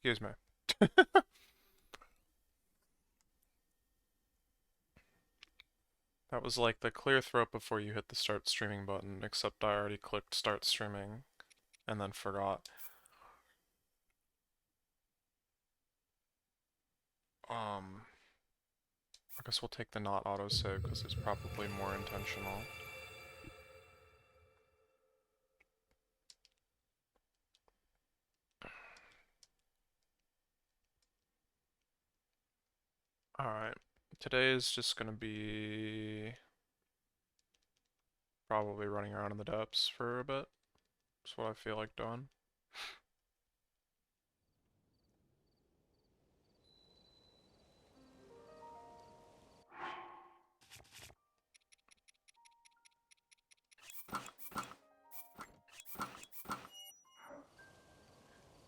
Excuse me. That was like the clear throat before you hit the start streaming button, except I already clicked start streaming and then forgot. I guess we'll take the not autosave because it's probably more intentional. Alright, today is just gonna be probably running around in the depths for a bit. That's what I feel like doing.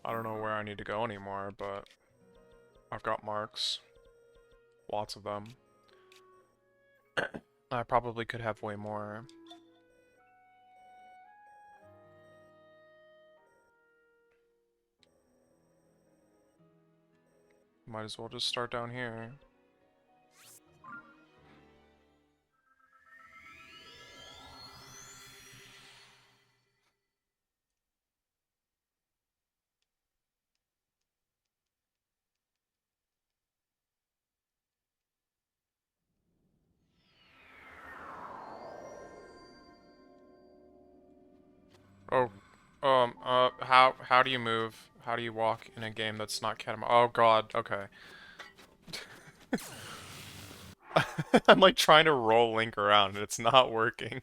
I don't know where I need to go anymore, but I've got marks. Lots of them. I probably could have way more. Might as well just start down here. Oh, how do you move? How do you walk in a game that's not Katamari? Oh god, okay. I'm like trying to roll Link around and it's not working.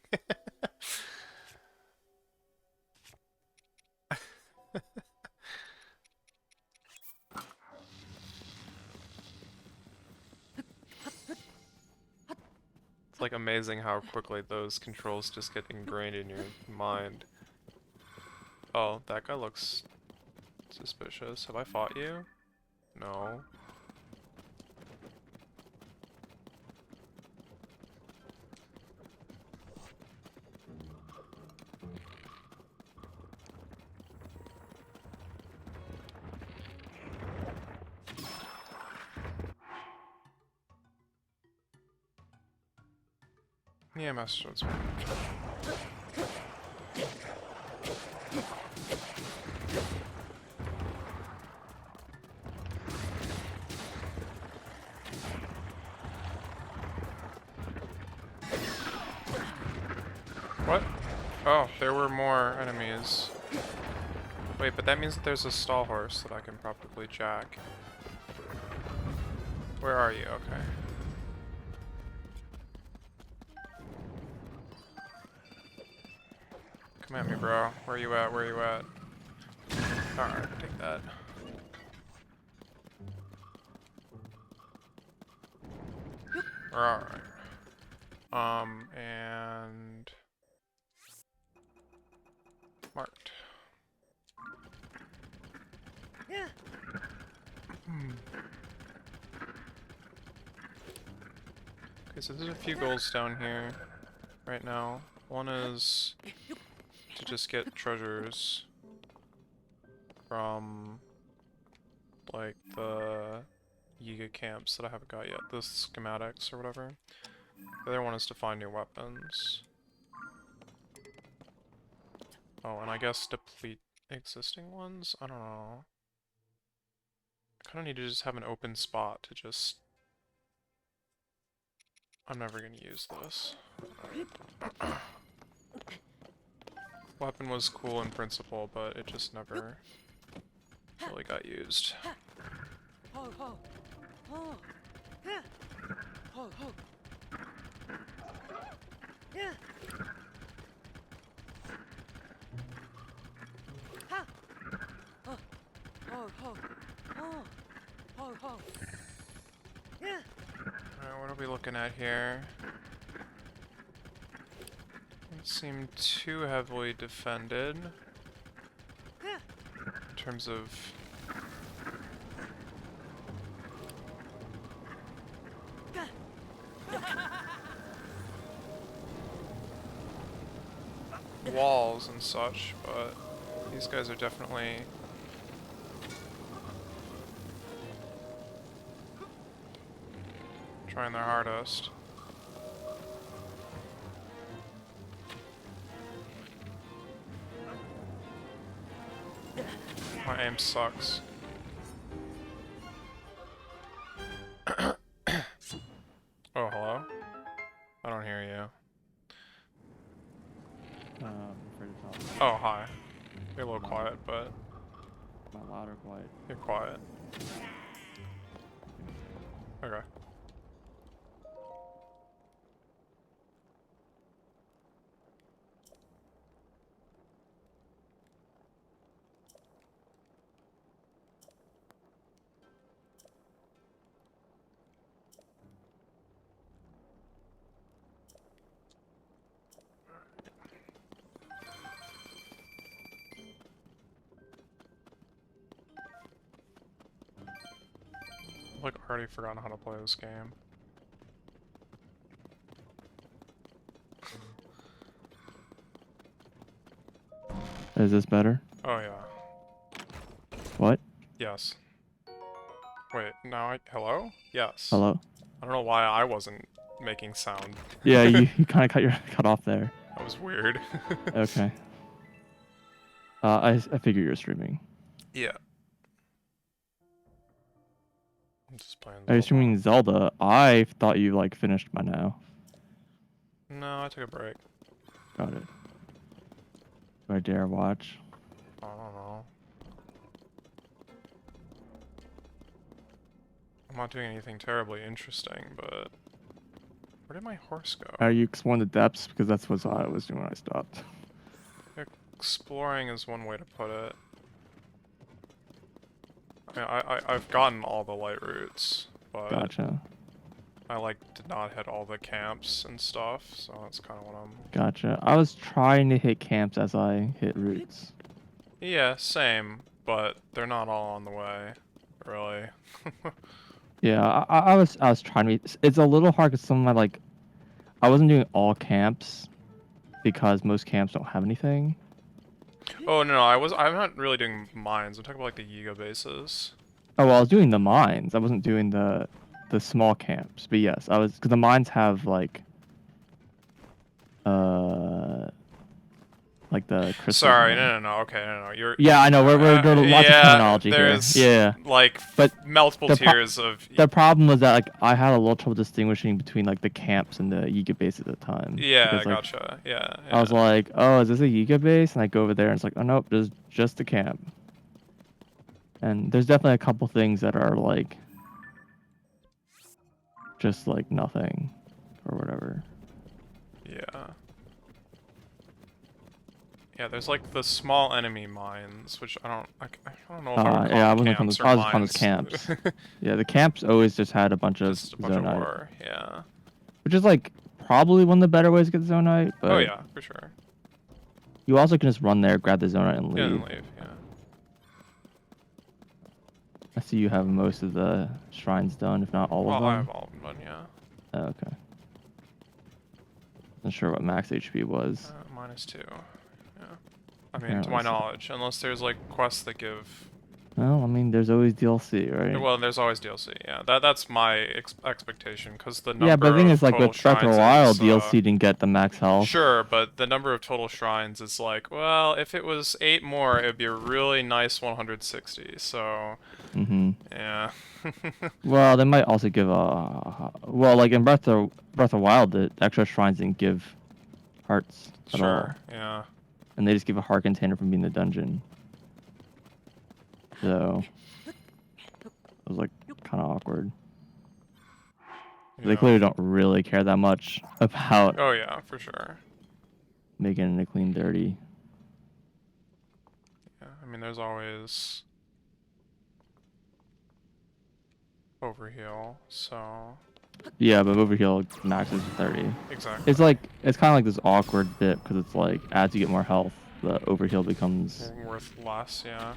It's like amazing how quickly those controls just get ingrained in your mind. Oh, that guy looks suspicious. Have I fought you? No. Yeah, Master Swordsman. What? Oh, there were more enemies. Wait, but that means that there's a stall horse that I can probably jack. Where are you? Okay. Come at me, bro. Where you at? Where you at? Alright, take that. Alright. And... marked. Okay, so there's a few goals down here right now. One is to just get treasures from, like, the Yiga camps that I haven't got yet, the schematics or whatever. The other one is to find new weapons. Oh, and I guess deplete existing ones? I don't know. I kind of need to just have an open spot to just... I'm never going to use this. Weapon was cool in principle, but it just never really got used. Alright, what are we looking at here? Doesn't seem too heavily defended in terms of walls and such, but these guys are definitely trying their hardest. My aim sucks. Oh, hello? I don't hear you. Oh, hi. You're a little quiet, but... Not loud or quiet? You're quiet. Okay. I've like already forgotten how to play this game. Is this better? Oh yeah. What? Yes. Wait, now hello? Yes. Hello? I don't know why I wasn't making sound. Yeah, you kind of cut off there. That was weird. Okay. I figure you're streaming. Yeah. I'm just playing Are you Zelda. streaming Zelda? I thought you like finished by now. No, I took a break. Got it. Do I dare watch? I don't know. I'm not doing anything terribly interesting, but... Where did my horse go? Are you exploring the depths? Because that's what I was doing when I stopped. Exploring is one way to put it. I've gotten all the light routes, but Gotcha. I like did not hit all the camps and stuff, so that's kind of what I'm... Gotcha. I was trying to hit camps as I hit routes. Yeah, same, but they're not all on the way, really. Yeah, I was trying to be... It's a little hard because some of my, like... I wasn't doing all camps because most camps don't have anything. Oh, no, I'm not really doing mines. I'm talking about, like, the Yiga bases. Oh, well, I was doing the mines. I wasn't doing the small camps. But yes, I was... Because the mines have, like... Like the crystals. Sorry, no, okay, no. You're... Yeah, I know, we're doing lots of terminology here. There's, yeah. like, but multiple tiers of... The problem was that, like, I had a little trouble distinguishing between, like, the camps and the Yiga base at the time. Yeah, because, like, gotcha. Yeah. I was like, oh, is this a Yiga base? And I go over there and it's like, oh, nope, there's just a camp. And there's definitely a couple things that are, like, just, like, nothing or whatever. Yeah. Yeah, there's like the small enemy mines, which I don't know if I would call yeah, I them wasn't camps or calling mines. those camps. Yeah, the camps always just had a bunch of Just a bunch of zonite, ore, yeah. which is like probably one of the better ways to get zonite. But Oh yeah, for sure. you also can just run there, grab the zonite, and leave. Yeah, and leave, yeah. I see you have most of the shrines done, if not all of them. I have all of them done, yeah. Oh, okay. Not sure what max HP was. -2. Yeah. I mean, Apparently to my so. knowledge, unless there's like quests that give... Well, I mean, there's always DLC, right? Well, there's always DLC, yeah. That's my expectation, because the number yeah, but the thing of is, like, total with Breath of the shrines Wild, is, DLC didn't get the max health. Sure, but the number of total shrines is like, well, if it was 8 more, it would be a really nice 160, so... Yeah. Well, they might also give a... Well, like, in Breath of Wild, the extra shrines didn't give hearts at all. Sure, yeah. And they just give a heart container from being in the dungeon. So... It was, like, kind of awkward. Yeah. They clearly don't really care that much about... Oh yeah, for sure. Making it a clean dirty. Yeah, I mean, there's always... Overheal, so... Yeah, but overheal maxes 30. Exactly. It's like, it's kind of like this awkward bit, because it's like, as you get more health, the overheal becomes... Worth less, yeah.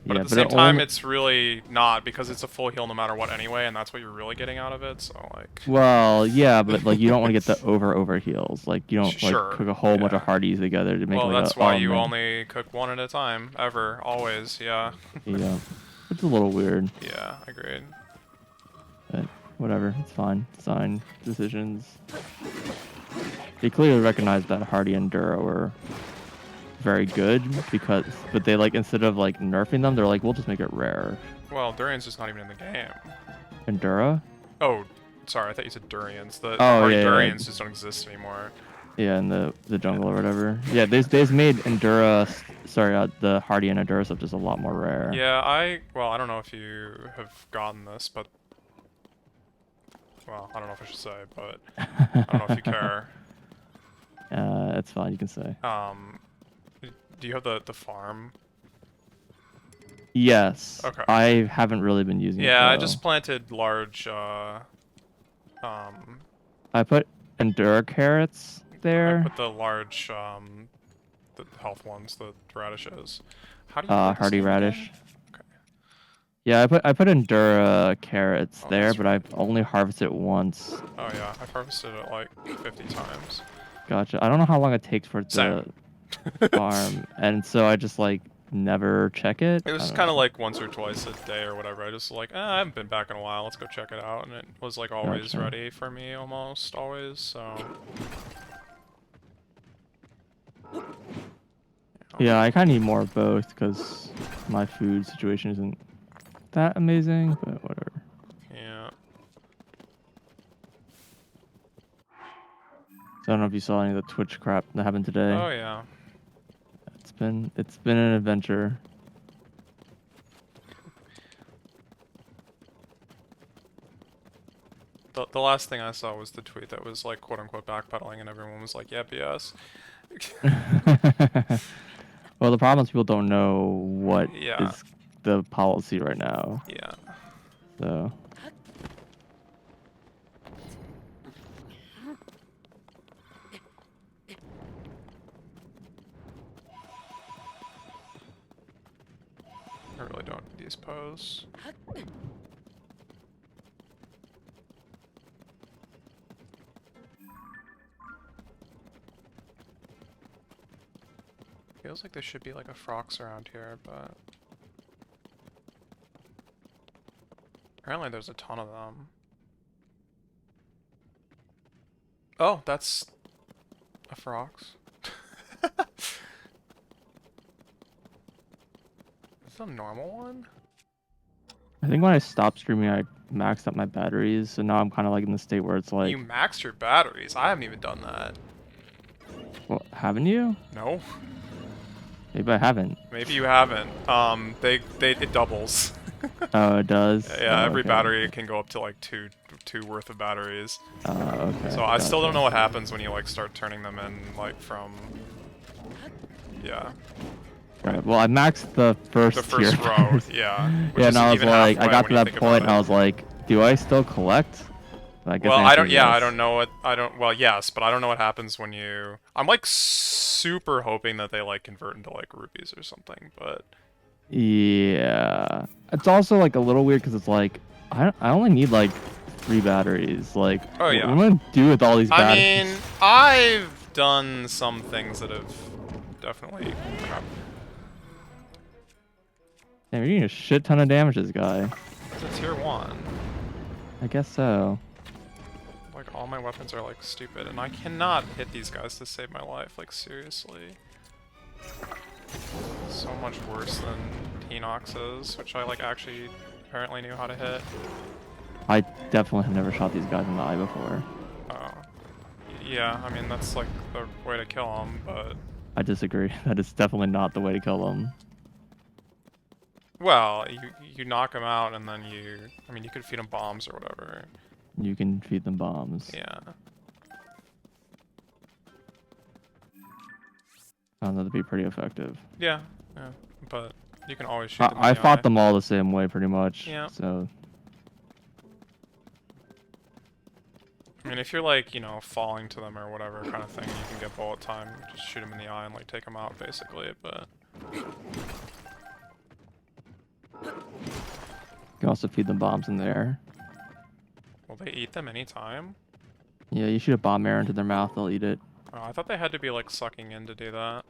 But Yeah, at the same time, only... it's really not, because it's a full heal no matter what anyway, and that's what you're really getting out of it, so like... Well, yeah, but like, you don't want to get the overheals. Like, you don't like cook a whole bunch of hearties together to make well, like that's why you only cook one at a time, ever, always, yeah. Yeah. It's a little weird. Yeah, agreed. But whatever. It's fine. Design decisions. They clearly recognize that Hardy and Duro were very good but they like instead of like nerfing them, they're like, we'll just make it rare. Well, Durian's just not even in the game. Endura? Oh, sorry, I thought you said Durians. The Oh Hardy yeah, Durians just don't exist anymore. yeah, in the jungle or whatever. Yeah, they've made Endura, sorry, the Hardy and Endura stuff just a lot more rare. Yeah, well, I don't know if you have gotten this, but well, I don't know if I should say, but I don't know if you care. It's fine, you can say. Do you have the farm? Yes. Okay. I haven't really been using it. Yeah, though. I just planted large. I put Endura carrots there. I put the large the health ones, the radishes. How do you write this Hardy name radish. again? Okay. Yeah, I put Endura carrots Oh, there, that's but right. I've only harvested it once. Oh yeah, I've harvested it like 50 times. Gotcha. I don't know how long it takes for it to Same. farm, and so I just like never check it. It was I just don't kind of know. like once or twice a day or whatever. I just like, I haven't been back in a while. Let's go check it out, and it was like always Gotcha. ready for me, almost always. So. Yeah, I kind of need more of both because my food situation isn't that amazing, but whatever. Yeah. So I don't know if you saw any of the Twitch crap that happened today. Oh yeah. It's been an adventure. The last thing I saw was the tweet that was like quote unquote backpedaling, and everyone was like, "Yep, yes." Well, the problem is people don't know what Yeah. is the policy right now. Yeah. So I really don't need these pose. Feels like there should be like a frox around here, but apparently there's a ton of them. Oh, that's a frox. Is it a normal one? I think when I stopped streaming, I maxed up my batteries, so now I'm kind of like in the state where it's like, You maxed your batteries. I haven't even done that. well, haven't you? No. Maybe I haven't. Maybe you haven't. It doubles. Oh, it does. Yeah, Oh, every okay. battery can go up to like two worth of batteries. Okay. So I still don't gotcha. know what happens when you like start turning them in like from. Yeah. Right. Well, I maxed the first The first tier. row, yeah. Which Yeah, and isn't I was even like, I halfway got when to you that think point, about and I it. was like, do I still collect? I guess Well, the I answer don't. is Yeah, I yes. don't know what. I don't. Well, yes, but I don't know what happens when you. I'm like super hoping that they like convert into like rupees or something, but. Yeah. It's also like a little weird because it's like I only need like 3 batteries. Like, Oh what yeah. am I gonna do with all these I batteries? mean, I've done some things that have definitely. Crap. Damn, you're doing a shit ton of damage to this guy. It's a tier 1. I guess so. Like, all my weapons are, like, stupid, and I cannot hit these guys to save my life, like, seriously. So much worse than Enox's, which I, like, actually apparently knew how to hit. I definitely have never shot these guys in the eye before. Oh. Yeah, I mean, that's, like, the way to kill them, but... I disagree. That is definitely not the way to kill them. Well, you knock them out, and then I mean, you could feed them bombs or whatever. You can feed them bombs. Yeah. Found that to be pretty effective. Yeah, yeah, but you can always shoot them in I the fought eye. them all the same way, pretty much. Yeah. So. I mean, if you're like, you know, falling to them or whatever kind of thing, you can get bullet time. Just shoot them in the eye and like take them out, basically. But You can also feed them bombs in the air. will they eat them anytime? Yeah, you shoot a bomb arrow into their mouth, they'll eat it. Oh, I thought they had to be like sucking in to do that.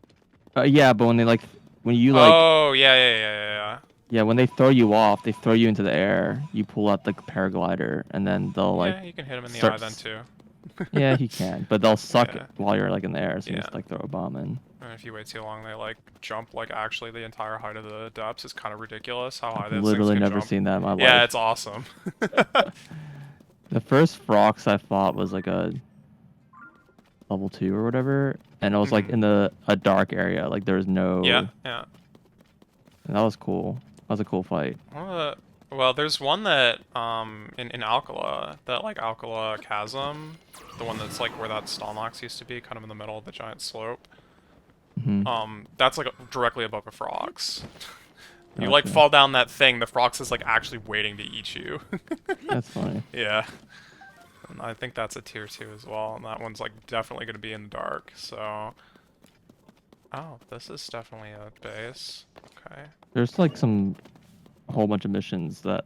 Yeah, but when you like. Oh, yeah. Yeah, when they throw you off, they throw you into the air. You pull out the paraglider, and then they'll like Yeah, you can hit him in the eye start. then too. Yeah, he can, but they'll suck Yeah, while you're like in the air, so you yeah. just like throw a bomb in. And if you wait too long, they like jump like actually the entire height of the depths. It's kind of ridiculous how high I've those things literally can never jump. seen that in my Yeah, life. it's awesome. The first Frox I fought was like a level 2 or whatever, and it was like Mhm. in a dark area. Like there was Yeah, no. yeah. And that was cool. That was a cool fight. Well, there's one that in Alcala, that like Alcala Chasm, the one that's like where that Stalnox used to be, kind of in the middle of the giant slope. Hmm. That's like directly above a Frox. You like Gotcha. fall down that thing, the Frox is like actually waiting to eat you. That's funny. Yeah. And I think that's a tier 2 as well, and that one's like definitely gonna be in the dark, so. Oh, this is definitely a base. Okay. There's like some a whole bunch of missions that,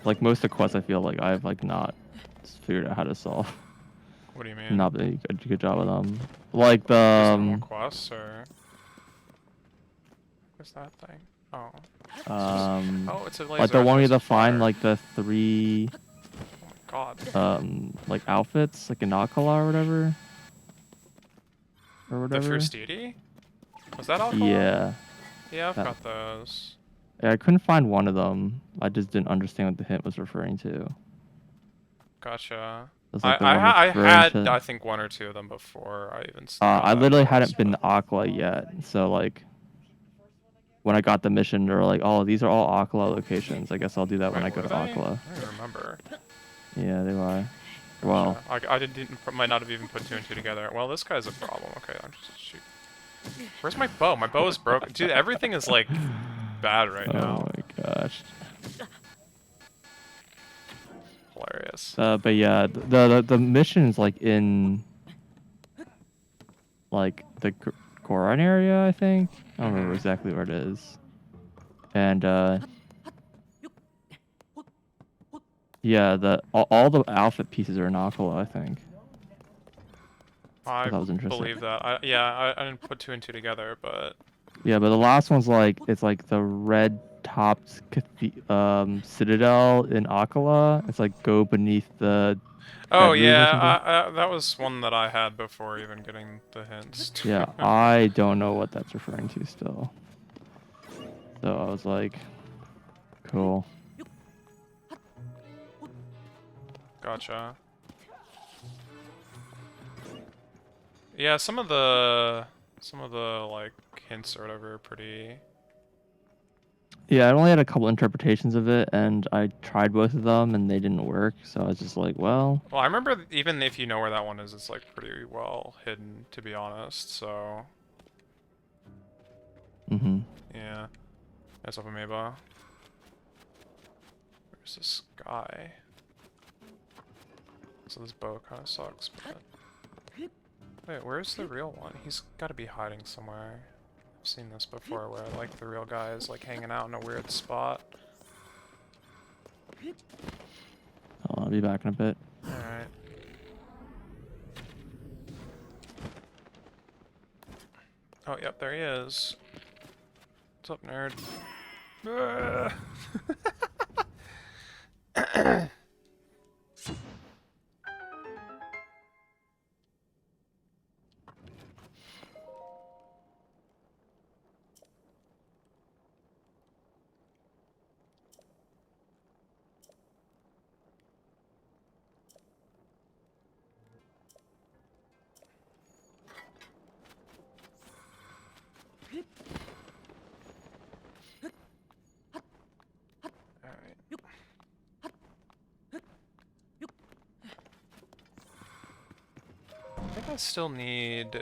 like most of the quests, I feel like I've like not figured out how to solve. What do you mean? Not doing a good job of them. Like the Just normal quests, or what's that thing? Oh, oh, it's a like laser. the I one thought where it you was a have to find flare. like the 3 Oh my god. like outfits, like in Akala or whatever. Or The whatever. Frustiti? Was that Alcala? Yeah. Yeah, I've That, got those. yeah, I couldn't find one of them. I just didn't understand what the hint was referring to. It Gotcha. was like the one I referring had to. I think one or two of them before I even got I that literally quest, hadn't been but to Akala yet, so like when I got the mission, they were like, "Oh, these are all Akala locations. I guess I'll do that when wait, I go were to they? Akala." I don't even remember. Yeah, they are. Well, Gotcha. I didn't might not have even put two and two together. Well, this guy's a problem. Okay, I'm just shoot. Where's my bow? My bow is broken. Dude, everything is like bad right oh now. my gosh. Hilarious. But yeah, the mission's like in like the Goron area, I think. I don't remember Mm-hmm. exactly where it is. And yeah, the all the outfit pieces are in Akala, I think. I That was interesting. believe that. Yeah, I didn't put two and two together, but Yeah, but the last one's like it's like the red topped citadel in Akala. It's like go beneath the oh bedroom or yeah, something. that was one that I had before even getting the hints. Yeah, I don't know what that's referring to still. So I was like, cool. Gotcha. Yeah, some of the like hints or whatever are pretty. Yeah, I only had a couple interpretations of it, and I tried both of them, and they didn't work. So I was just like, well, Well, I remember even if you know where that one is, it's like pretty well hidden, to be honest. So mm-hmm. yeah, that's up Amoeba. Where's this guy? So this bow kind of sucks, but wait, where's the real one? He's got to be hiding somewhere. I've seen this before, where like the real guy is like hanging out in a weird spot. I'll be back in a bit. All right. Oh, yep, there he is. What's up, nerd? Alright. I think I still need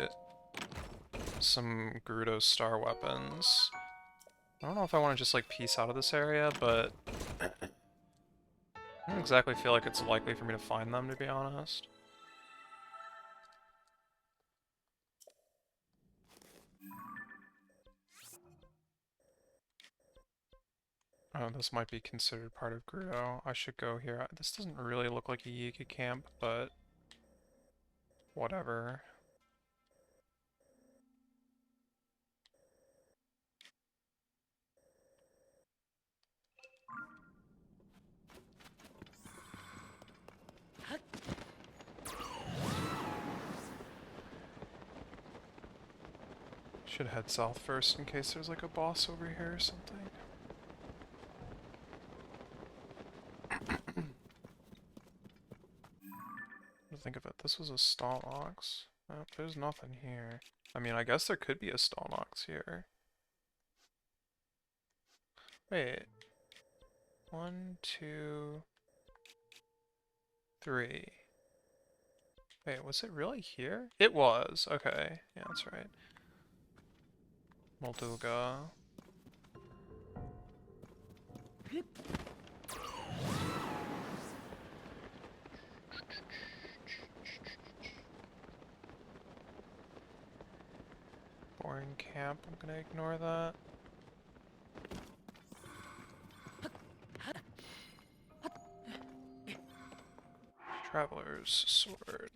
some Gerudo star weapons. I don't know if I want to just like piece out of this area, but I don't exactly feel like it's likely for me to find them, to be honest. Oh, this might be considered part of Gerudo. I should go here. This doesn't really look like a Yiga camp, but whatever. Should head south first in case there's like a boss over here or something. Think of it, this was a Stalnox. Oh, there's nothing here. I mean, I guess there could be a Stalnox here. Wait. 1, 2, 3. Wait, was it really here? It was. Okay. Yeah, that's right. Molduga. Boring camp. I'm gonna ignore that. Traveler's Sword.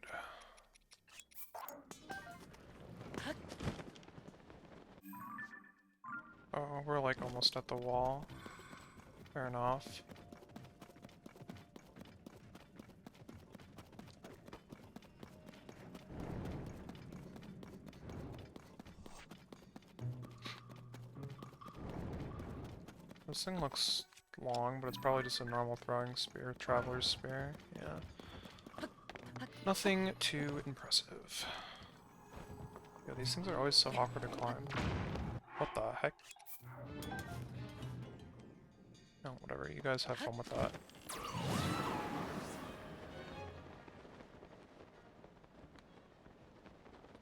Oh, we're like almost at the wall. Fair enough. This thing looks long, but it's probably just a normal throwing spear, traveler's spear. Yeah. Nothing too impressive. Yeah, these things are always so awkward to climb. What the heck? No, whatever, you guys have fun with that.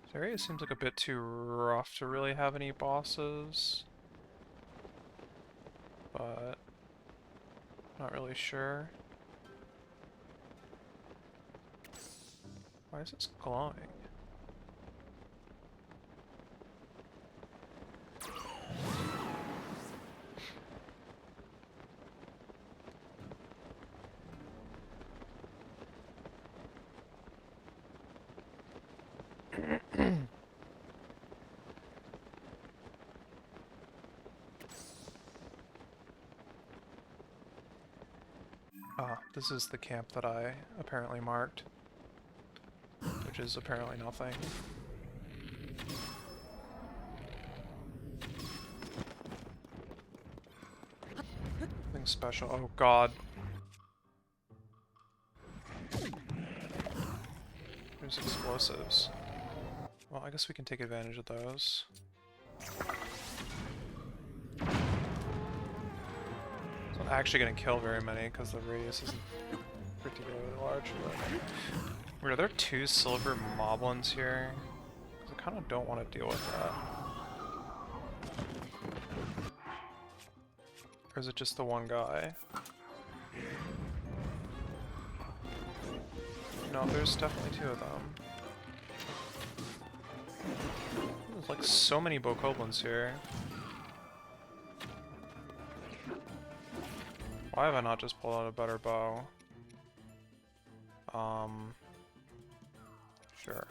This area seems like a bit too rough to really have any bosses. But not really sure. Why is this glowing? Ah, this is the camp that I apparently marked. Which is apparently nothing. Nothing special. Oh god. There's explosives. Well, I guess we can take advantage of those. It's not actually going to kill very many because the radius isn't particularly large. Wait, are there 2 silver moblins here? Because I kind of don't want to deal with that. Or is it just the one guy? No, there's definitely 2 of them. There's like so many bokoblins here. Why have I not just pulled out a better bow? Sure.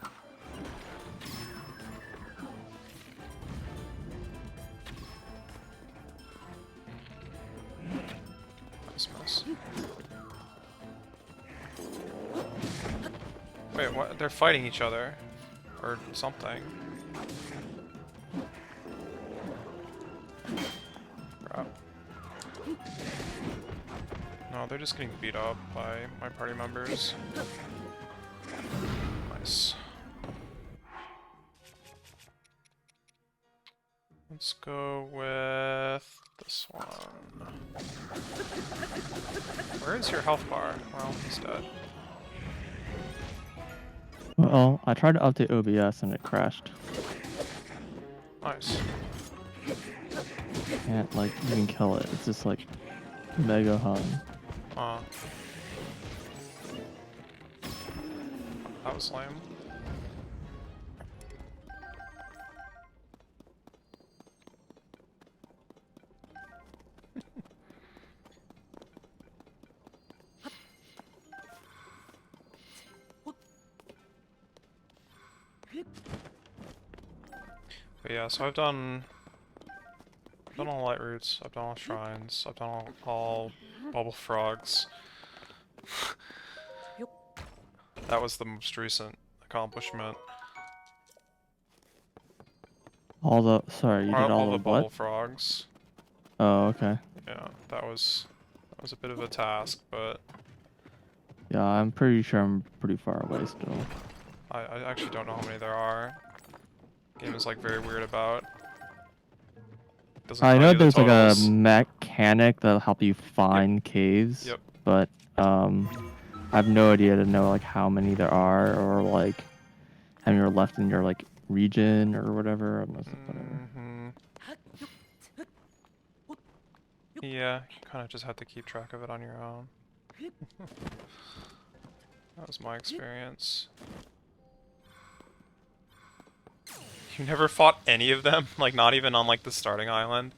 Nice miss. Wait, what? They're fighting each other. Or something. Crap. No, they're just getting beat up by my party members. Nice. Let's go with this one. Where is your health bar? Well, he's dead. Well, I tried to update OBS and it crashed. Nice. Can't like even kill it. It's just like mega hung. That was lame. But yeah, so I've done all light roots, I've done all shrines, I've done all bubble frogs. That was the most recent accomplishment. All the sorry, you did All all the the what? bubble frogs. Oh, okay. Yeah, that was a bit of a task, but Yeah, I'm pretty sure I'm pretty far away still. I actually don't know how many there are. Game is like very weird about. Doesn't I tell know you the there's like a totals. mechanic that'll help you Yep. find caves, Yep. but I have no idea to know like how many there are or like how many are left in your like region or whatever. Whatever. Mm-hmm. Yeah, you kind of just have to keep track of it on your own. That was my experience. You never fought any of them? Like, not even on, like, the starting island?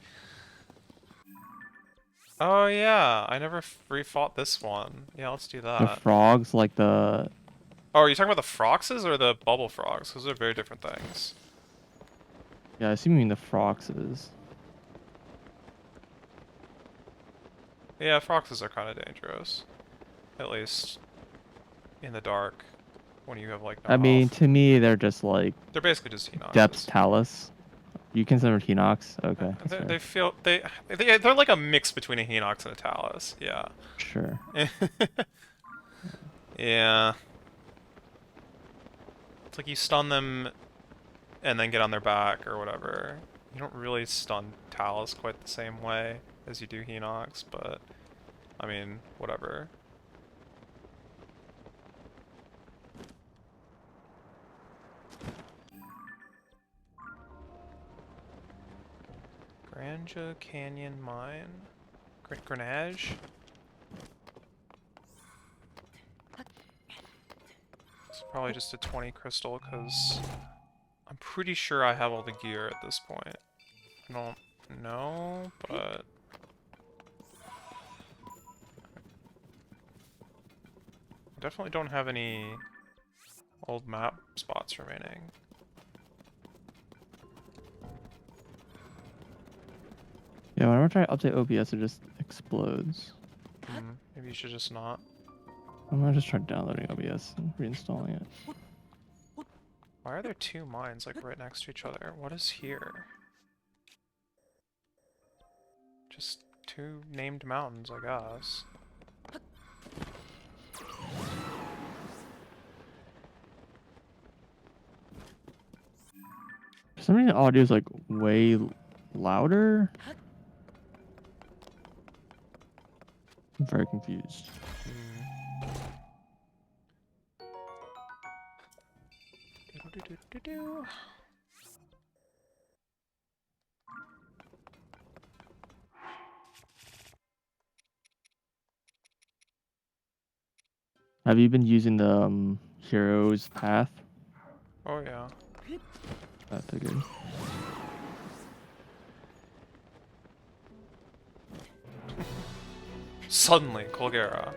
Oh, yeah, I never re-fought this one. Yeah, let's do The that. frogs, like the Oh, are you talking about the froxes or the bubble frogs? Because they're very different things. yeah, I assume you mean the froxes. Yeah, froxes are kind of dangerous. At least in the dark, when you have, like, no I mean, health. to me, they're just like They're basically just depth Hinoxes. talus. You consider Hinox? Okay, that's They fair. feel... They're like a mix between a Hinox and a Talus. Yeah. Sure. Yeah. It's like you stun them and then get on their back or whatever. You don't really stun Talus quite the same way as you do Hinox, but I mean, whatever. Granja Canyon Mine? Grenache? It's probably just a 20 crystal because I'm pretty sure I have all the gear at this point. I don't know, but I definitely don't have any old map spots remaining. Yeah, whenever I try to update OBS, it just explodes. Maybe you should just not. I'm gonna just try downloading OBS and reinstalling it. Why are there two mines like right next to each other? What is here? Just two named mountains, I guess. For some reason, audio is like way louder. I'm very confused. Do-do-do-do-do. Have you been using the hero's path? Oh yeah. I figured. Suddenly, Colgera.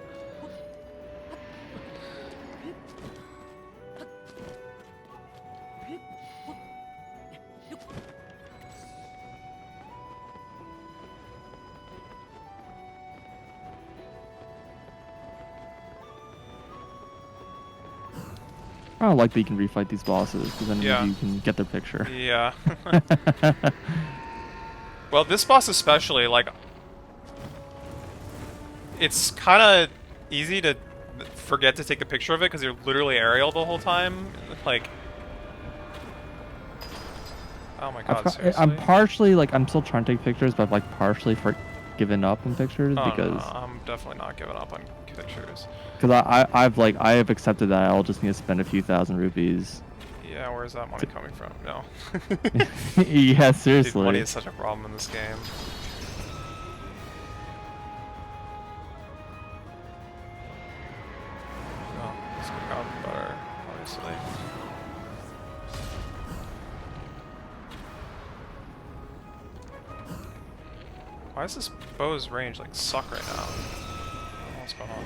I don't like that you can refight these bosses because then Yeah. you can get their picture. Yeah. Well, this boss especially, like, it's kind of easy to forget to take a picture of it because you're literally aerial the whole time. Like, oh my god, seriously? I'm partially like I'm still trying to take pictures, but I've like partially given up on pictures Oh because no, I'm definitely not giving up on pictures. I have accepted that I'll just need to spend a few thousand rupees. Yeah, where's that money coming from? No. Yeah, Dude, seriously. money is such a problem in this game. Oh, this could have gotten better, obviously. Why does this bow's range like suck right now? What's going on?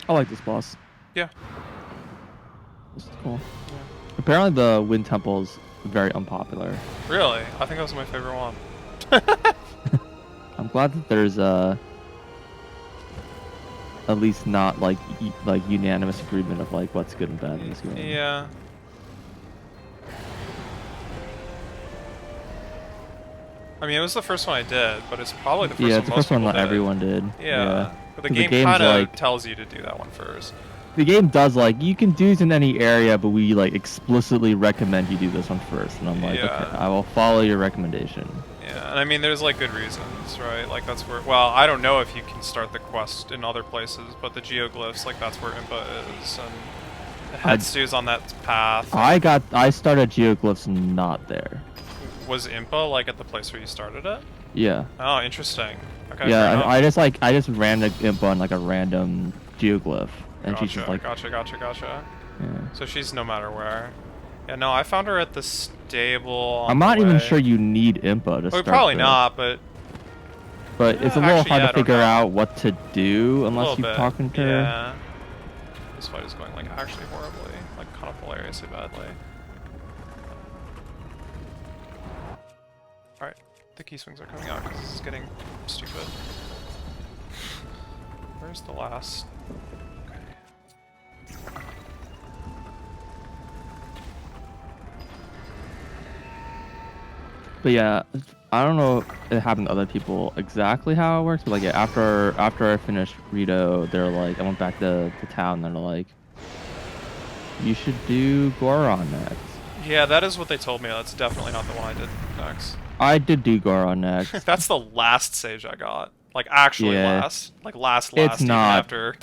I like this boss. Yeah. This is cool. Yeah. Apparently the Wind Temple is very unpopular. Really? I think that was my favorite one. I'm glad that there's at least not like like unanimous agreement of like what's good and bad in this game. Yeah. I mean, it was the first one I did, but it's probably the first Yeah, one it's the most first one people that did. everyone did. Yeah. But the 'Cause game game's kind of like tells you to do that one first. the game does like you can do this in any area, but we like explicitly recommend you do this one first. And I'm like, okay, Yeah. I will follow your recommendation. Yeah, and I mean, there's like good reasons, right? Like that's where. Well, I don't know if you can start the quest in other places, but the geoglyphs, like that's where Impa is, and the Hetsu's on that path. I started geoglyphs not there. Was Impa like at the place where you started it? Yeah. Oh, interesting. Okay. Yeah, fair enough. I just ran the imp on like a random geoglyph, and she's just like, Gotcha. yeah. So she's no matter where. Yeah, no, I found her at the stable. On I'm the not even way. sure you need impa to Well, start. probably this. not, but It's a little actually, hard yeah, to I don't figure know. out what to do unless you're bit. talking to her. Yeah. This fight is going like actually horribly, like kind of hilariously badly. Alright, the key swings are coming out because this is getting stupid. Where's the last? Okay. But yeah, I don't know if it happened to other people exactly how it works, but like yeah, after I finished Rito, they're like, I went back to town, and they're like, you should do Goron next. Yeah, that is what they told me. That's definitely not the one I did next. I did do Goron next. That's the last sage I got. Like actually Yeah. last. Like last It's even not. after.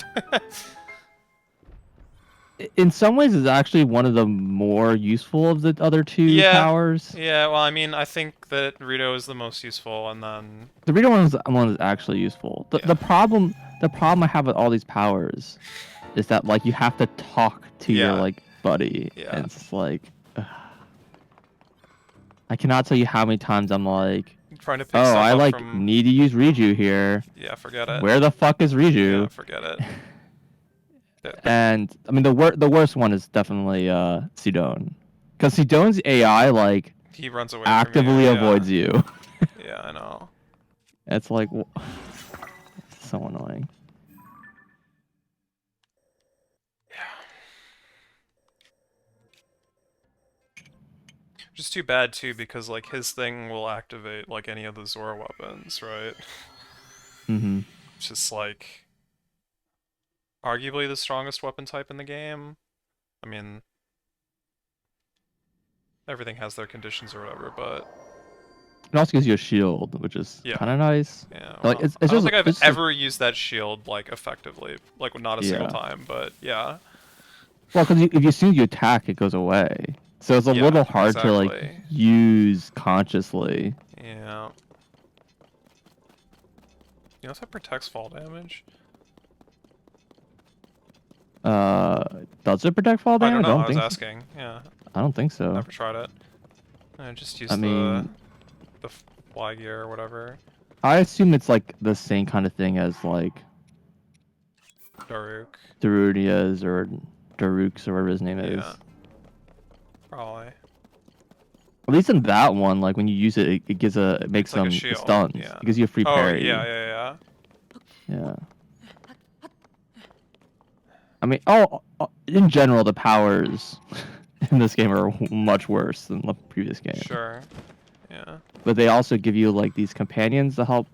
In some ways, it's actually one of the more useful of the other two powers. Yeah, well, I mean, I think that Rito is the most useful, and then The Rito one is actually useful. The problem I have with all these powers is that like you have to talk to your like buddy, and it's just like I cannot tell you how many times I'm like, trying to pick oh, stuff I up like from... need to use Riju here. Yeah, forget it. Where the fuck is Riju? Yeah, forget it. And I mean the worst one is definitely Sidon, because Sidon's AI like he runs away actively from you. avoids you. Yeah, I know. It's like it's so annoying. Just too bad too, because like his thing will activate like any of the Zora weapons, right? Mm-hmm. Just like arguably the strongest weapon type in the game. I mean, everything has their conditions or whatever, but It also gives you a shield, which is kind of nice. Yeah, well, like it's I don't just, think I've ever used that shield like effectively, like not a single Yeah. time, but yeah. Well, because if as soon as you attack, it goes away. So it's a little hard to like use consciously. Yeah. You know if that protects fall damage? Does it protect fall damage? I don't know. I was asking. Yeah. I don't think so. Never tried it. I just used mean, the fly gear or whatever. I assume it's like the same kind of thing as like Darunia's or Daruk's or whatever his name is. Probably. At least in that one, like when you use it, it gives it makes some stuns. It gives you a free parry. Yeah. I mean, in general, the powers in this game are much worse than the previous game. Sure. Yeah. But they also give you like these companions to help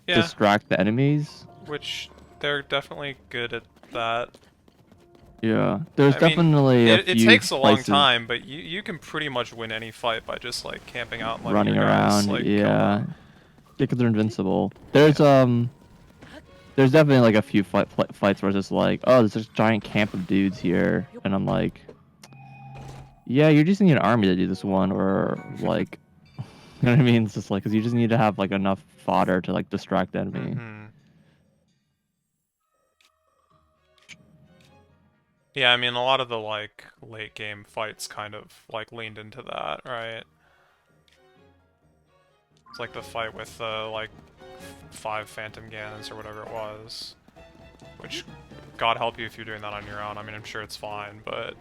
distract the enemies. Which they're definitely good at that. Yeah, there's definitely it takes a long time, but you can pretty much win any fight by just like camping out and running around. Like, yeah, because they're invincible. There's definitely like a few fights where it's just like, oh, there's this giant camp of dudes here, and I'm like, yeah, you just need an army to do this one, or like, you know what I mean? It's just like, because you just need to have like enough fodder to like distract the enemy. Yeah, I mean, a lot of the, like, late game fights kind of, like, leaned into that, right? It's like the fight with, like, 5 Phantom Ganons or whatever it was. Which, God help you if you're doing that on your own. I mean, I'm sure it's fine, but...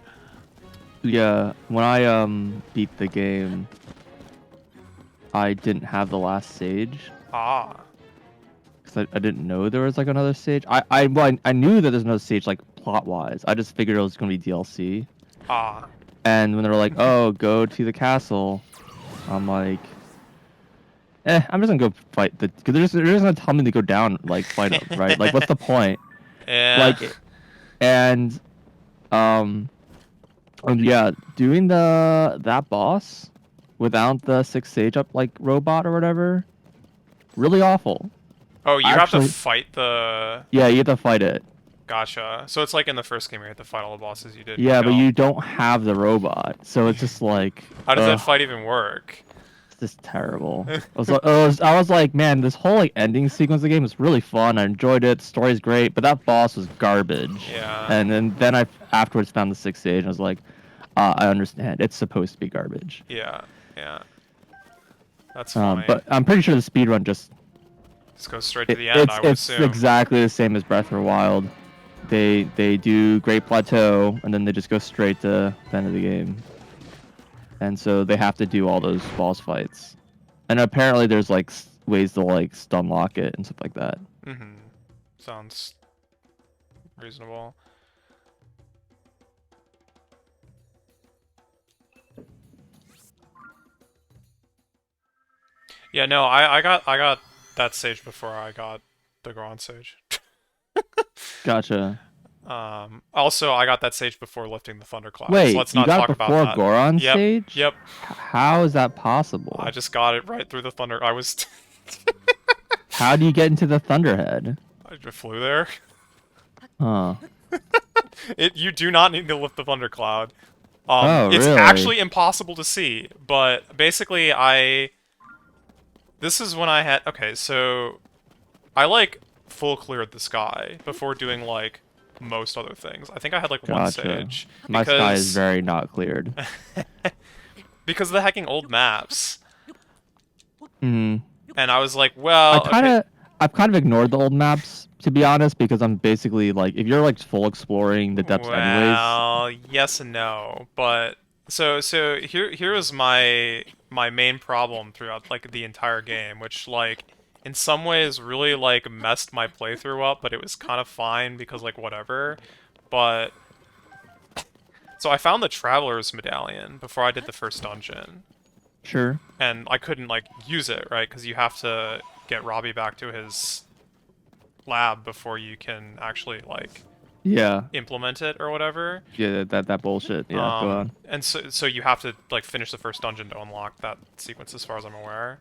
Yeah, when I, beat the game, I didn't have the last sage. Ah. Because I didn't know there was like another stage. I knew that there's no stage like plot wise. I just figured it was gonna be DLC. Ah. And when they were like, "Oh, go to the castle," I'm like, I'm just gonna go fight the because they're just gonna tell me to go down like fight them, right? Like, what's the point? Yeah. Like, and um, and yeah, doing that boss without the 6 stage up like robot or whatever, really awful. Oh, you have to Actually, fight the... yeah, you have to fight it. Gotcha. So it's like in the first game, you have to fight all the bosses you didn't Yeah, but kill. you don't have the robot, so it's just like, How does that ugh, fight even work? it's just terrible. I was like, man, this whole like ending sequence of the game was really fun. I enjoyed it. The story's great, but that boss was garbage. Yeah. And then I afterwards found the 6th stage, and I was like, I understand. It's supposed to be garbage. Yeah. Yeah. That's funny. But I'm pretty sure the speedrun just Just go straight to the end, I would it's assume. exactly the same as Breath of the Wild. They do Great Plateau, and then they just go straight to the end of the game. And so they have to do all those boss fights. And apparently there's like ways to like stun lock it and stuff like that. Mm-hmm. Sounds reasonable. Yeah, no, I got that stage before I got the Grand stage. Gotcha. Also, I got that stage before lifting the thundercloud. So Wait, let's you not got talk it about before that. Goron Yep, stage? yep. How is that possible? I just got it right through the thunder. I was... How do you get into the Thunderhead? I just flew there. Huh. You do not need to lift the thundercloud. Oh, It's really? actually impossible to see, but basically this is when I had... Okay, so... I, like, full cleared the sky before doing, like, most other things. I think I had, like, one Gotcha. stage. My sky is very not cleared. Because of the hacking old maps. Hmm. And I was like, well... I've kind of ignored the old maps, to be honest, because I'm basically like, if you're like full exploring the depths anyways. Well, yes and no, but so here is my main problem throughout like the entire game, which like in some ways really like messed my playthrough up, but it was kind of fine because like whatever. But so I found the Traveler's Medallion before I did the first dungeon, Sure. and I couldn't like use it, right? Because you have to get Robbie back to his lab before you can actually like Yeah. implement it or whatever. Yeah, that bullshit. Yeah, go on. And so you have to like finish the first dungeon to unlock that sequence, as far as I'm aware.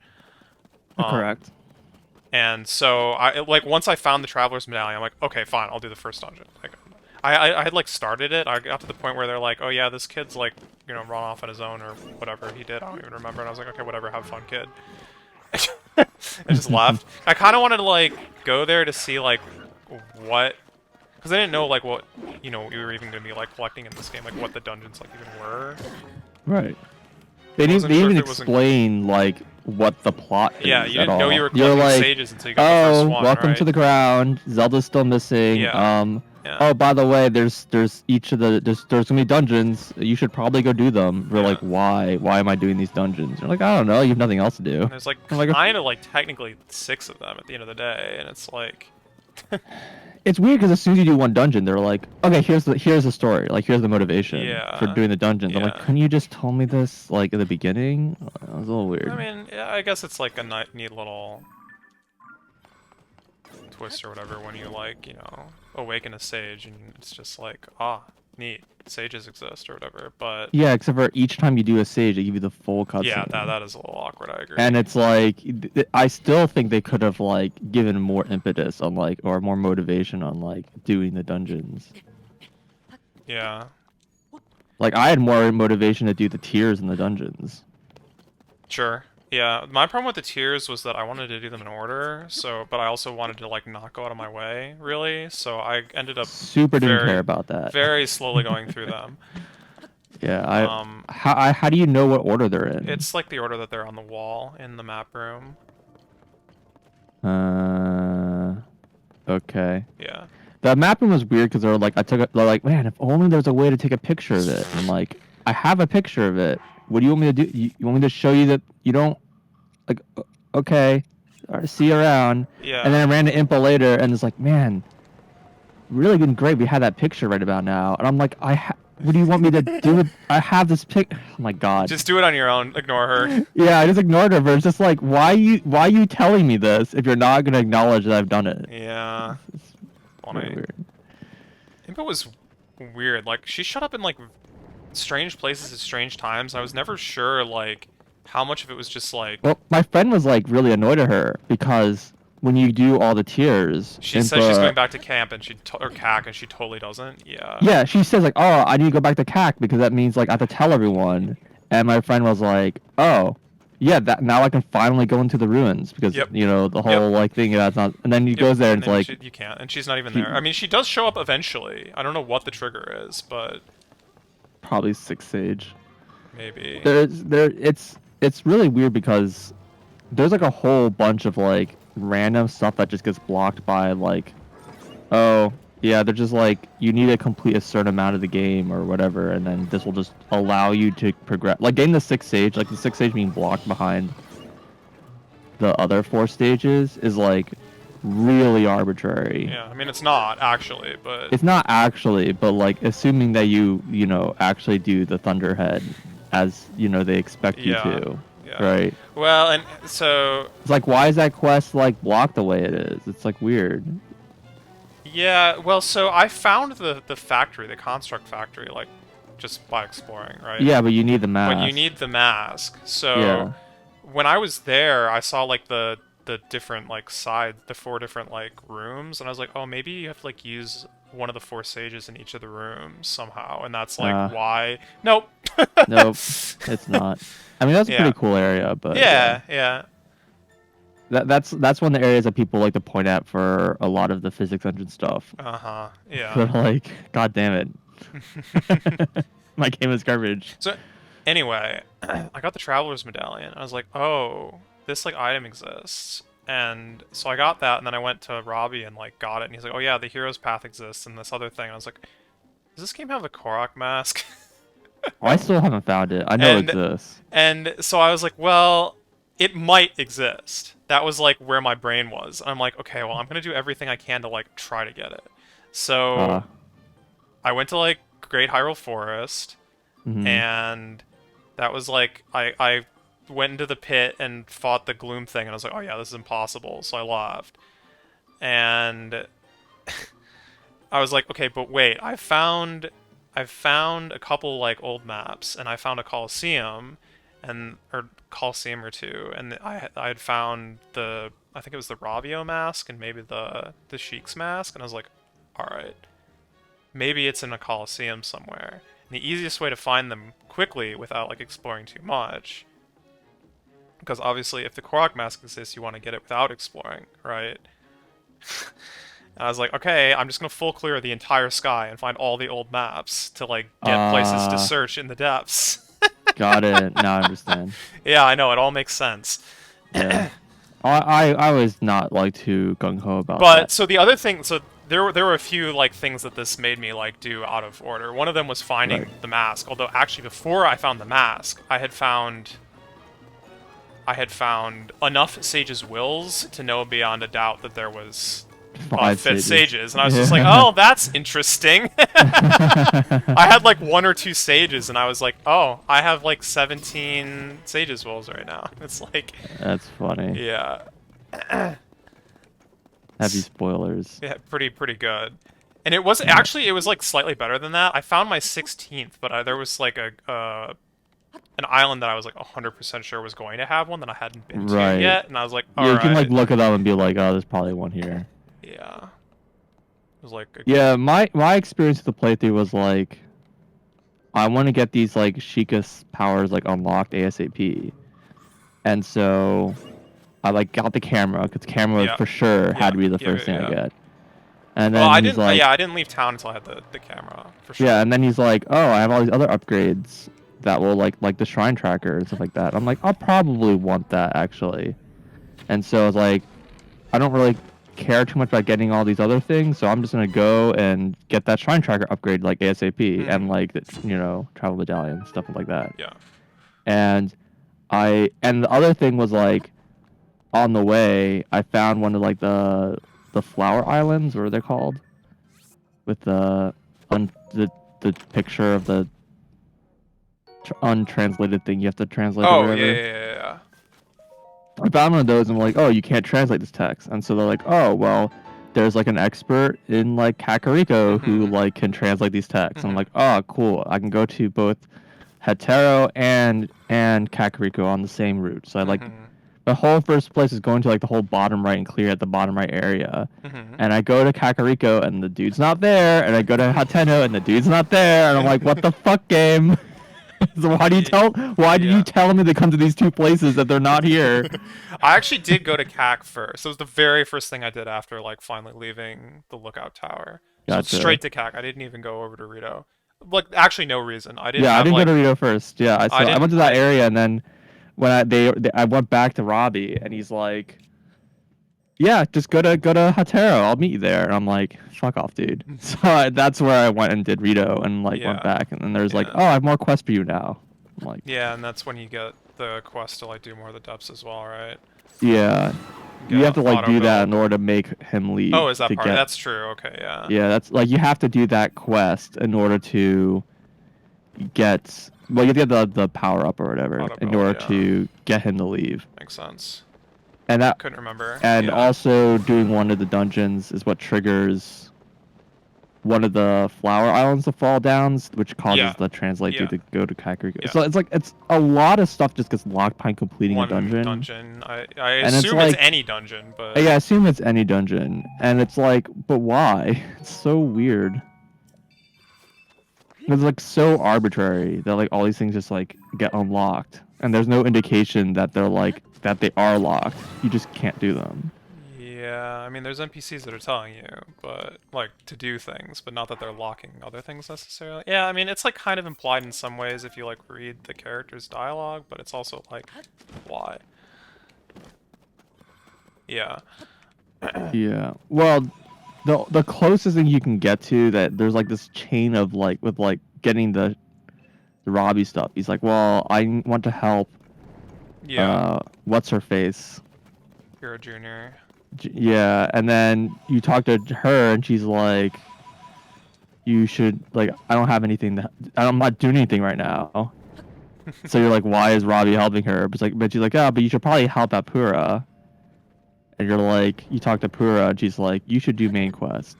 Correct. And so I like once I found the Traveler's Medallion, I'm like, okay, fine, I'll do the first dungeon. Like, I had like started it. I got to the point where they're like, oh yeah, this kid's like, you know, run off on his own or whatever he did. I don't even remember. And I was like, okay, whatever, have fun, kid. I just left. I kind of wanted to like go there to see like what, because I didn't know like what, you know, we were even gonna be like collecting in this game, like what the dungeons like even were. Right. They wasn't didn't sure even if it wasn't- explain like what the plot is. Yeah, you at didn't know all. you were You're collecting like, sages until you got the first one, welcome right? to the ground. Zelda's still missing. Yeah. Yeah. Oh, by the way, there's each of the there's gonna be dungeons. You should probably go do them. We're Yeah. like, why? Why am I doing these dungeons? You're like, I don't know. You have nothing else to do. And there's like I'm like, kind of like technically 6 of them at the end of the day, and it's like, It's weird because as soon as you do one dungeon, they're like, okay, here's the story. Like, here's the motivation for Yeah. doing the dungeons. I'm like, Yeah. couldn't you just tell me this like at the beginning? It was a little weird. I mean, yeah, I guess it's like a neat little twist or whatever when you like, you know, awaken a sage and it's just like, ah, neat, sages exist or whatever. But Yeah, except for each time you do a stage, they give you the full cutscene. yeah, that is a little awkward. I agree. And it's like, I still think they could have like given more impetus on like, or more motivation on like doing the dungeons. Yeah. Like, I had more motivation to do the tiers in the dungeons. Sure. Yeah, my problem with the tiers was that I wanted to do them in order, so but I also wanted to like not go out of my way, really. So I ended up Super didn't care about that. very slowly going through them. Yeah, how do you know what order they're in? It's like the order that they're on the wall in the map room. Okay. Yeah. The mapping was weird because they're like, man, if only there's a way to take a picture of it. And like, I have a picture of it. What do you want me to do? You want me to show you that you don't, like, okay. All right, see you around. Yeah. And then I ran to Impa later, and it's like, man, really good and great. We had that picture right about now. And I'm like, what do you want me to do? I have this pic. Oh my god. Just do it on your own. Ignore her. Yeah, I just ignored her, but it's just like, why are you telling me this if you're not gonna acknowledge that I've done it? Yeah. It's Funny. very weird. Impa was weird. Like, she showed up in, like, strange places at strange times. I was never sure, like, how much of it was just, like... Well, my friend was like really annoyed at her because when you do all the tiers, She says she's going back to camp and or CAC and she totally doesn't. Yeah. Yeah, she says like, "Oh, I need to go back to CAC because that means like I have to tell everyone." And my friend was like, "Oh, yeah, that now I can finally go into the ruins because you know the whole like thing that's not." And then he goes there and it's like, you can't, and she's not even there. I mean, she does show up eventually. I don't know what the trigger is, but probably 6 Sage. Maybe. It's really weird because there's like a whole bunch of like random stuff that just gets blocked by like, oh yeah, they're just like, you need to complete a certain amount of the game or whatever, and then this will just allow you to progress. Like getting the 6 Sage, like the 6 Sage being blocked behind the other 4 stages is like really arbitrary. Yeah, I mean it's not actually, but it's not actually, but like assuming that you know actually do the Thunderhead as you know they expect you to. Yeah. Right. Well, and so it's like, why is that quest like blocked the way it is? It's like weird. Yeah. Well, so I found the factory, the construct factory, like just by exploring, right? Yeah, but you need the mask. But you need the mask. So when I was there, I saw like the different like sides, the 4 different like rooms, and I was like, oh, maybe you have to like use one of the 4 sages in each of the rooms somehow, and that's like why. Nope. Nope. It's not. I mean, that's a pretty cool area, but yeah. That's one of the areas that people like to point at for a lot of the physics engine stuff. Yeah. But like, god damn it, my game is garbage. So, anyway, I got the Traveler's Medallion. I was like, oh, this like item exists, and so I got that, and then I went to Robbie and like got it, and he's like, oh yeah, the hero's path exists, and this other thing. And I was like, does this game have the Korok mask? Oh, I still haven't found it. I know it exists. And so I was like, well, it might exist. That was like where my brain was. And I'm like, okay, well, I'm gonna do everything I can to like try to get it. So I went to like Great Hyrule Forest, and that was like I went into the pit and fought the Gloom thing, and I was like, oh yeah, this is impossible. So I left, and I was like, okay, but wait, I've found a couple like old maps, and I found a Colosseum, or Colosseum or two, and I had found I think it was the Ravio mask and maybe the Sheik's mask, and I was like, all right, maybe it's in a Colosseum somewhere. And the easiest way to find them quickly without like exploring too much, because obviously if the Korok mask exists, you want to get it without exploring, right? And I was like, okay, I'm just gonna full clear the entire sky and find all the old maps to like get places to search in the depths. Got it. Now I understand. Yeah, I know, it all makes sense. Yeah. I was not like too gung ho about that. But so the other thing, so there were a few like things that this made me like do out of order. One of them was finding the mask. Although actually before I found the mask, I had found enough Sage's wills to know beyond a doubt that there was 5 sages, and I was just like, oh, that's interesting. I had like 1 or 2 sages, and I was like, oh, I have like 17 sages wills right now. It's like, that's funny. Yeah. Heavy spoilers. Yeah, pretty good. And it was actually, it was like slightly better than that. I found my 16th, but there was like an island that I was like 100% sure was going to have one that I hadn't been to yet, and I was like, all right. You can like look it up and be like, oh, there's probably one here. Yeah. It was like my experience with the playthrough was like, I want to get these like Sheikah's powers like unlocked ASAP, and so I like got the camera because camera for sure had to be the first thing I get. And then I didn't leave town until I had the camera for sure. Yeah, and then he's like, oh, I have all these other upgrades that will like the shrine tracker and stuff like that. I'm like, I'll probably want that actually, and so I was like, I don't really care too much about getting all these other things, so I'm just gonna go and get that shrine tracker upgrade like ASAP and like travel medallion stuff like that. Yeah. And the other thing was like, on the way, I found one of like the flower islands, what are they called? With the picture of the untranslated thing you have to translate or Oh, yeah, whatever. yeah, yeah, yeah. I found one of those and I'm like, oh, you can't translate this text. And so they're like, oh, well, there's like an expert in like Kakariko who Mm-hmm. like can translate these texts. And I'm Mm-hmm. like, oh, cool. I can go to both Hetero and Kakariko on the same route. So I like Mm-hmm. the whole first place is going to like the whole bottom right and clear at the bottom right area. Mm-hmm. And I go to Kakariko and the dude's not there. And I go to Hateno and the dude's not there. And I'm like, what the fuck, game? So why did you Yeah. tell me to come to these two places that they're not here? I actually did go to CAC first. It was the very first thing I did after like finally leaving the lookout tower. So it's Gotcha. straight to CAC. I didn't even go over to Rito. Like actually no reason. I didn't Yeah, I have didn't go like to Rito first. Yeah, I I went didn't to that I area and then when I went back to Robbie and he's like, yeah, just go to Hatero. I'll meet you there. And I'm like, fuck off, dude. So that's where I went and did Rito and like went yeah. back and then there's like, Yeah. oh, I have more quests for you now. I'm like, Yeah, and that's when you get the quest to like do more of the depths as well, right? yeah, Get you have a to like auto do that in build. order to make him Oh, leave is that to part? get. That's true. Okay, yeah. Yeah, that's like you have to do that quest in order to get. Well, you have to get the power up or whatever Auto in build, order yeah. to get him to leave. Makes sense. And that Couldn't remember. and Yeah. also doing one of the dungeons is what triggers one of the flower islands to fall down, which causes Yeah. the translate dude Yeah. to go to Kakariko. Yeah. So it's like it's a lot of stuff just gets locked by completing a One dungeon, dungeon. I and it's assume it's like, any dungeon, but yeah, I assume it's any dungeon, and it's like, but why? It's so weird. It's like so arbitrary that like all these things just like get unlocked, and there's no indication that they're like that they are locked. You just can't do them. yeah, I mean there's NPCs that are telling you, but like to do things, but not that they're locking other things necessarily. Yeah, I mean it's like kind of implied in some ways if you like read the character's dialogue, but it's also like why? Yeah. Yeah. Well, the closest thing you can get to that there's like this chain of like with like getting the Robbie stuff. He's like, well, I want to help. Yeah. What's her face? Hero Junior. Yeah, and then you talk to her and she's like, you should like I don't have anything that I'm not doing anything right now. So you're like, why is Robbie helping her? But she's like, oh, but you should probably help Apura. And you're like, you talk to Pura, and she's like, you should do main quest.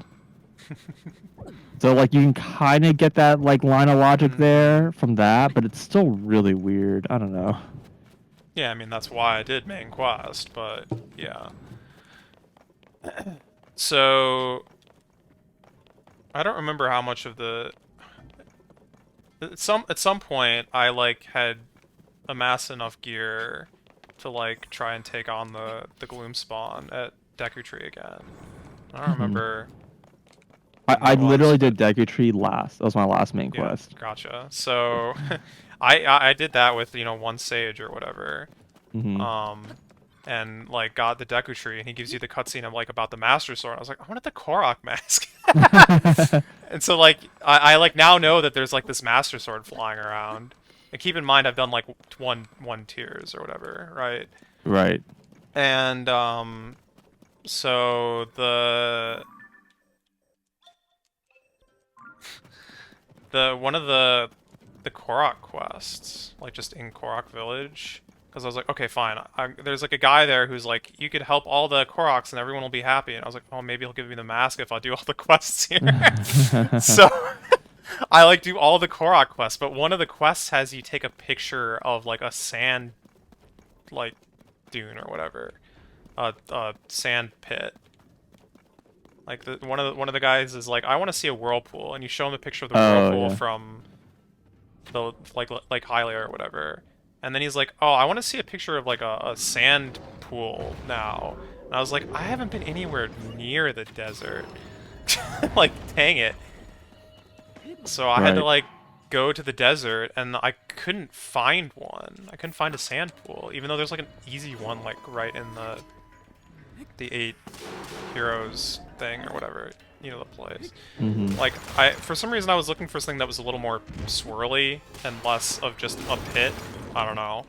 So like you can kind of get that like line of logic there from that, but it's still really weird. I don't know. Yeah, I mean that's why I did main quest, but yeah. So I don't remember how much of the at some point I like had amassed enough gear to like try and take on the gloom spawn at Deku Tree again. I don't remember when I that was, literally but did Deku Tree last. That was my last main yeah, quest. gotcha. So I did that with, you know, one sage or whatever. Hmm. And like got the Deku Tree, and he gives you the cutscene of like about the Master Sword. I was like, I wanted the Korok mask. And so like I like now know that there's like this Master Sword flying around. And keep in mind I've done like one tiers or whatever, right? Right. And so the one of the Korok quests, like just in Korok Village, because I was like, okay, fine. There's like a guy there who's like, you could help all the Koroks and everyone will be happy. And I was like, oh, maybe he'll give me the mask if I do all the quests here. So I like do all the Korok quests, but one of the quests has you take a picture of like a sand like dune or whatever, a sand pit. Like one of the guys is like, I want to see a whirlpool, and you show him a picture of the Oh whirlpool yeah. from the like Hylia or whatever, and then he's like, oh, I want to see a picture of like a sand pool now. And I was like, I haven't been anywhere near the desert. Like, dang it. So I had to Right. like go to the desert, and I couldn't find one. I couldn't find a sand pool, even though there's like an easy one like right in the 8 heroes thing or whatever, you know, the place. Hmm. Like for some reason I was looking for something that was a little more swirly and less of just a pit. I don't know.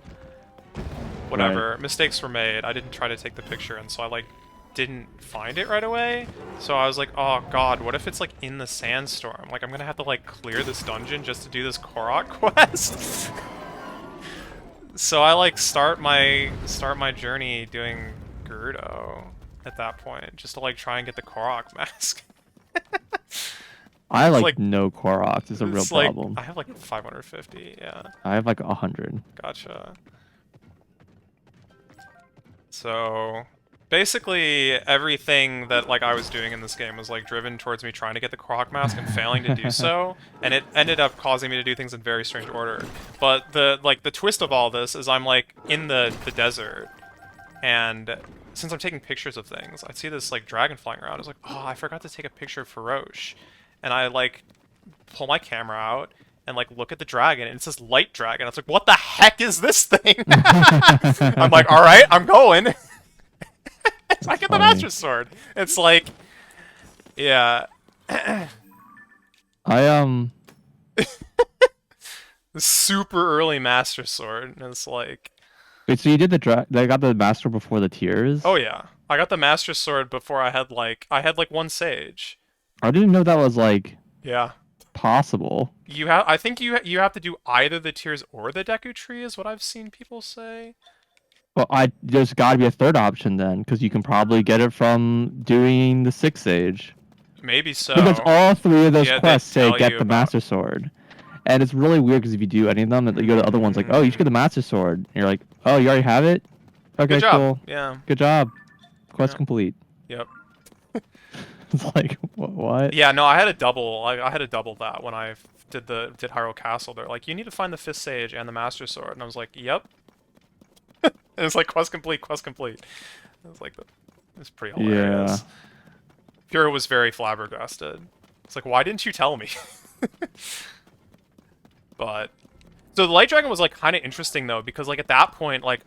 whatever. Mistakes were made. I didn't try to take the picture, and so I like didn't find it right away. So I was like, oh god, what if it's like in the sandstorm? Like I'm gonna have to like clear this dungeon just to do this Korok quest. So I like start my journey doing Gerudo at that point, just to like try and get the Korok mask. I It's like no Koroks. It's a real like, problem. I have like 550, yeah. I have like 100. Gotcha. So basically everything that like I was doing in this game was like driven towards me trying to get the Korok mask and failing to do so, and it ended up causing me to do things in very strange order. But the twist of all this is I'm like in the desert, and since I'm taking pictures of things, I see this like dragon flying around. I was like, oh, I forgot to take a picture of Feroche. And I like pull my camera out and like look at the dragon, and it says light dragon. I was like, what the heck is this thing? I'm like, all right, I'm going. I get the Master Sword. It's like, yeah. I Super early Master Sword, and it's like. Wait, so you did I got the Master before the tiers? Oh yeah, I got the Master Sword before I had like one Sage. I didn't know that was like Yeah. possible. I think you have to do either the tiers or the Deku Tree is what I've seen people say. Well, there's got to be a third option then, because you can probably get it from doing the 6 Sage. Maybe so. Because all 3 of those Yeah, quests they say tell get you the about- Master Sword. And it's really weird because if you do any of them, you go to the other ones like, oh, you should get the Master Sword. And you're like, oh, you already have it? Okay, Good job. cool. Yeah. Good job. Quest Yeah. complete. Yep. It's like, what? Yeah, no, I had a double. I had a double that when I did Hyrule Castle. They're like, you need to find the 5th Sage and the Master Sword, and I was like, yep. And it's like quest complete, quest complete. I was like, it's pretty hilarious. Yeah. Pure was very flabbergasted. It's like, why didn't you tell me? But so the Light Dragon was like kind of interesting though, because like at that point, like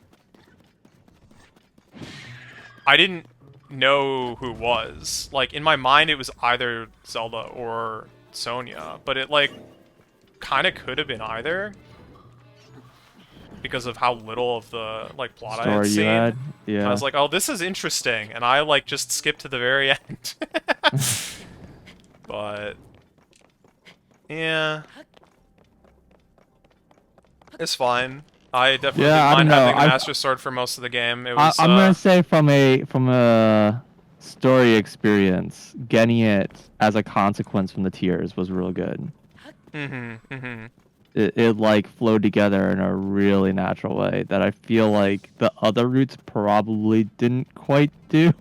I didn't know who it was. Like in my mind, it was either Zelda or Sonya, but it like kind of could have been either because of how little of the like plot I had Story you seen. had? Yeah. I was like, oh, this is interesting, and I like just skipped to the very end. But yeah, it's fine. I definitely didn't mind having the Master Sword for most of the game. It was. I'm gonna say from a story experience, getting it as a consequence from the tiers was real good. It like flowed together in a really natural way that I feel like the other routes probably didn't quite do.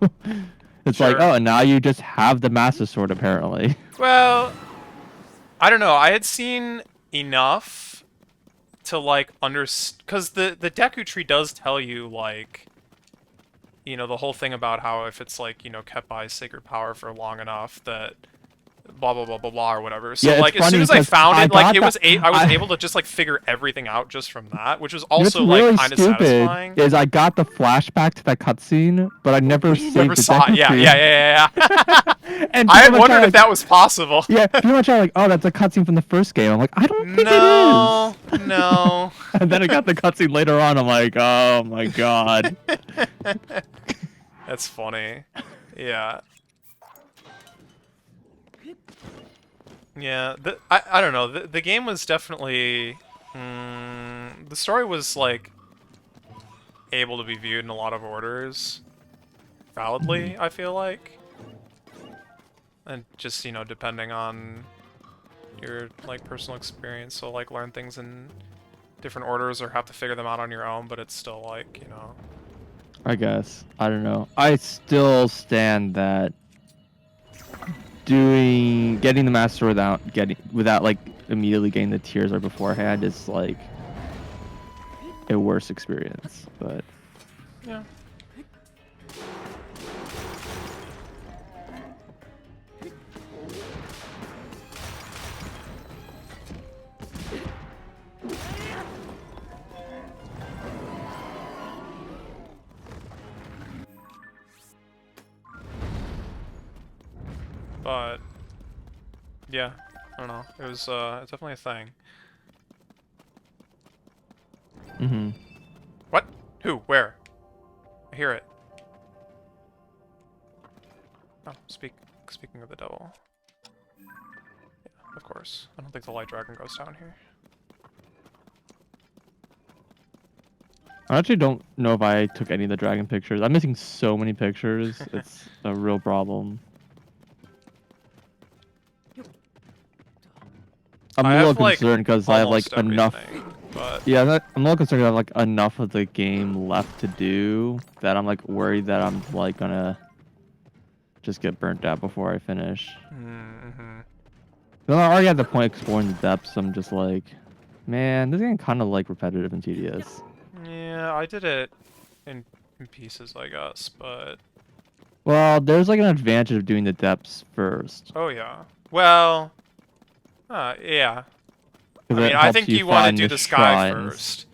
It's Sure. like, oh, and now you just have the Master Sword apparently. Well, I don't know. I had seen enough to like because the Deku Tree does tell you like, you know, the whole thing about how if it's like, you know, kept by sacred power for long enough that blah blah blah blah blah or whatever. So Yeah, like it's as soon funny as I found it, like it was I was I- able to just like figure everything out just from that, which was What's also really like kind of stupid satisfying. is I got the flashback to that cutscene, but I never saved Never the saw it. Deku Yeah, Tree. yeah. And I had pretty much wondered if like, that was possible. Yeah, pretty much I'm like, oh, that's a cutscene from the first game. I'm like, I don't think No, it is. no. And then I got the cutscene later on. I'm like, oh my god. That's funny. Yeah. Yeah, I don't know. The game was definitely... the story was, like, able to be viewed in a lot of orders. Validly, I feel like. And just, you know, depending on your, like, personal experience. So, like, learn things in different orders or have to figure them out on your own, but it's still, like, you know... I guess. I don't know. I still stand that getting the master without like immediately getting the tiers right beforehand is like a worse experience. But yeah. But yeah, I don't know. It was it's definitely a thing. mm-hmm. What? Who? Where? I hear it. Oh, speaking of the devil. Yeah, of course. I don't think the light dragon goes down here. I actually don't know if I took any of the dragon pictures. I'm missing so many pictures. It's a real problem. I'm I a little have, like, concerned because I have like almost enough. everything, but Yeah, I'm a little concerned. I have like enough of the game left to do that I'm like worried that I'm like gonna just get burnt out before I finish. mm-hmm. Well, I already at the point exploring the depths. I'm just like, man, this game kind of like repetitive and tedious. Yeah, I did it in pieces, I guess, but Well, there's like an advantage of doing the depths first oh yeah. Well, yeah. I because mean, it I helps think you you want to find do the the sky shrines. first,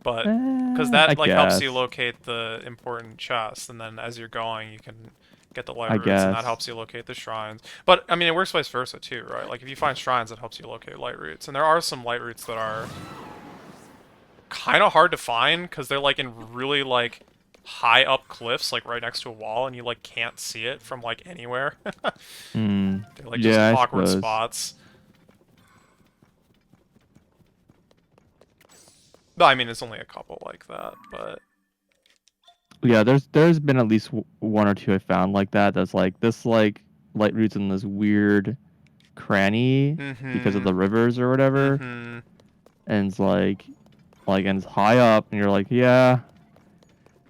but because that I like helps guess. you locate the important chests, and then as you're going, you can get the light I roots, and that guess. helps you locate the shrines. But I mean, it works vice versa too, right? Like if you find shrines, it helps you locate light roots, and there are some light roots that are kind of hard to find because they're like in really like high up cliffs, like right next to a wall, and you like can't see it from like anywhere. Hmm. They're like just Yeah, I awkward suppose. spots. No, I mean it's only a couple like that, but Yeah, there's been at least one or two I found like that. That's like this like light roots in this weird cranny because of mm-hmm, the rivers or whatever, mm-hmm. and it's like and it's high up, and you're like, yeah,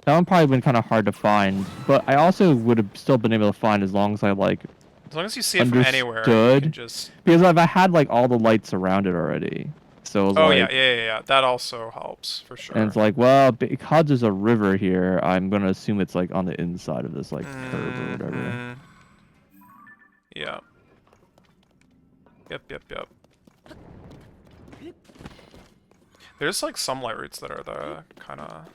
that one probably been kind of hard to find. But I also would have still been able to find as long as I like As long as you see it from anywhere, you can understood just. because if I had like all the lights around it already, so it was Oh yeah, like. yeah, yeah, yeah. That also helps for And it's sure. like, well, because there's a river here, I'm gonna assume it's like on the inside of this like curve or whatever. Mm-hmm. Yeah. Yep, yep, yep. There's like some light routes that are the kind of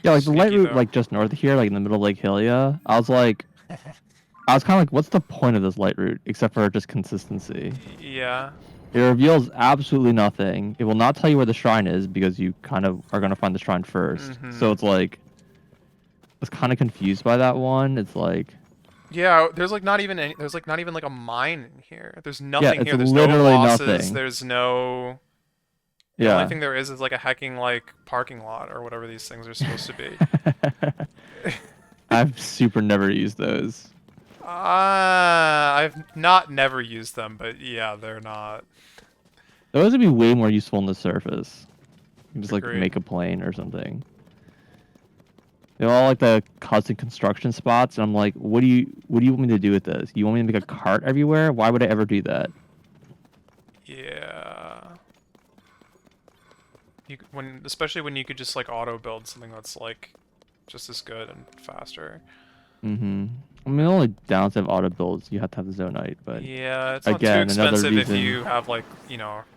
Yeah, like the light sneaky route, though. like just north of here, like in the middle of Lake Hylia. I was kind of like, what's the point of this light route except for just consistency? Yeah. It reveals absolutely nothing. It will not tell you where the shrine is because you kind of are gonna find the shrine first. So Mm-hmm. it's like, I was kind of confused by that one. It's like, Yeah, there's like not even any, there's like not even like a mine in here. There's yeah, nothing it's here. There's no literally bosses. nothing. There's no. The only Yeah. thing there is like a hecking like parking lot or whatever these things are supposed to be. I've super never used those. I've not never used them, but yeah, they're not. Those would be way more useful on the surface. You can just like Agreed. make a plane or something. They're all like the custom construction spots, and I'm like, what do you want me to do with this? You want me to make a cart everywhere? Why would I ever do that? Yeah. Especially when you could just like auto build something that's like just as good and faster. Mm-hmm. I mean, the only downside of auto builds, you have to have the zonite, but Yeah, it's not too again, another expensive if reason, you have like,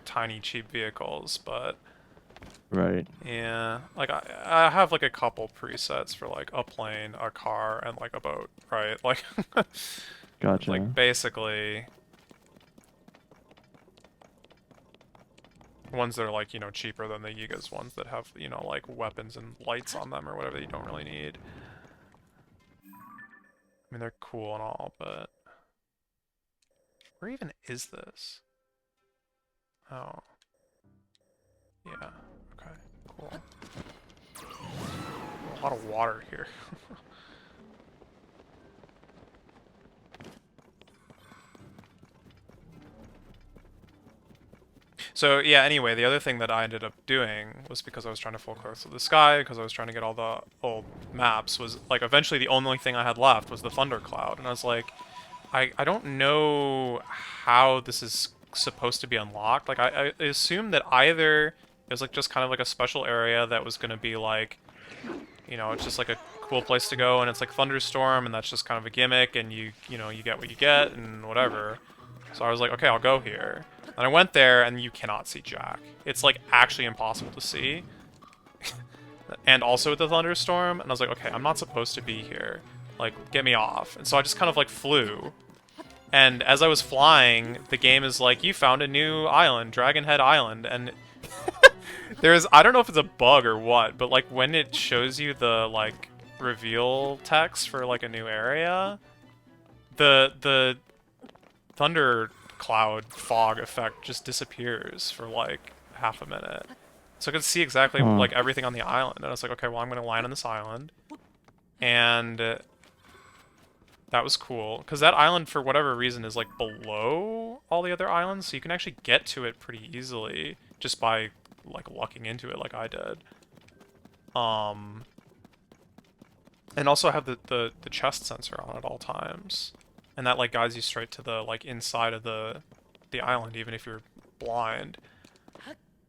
tiny cheap vehicles, but right? yeah, like I have like a couple presets for like a plane, a car, and like a boat, right? Like like Gotcha. basically ones that are like, cheaper than the Yiga's ones that have, like weapons and lights on them or whatever that you don't really need. I mean, they're cool and all, but where even is this? Oh, yeah. Okay, cool. A lot of water here. So yeah, anyway, the other thing that I ended up doing was because I was trying to full clear through the sky, because I was trying to get all the old maps, was like eventually the only thing I had left was the thundercloud, and I was like, I don't know how this is supposed to be unlocked. Like I assumed that either it was like just kind of like a special area that was gonna be like, it's just like a cool place to go, and it's like thunderstorm, and that's just kind of a gimmick, and you get what you get and whatever. So I was like, okay, I'll go here. And I went there, and you cannot see Jack. It's like actually impossible to see. And also with the thunderstorm, and I was like, okay, I'm not supposed to be here. Like, get me off. And so I just kind of like flew. And as I was flying, the game is like, you found a new island, Dragon Head Island, and There's, I don't know if it's a bug or what, but like when it shows you the like reveal text for like a new area, the thunder cloud fog effect just disappears for like half a minute. So I could see exactly Huh. like everything on the island, and I was like, okay, well I'm gonna land on this island, and that was cool because that island for whatever reason is like below all the other islands, so you can actually get to it pretty easily just by like lucking into it like I did. Um, and also have the chest sensor on at all times, and that like guides you straight to the like inside of the island even if you're blind.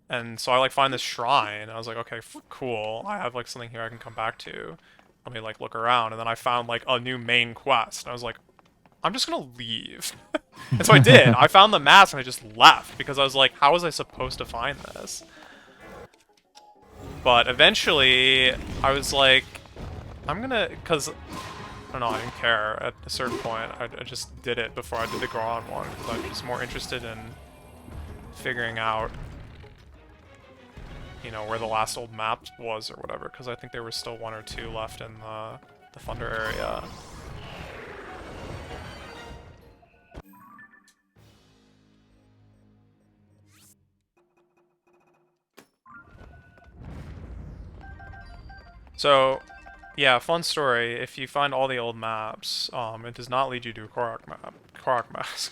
And so I like find this shrine, and I was like, okay, cool. I have like something here I can come back to. Let me like look around, and then I found like a new main quest, and I was like, I'm just gonna leave. And so I did. I found the mask and I just left because I was like, how was I supposed to find this? But eventually, I was like, I'm gonna, because, I don't know, I didn't care at a certain point. I just did it before I did the Goron one because I was just more interested in figuring out, you know, where the last old map was or whatever, because I think there were still 1 or 2 left in the Thunder area. So, yeah, fun story. If you find all the old maps, it does not lead you to a Korok mask.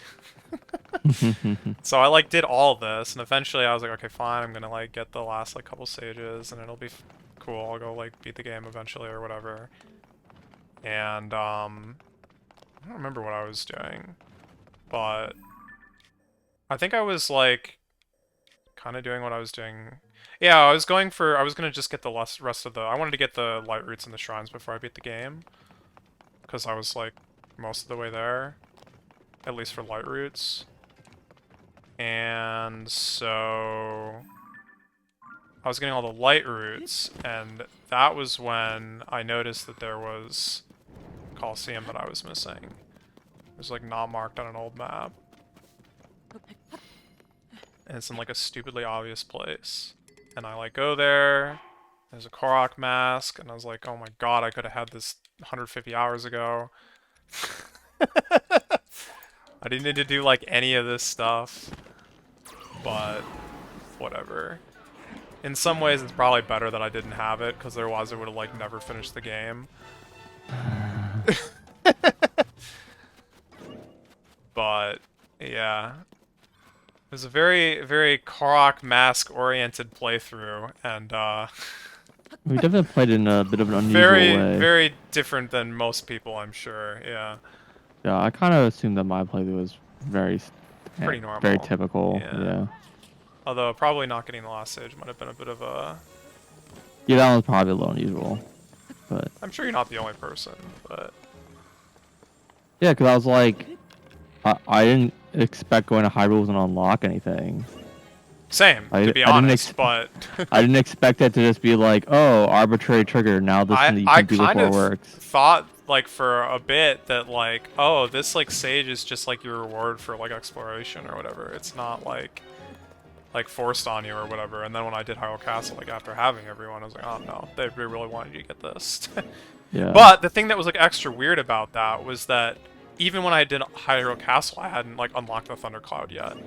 So I like did all this, and eventually I was like, okay, fine, I'm gonna like get the last like couple stages, and it'll be cool. I'll go like beat the game eventually or whatever. And I don't remember what I was doing, but I think I was like kind of doing what I was doing. Yeah, I was gonna just get the rest of the. I wanted to get the light roots and the shrines before I beat the game, because I was like most of the way there, at least for light roots. And so I was getting all the light roots, and that was when I noticed that there was Colosseum that I was missing. It was like not marked on an old map. And it's in like a stupidly obvious place. And I like go there, there's a Korok mask, and I was like, oh my god, I could have had this 150 hours ago. I didn't need to do like any of this stuff, but whatever. In some ways, it's probably better that I didn't have it, because otherwise I would have like never finished the game. But yeah, it was a very, very Korok mask-oriented playthrough, and We definitely played in a bit of an unusual very, way. very different than most people, I'm sure. Yeah, Yeah, I kind of assumed that my playthrough was pretty very normal. typical. Yeah. Yeah. Although probably not getting the last stage might have been a bit of a. Yeah, that one's probably a little unusual, but I'm sure you're not the only person, but yeah, because I was like, I didn't expect going to Hyrule was gonna unlock anything. same I, to be I didn't honest. But I didn't expect it to just be like, oh, arbitrary trigger. Now this you I can do kind before it of works. thought like for a bit that like, oh, this like sage is just like your reward for like exploration or whatever. It's not like forced on you or whatever. And then when I did Hyrule Castle, like after having everyone, I was like, oh no, they really wanted you to get this. Yeah. But the thing that was like extra weird about that was that even when I did Hyrule Castle, I hadn't like unlocked the Thundercloud yet.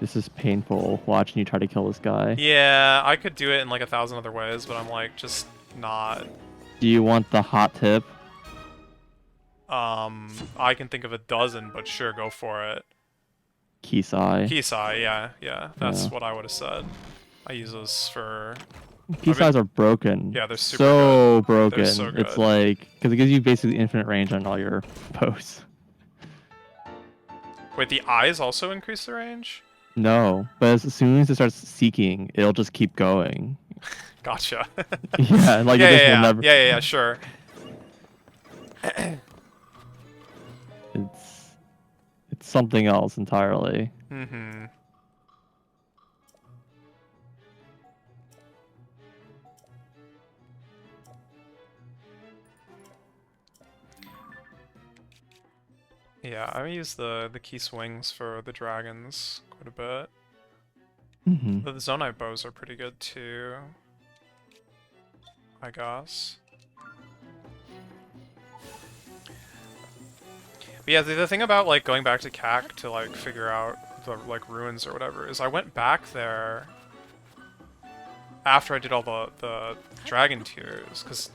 This is painful watching you try to kill this guy. Yeah, I could do it in like 1,000 other ways, but I'm like just not. Do you want the hot tip? I can think of a dozen, but sure, go for it. Kisai. Kisai, yeah, that's Yeah. what I would have said. I use those for. Kisais are broken. Yeah, they're super so good. broken. They're so It's good. like because it gives you basically infinite range on all your bows. Wait, the eyes also increase the range? No, but as soon as it starts seeking, it'll just keep going. Gotcha. Yeah, like Yeah, it just yeah, will yeah, never. yeah, sure. It's something else entirely. Mm-hmm. Yeah, I use the key swings for the dragons quite a bit. Mm-hmm. The Zonite bows are pretty good too, I guess. But yeah, the thing about like going back to CAC to like figure out the like ruins or whatever is I went back there after I did all the dragon tears, because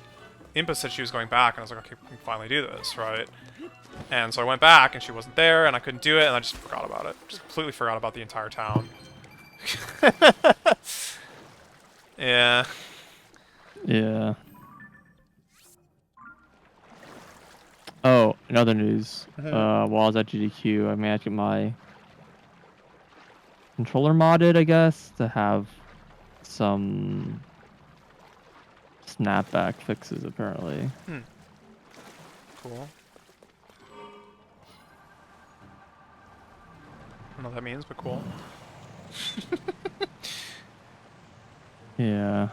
Impa said she was going back, and I was like, okay, we can finally do this, right? And so I went back, and she wasn't there, and I couldn't do it, and I just forgot about it. Just completely forgot about the entire town. Yeah. Yeah. Oh, in other news. While I was at GDQ, I managed to get my controller modded, I guess, to have some snapback fixes, apparently. Cool. I don't know what that means, but cool. Yeah.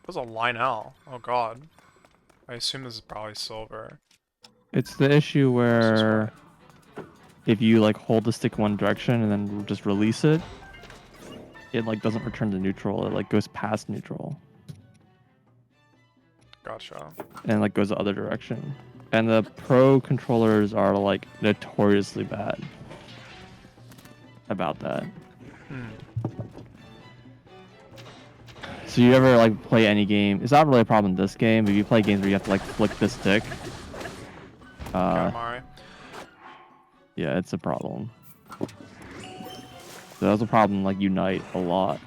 That was a Lionel. Oh god. I assume this is probably silver. It's the issue This is where white. if you like hold the stick one direction and then just release it, it like doesn't return to neutral. It like goes past neutral Gotcha. and like goes the other direction. And the pro controllers are like notoriously bad about that. So you ever like play any game? It's not really a problem in this game, but if you play games where you have to like flick the stick, Mari. yeah, it's a problem. So that's a problem like Unite a lot.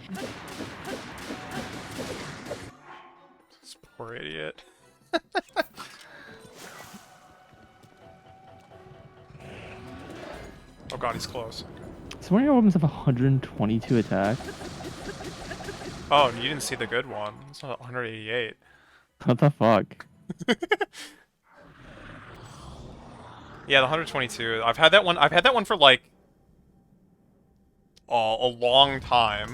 This poor idiot. Oh god, he's close. So one of your weapons have 122 attack. Oh, you didn't see the good one. It's not 188. What the fuck? Yeah, the 122. I've had that one. I've had that one for like a long time.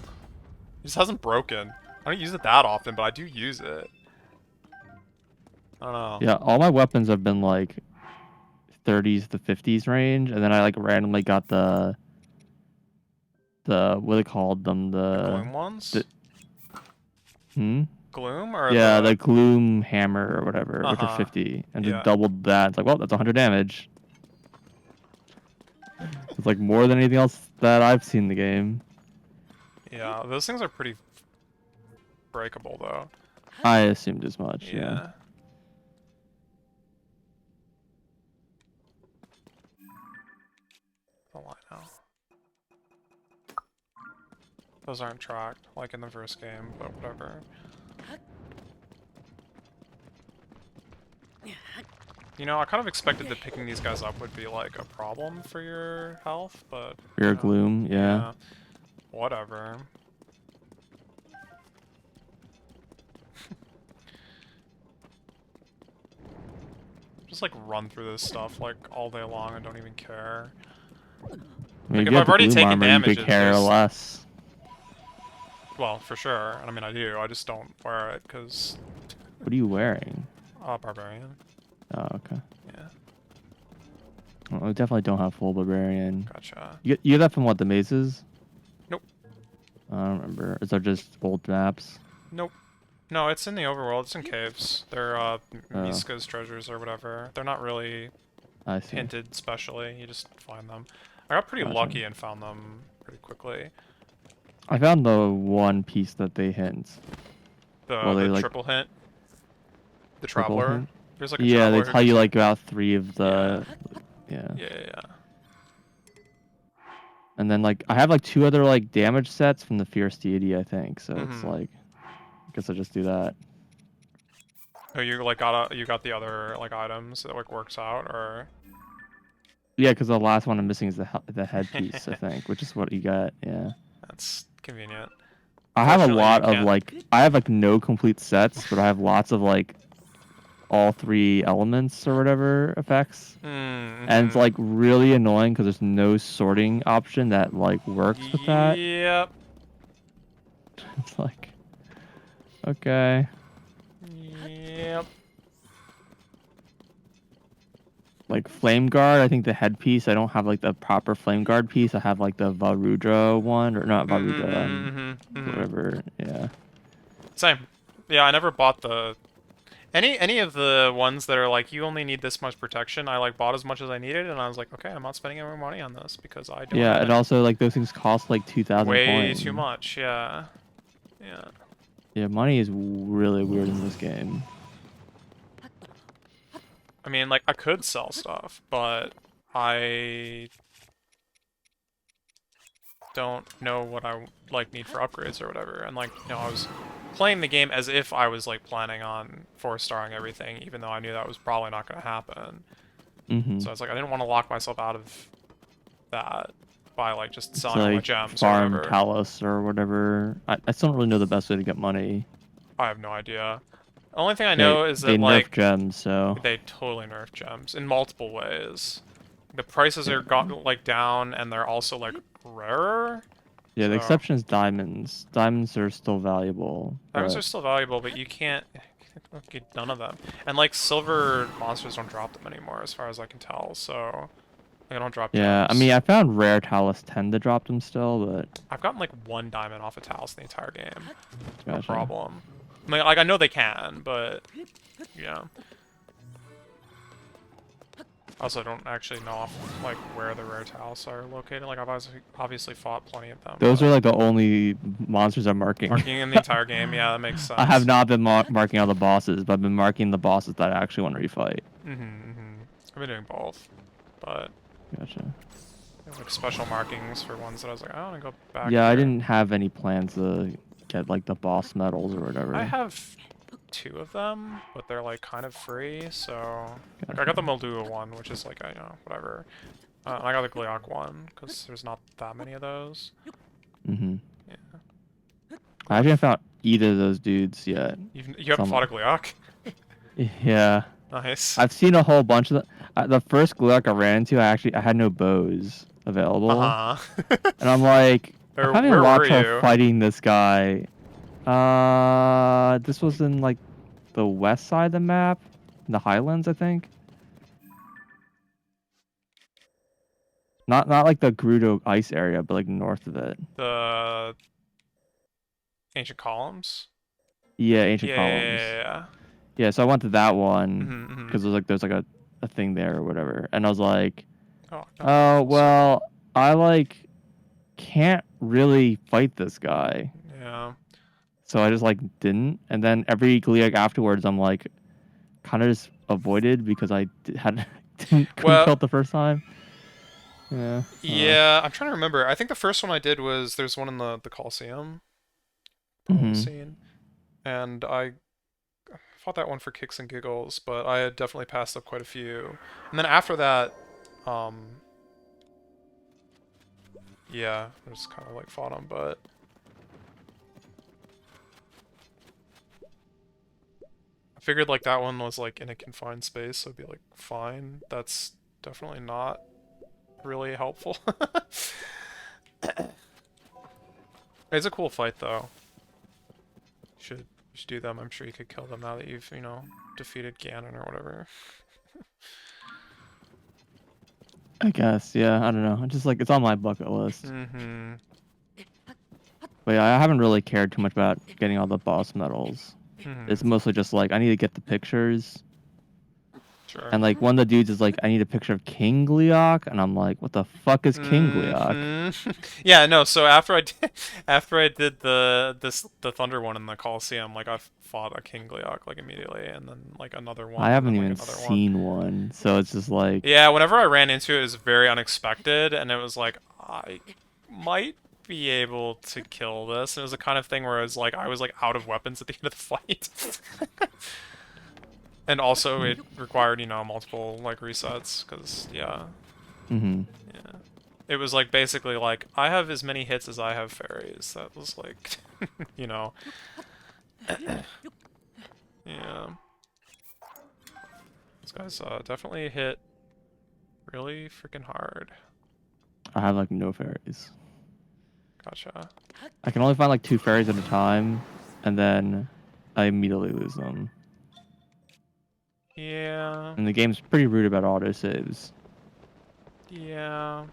It just hasn't broken. I don't use it that often, but I do use it. I don't know. Yeah, all my weapons have been like 30s to 50s range, and then I like randomly got the what they called them The Gloom ones? Gloom or yeah, the Gloom hammer or whatever, which are 50, and Yeah. just doubled that. It's like, well, that's 100 damage. It's like more than anything else that I've seen in the game. Yeah, those things are pretty breakable though. I assumed as much. Yeah. Oh, I know. Those aren't tracked, like in the first game, but whatever. You know, I kind of expected that picking these guys up would be like a problem for your health, but... Your Gloom, yeah. Whatever. Just like run through this stuff like all day long and don't even care. I mean, Like, if if I've already taken armor, damage, you could care just... less. Well, for sure. I mean, I do. I just don't wear it because... What are you wearing? Barbarian. Oh, okay. Yeah. Well, we definitely don't have full barbarian. Gotcha. You get that from what, the mazes? Nope. I don't remember. Is that just old maps? Nope. No, it's in the overworld. It's in caves. They're Miska's treasures or whatever. They're not really hinted specially. You just find them. I got pretty lucky and found them pretty quickly. I found the one piece that they hint. The triple hint? The traveler? Hint? There's like a yeah, traveler they tell you like about 3 of the... Yeah. And then like, I have like 2 other like damage sets from the Fierce Deity, I think. So it's like, I guess I just do that. Oh, you like got the other like items that like works out, or? Yeah, because the last one I'm missing is the headpiece, I think, which is what you got. Yeah. That's convenient. I have a lot of like, I have like no complete sets, but I have lots of like all 3 elements or whatever effects. And it's like really annoying because there's no sorting option that like works with that. Yep. It's like, okay. Yep. Like Flame Guard, I think the headpiece, I don't have like the proper Flame Guard piece. I have like the Varudra one, or not Varudra, whatever. Yeah. Same. Yeah, I never bought the any of the ones that are like you only need this much protection. I like bought as much as I needed, and I was like, okay, I'm not spending any more money on this because I don't Yeah, need and it. also like those things cost like 2,000 Way too coins. much. Yeah. Yeah. Yeah, money is really weird in this game. I mean, like I could sell stuff, but I don't know what I like need for upgrades or whatever. And like, I was playing the game as if I was like planning on 4-starring everything, even though I knew that was probably not going to happen. So it's like I didn't want to lock myself out of that by like just It's selling all my like gems or farm whatever. Talos or whatever. I still don't really know the best way to get money. I have no idea. The only thing I They know is they that nerf like gems, so they totally nerf gems in multiple ways. The prices yeah. are got like down, and they're also like rarer. Yeah, the So exception is diamonds. Diamonds are still valuable, diamonds are but still valuable, but you can't get none of them. And like silver monsters don't drop them anymore, as far as I can tell. So they don't drop yeah, I mean, gems. I found rare Talos tend to drop them still, but I've gotten like 1 diamond off a Talos the entire game. No gotcha. problem. I mean, like I know they can, but yeah. Also, I don't actually know like where the rare Talos are located. Like I've obviously fought plenty of them, Those are but like the only monsters I'm marking. marking in the entire game, yeah, that makes I have sense. not been marking all the bosses, but I've been marking the bosses that I actually want to refight. I've been doing both, but Gotcha. like special markings for ones that I was like, I want to go back Yeah, I here. didn't have any plans to get like the boss medals or I whatever. have 2 of them, but they're like kind of free, so like I got Gotcha. the Moldua one, which is like, whatever. And I got the Gliok one, because there's not that many of those. Mm-hmm. Yeah. I haven't found either of those dudes yet. You haven't fought a Gliok? Yeah. Nice. I've seen a whole bunch of the first Gluck I ran into. I had no bows available, Uh-huh. and I'm like, I'm having a Where lot were of trouble you? fighting this guy. This was in like the west side of the map, in the Highlands, I think. Not like the Gerudo ice area, but like north of it. The ancient columns? Yeah, ancient Yeah, yeah, yeah, columns. yeah, yeah. Yeah, so I went to that one Mm-hmm. because there's like a thing there or whatever, and I was like, Oh, oh nice. well, I like can't really fight this guy. Yeah. So I just like didn't, and then every Gleek afterwards, I'm like, kind of just avoided because couldn't Well, kill it the first time. Yeah. yeah, I'm trying to remember. I think the first one I did was there's one in the Coliseum battle Mhm. scene, and I fought that one for kicks and giggles, but I had definitely passed up quite a few. And then after that, um, yeah, I just kind of like fought him, but I figured like that one was like in a confined space, so it'd be like fine. That's definitely not really helpful. It's a cool fight though. You should do them. I'm sure you could kill them now that you've, defeated Ganon or whatever. I guess. Yeah. I don't know. It's just like it's on my bucket list. Mm-hmm. But yeah, I haven't really cared too much about getting all the boss medals. It's Mm-hmm. mostly just like I need to get the pictures. Sure. And like one of the dudes is like, I need a picture of King Gleok, and I'm like, what the fuck is King Gleok? Mm-hmm. Yeah, no, so after I did the Thunder one in the Coliseum, like I fought a King Gliok like immediately, and then like another I one, and haven't then like even another one. seen one, so it's just like, Yeah, whenever I ran into it, it was very unexpected, and it was like I might be able to kill this. And it was the kind of thing where I was like out of weapons at the end of the fight. And also it required, multiple like resets, because yeah. mm-hmm. Yeah. It was like basically like I have as many hits as I have fairies. That was like you know. Yeah. These guys definitely hit really freaking hard. I have like no fairies. Gotcha. I can only find like 2 fairies at a time, and then I immediately lose them. Yeah. And the game's pretty rude about autosaves. Yeah.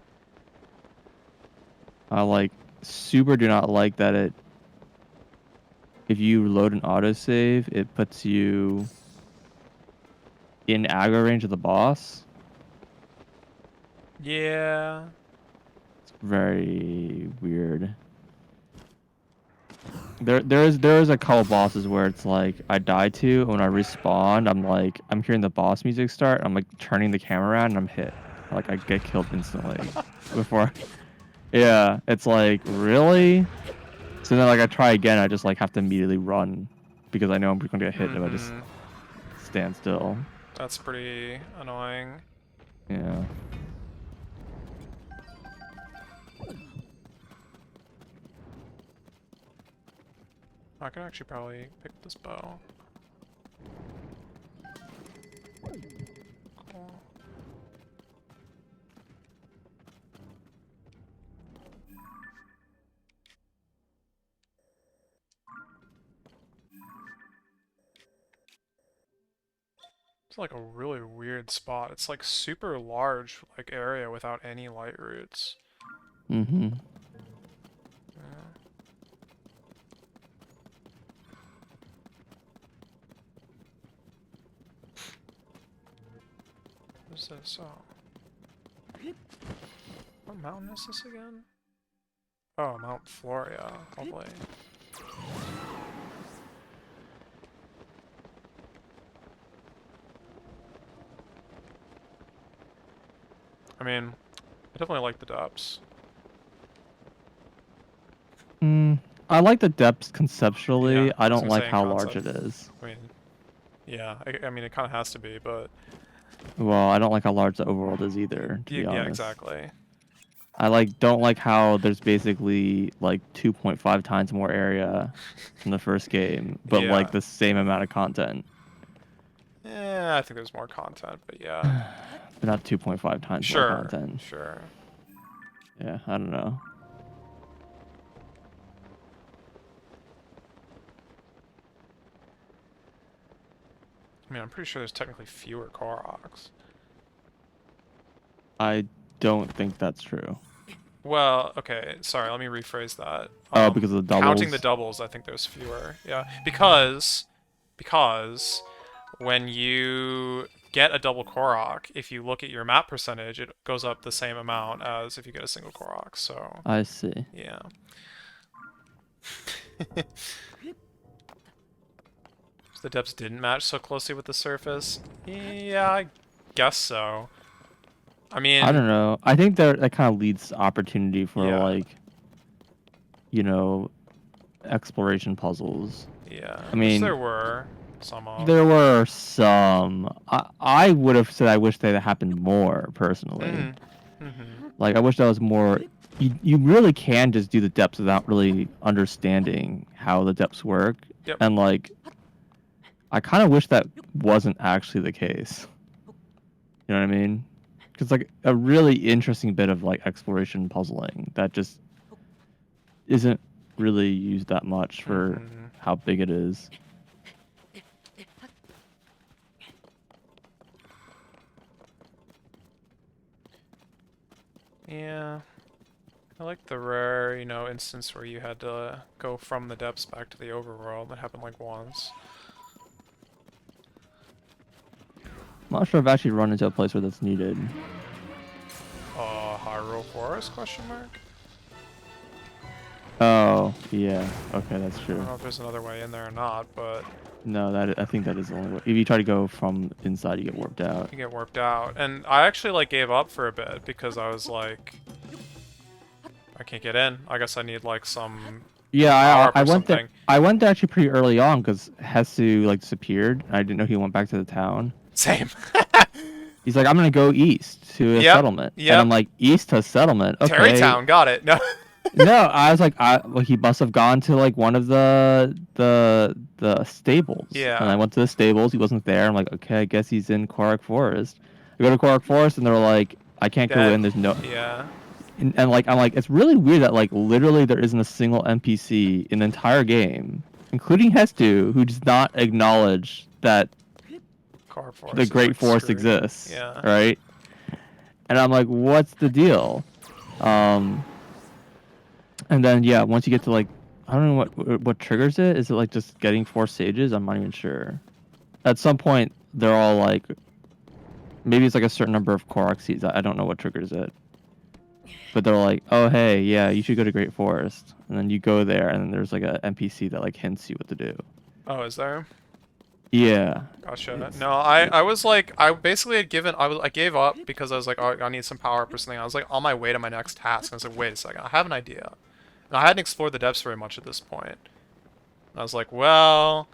I like super do not like that if you load an autosave, it puts you in aggro range of the boss. Yeah. It's very weird. There is a couple bosses where it's like I die to, and when I respawn, I'm hearing the boss music start. I'm like turning the camera around, and I'm hit. Like I get killed instantly before. Yeah, it's like really. So then like I try again, I just like have to immediately run because I know I'm gonna get hit if I just stand still. That's pretty annoying. Yeah. I could actually probably pick this bow. Cool. It's like a really weird spot. It's like super large like area without any light roots. Mm-hmm. Yeah. What's this? Oh. What mountain is this again? Oh, Mount Floria. Lovely. I mean, I definitely like the depths. I like the depths conceptually. Yeah, I I was don't gonna like say in how large concept. it is. I mean, yeah, I mean, it kind of has to be, but Well, I don't like how large the overworld is either, to be yeah, honest. exactly. I don't like how there's basically like 2.5 times more area from the first game, but like Yeah. the same amount of content. I think there's more content, but yeah. But not 2.5 times more Sure, content. sure. Yeah, I don't know. I mean, I'm pretty sure there's technically fewer Koroks. I don't think that's true. Well, okay, sorry, let me rephrase that. Oh, because of the Counting the doubles? doubles, I think there's fewer. Yeah, because when you get a double Korok, if you look at your map percentage, it goes up the same amount as if you get a single Korok, so I see. yeah. The depths didn't match so closely with the surface? Yeah, I guess so. I I mean, don't know. I think that kind of leads to opportunity for yeah, like, exploration puzzles. yeah. I Which mean, there were some of. there were some. I would have said I wish that happened more personally. Mm-hmm. Mm-hmm. Like I wish that was more. You really can just do the depths without really understanding how the depths work, Yep. and like, I kind of wish that wasn't actually the case. You know what I mean? Because like a really interesting bit of like exploration puzzling that just isn't really used that much for Mm-hmm. how big it is. Yeah. I like the rare, instance where you had to go from the depths back to the overworld. That happened like once. I'm not sure if I've actually run into a place where that's needed. Hyrule Forest, question mark? Oh, yeah. Okay, that's I true. don't know if there's another way in there or not, but No, I think that is the only way. If you try to go from inside, you get warped out. you get warped out. And I actually, like, gave up for a bit because I was like, I can't get in. I guess I need, like, some Yeah, power-up I or went there. something. I went there actually pretty early on because Hesu like disappeared. I didn't know he went back to the town. Same. He's like, I'm gonna go east to a Yep. settlement, and I'm Yep. like, east to a settlement? Okay. Terrytown, got it. No. No, I was like, well, he must have gone to like one of the stables, and I Yeah. went to the stables. He wasn't there. I'm like, okay, I guess he's in Korok Forest. I go to Korok Forest, and they're like, I can't go Dead. in. There's no. Yeah. and like I'm like, it's really weird that like literally there isn't a single NPC in the entire game, including Hestu, who does not acknowledge that Car the Force is Great like Forest screwed. exists, Yeah. right? And I'm like, what's the deal? Um, and then yeah, once you get to like, I don't know what triggers it. Is it like just getting 4 stages? I'm not even sure. At some point, they're all like, maybe it's like a certain number of Korok seeds. I don't know what triggers it. But they're like, oh hey, yeah, you should go to Great Forest, and then you go there, and then there's like a NPC that like hints you what to do. Oh, is there? Yeah, Gotcha. it's No, I was like, I basically had given, I gave up because I was like, oh, I need some power up or something. I was like on my way to my next task, and I was like, wait a second, I have an idea. And I hadn't explored the depths very much at this point. And I was like, well,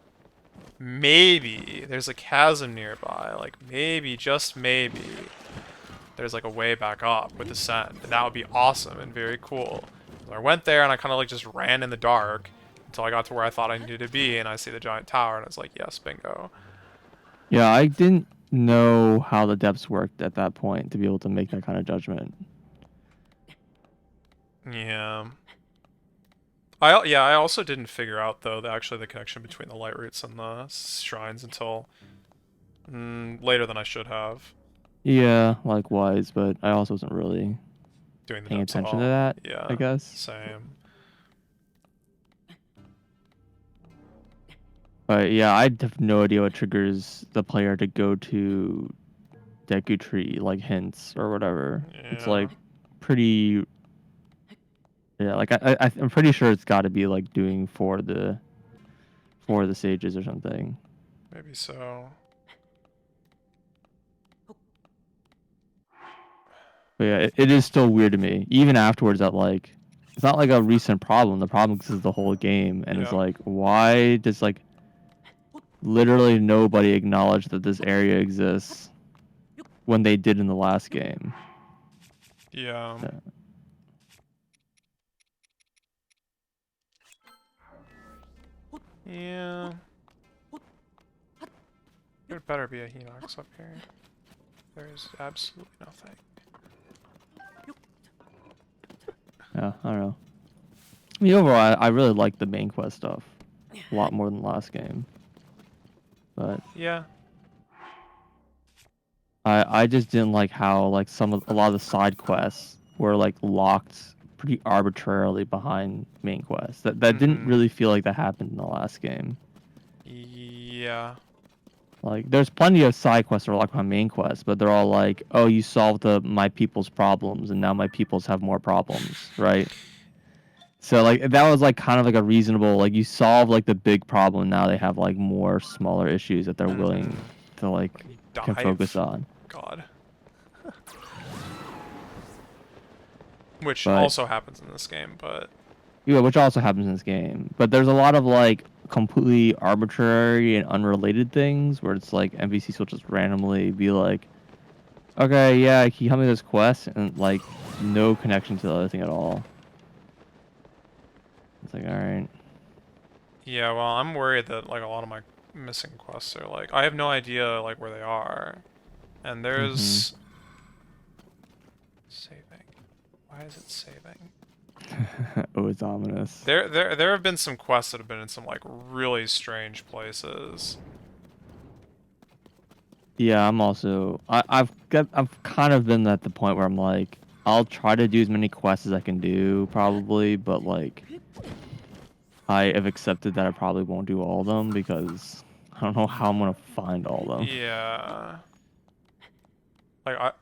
maybe there's a chasm nearby. Like, maybe, just maybe, there's like a way back up with the send. And that would be awesome and very cool. So I went there, and I kind of like just ran in the dark until I got to where I thought I needed to be, and I see the giant tower, and I was like, yes, bingo. yeah. I didn't know how the depths worked at that point to be able to make that kind of judgment. Yeah. I also didn't figure out though actually the connection between the light roots and the shrines until later than I should have. Yeah, likewise, but I also wasn't really Doing the paying depths at attention to all. that, I Yeah, guess. same. But yeah, I have no idea what triggers the player to go to Deku Tree, like hints or whatever. It's Yeah, like pretty. Yeah, like I'm pretty sure it's got to be like doing for the sages or something. maybe so. But yeah, it is still weird to me. Even afterwards, that like it's not like a recent problem. The problem is the whole game, and it's Yeah, like why does like literally nobody acknowledge that this area exists when they did in the last game? yeah, Yeah. yeah. There better be a Hinox up here. There is absolutely nothing. Yeah, I don't know. I mean, overall, I really like the main quest stuff a lot more than the last game. But Yeah, I just didn't like how like a lot of the side quests were like locked pretty arbitrarily behind main quests. That didn't mm-hmm. really feel like that happened in the last game. Yeah, Like there's plenty of side quests that are locked behind main quests, but they're all like, oh, you solved my people's problems, and now my peoples have more problems, right? So like that was like kind of like a reasonable like you solve like the big problem, now they have like more smaller issues that they're mm-hmm. willing to like Let me can focus dive. on. God. Which But also happens in this game, but yeah, which also happens in this game. But there's a lot of like completely arbitrary and unrelated things where it's like NPCs will just randomly be like, okay, yeah, can you help me with this quest? And like no connection to the other thing at all. It's like, all right. yeah, well, I'm worried that like a lot of my missing quests are like I have no idea like where they are. And Mm-hmm. there's saving. Why is it saving? Oh, it's ominous. There have been some quests that have been in some like really strange places. Yeah, I'm also I've kind of been at the point where I'm like I'll try to do as many quests as I can do probably, but like I have accepted that I probably won't do all of them because I don't know how I'm gonna find all of them. Yeah. Like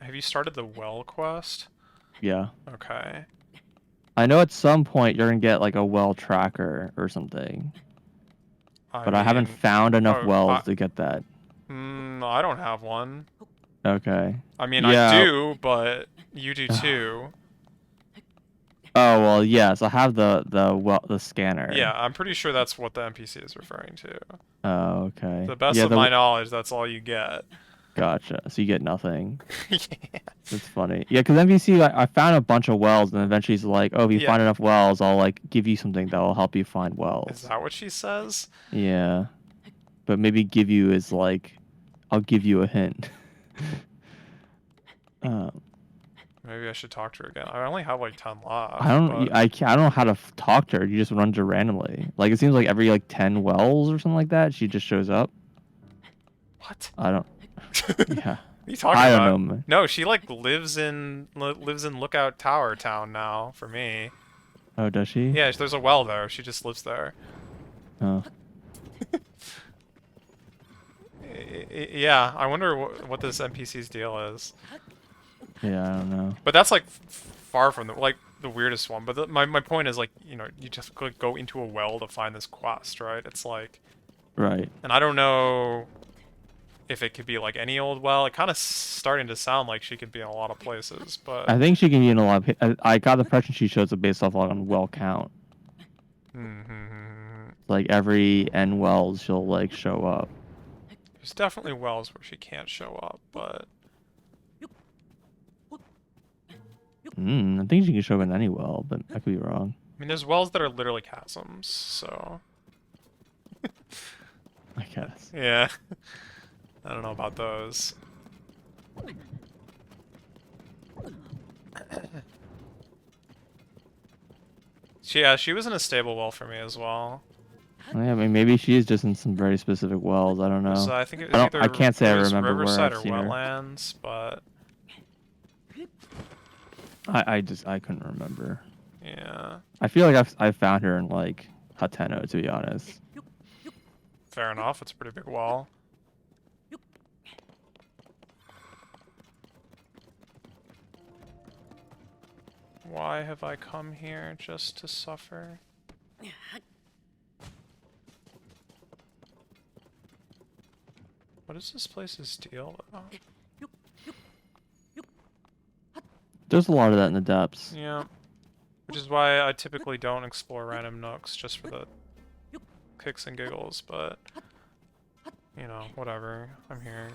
have you started the well quest? Yeah. Okay. I know at some point you're gonna get like a well tracker or something, I but I haven't mean, found enough oh, wells to get that. I don't have one. Okay. I mean, I Yeah. do, but you do too. Oh well, yes, I have the Yeah, scanner. I'm pretty sure that's what the NPC is referring to. To Oh, okay. the best Yeah, of my knowledge, that's all you get. gotcha. So you get nothing. Yeah. That's funny. Yeah, because NPC, I found a bunch of wells, and eventually he's like, "Oh, if you Yeah. find enough wells, I'll like give you something that will help you find Is wells." that what she says? Yeah, but maybe give you is like, I'll give you a hint. um, Maybe I should talk to her again. I only have like 10 I left, don't. but I can't, I don't know how to talk to her. You just run to randomly. Like it seems like every like 10 wells or something like that, she just shows up. what? I don't. What Yeah. are you talking I don't about? know, man. No, she like lives in Lookout Tower Town now for me. Oh, does she? Yeah, there's a well there. She just lives there. Oh. Yeah, I wonder what this NPC's deal is. Yeah, I don't know. But that's like far from the weirdest one. But my point is like, you know, you just go into a well to find this quest, right? It's like, Right. and I don't know if it could be like any old well. It kind of starting to sound like she could be in a lot of places, but I think she can be in a lot of. I got the impression she shows up based off on well count. Like every N wells, she'll like show up. there's definitely wells where she can't show up, but I think she can show up in any well, but I could be wrong. I mean, there's wells that are literally chasms, so I guess. yeah. I don't know about those. She was in a stable well for me as well. Yeah, I mean, maybe she is just in some very specific wells. I don't know. So I think it was either I can't say I it was remember where Riverside I've or seen her. Wetlands, but I couldn't remember. yeah, I feel like I've found her in like Hateno, to be honest. fair enough. It's a pretty big well. Why have I come here just to suffer? What is this place's deal, though? There's a lot of that in the depths. Yeah. Which is why I typically don't explore random nooks, just for the kicks and giggles, but... You know, whatever. I'm here.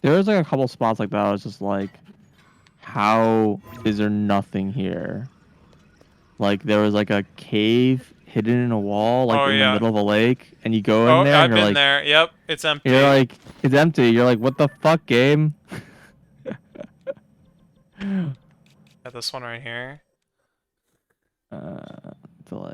There was like a couple spots like that. I was just like, how is there nothing here? Like there was like a cave hidden in a wall, like Oh, in yeah. the middle of a lake, and you go Oh, in there I've and you're been like, there. Yep, it's empty. you're like, it's empty. You're like, what the fuck, game? Yeah, this one right here.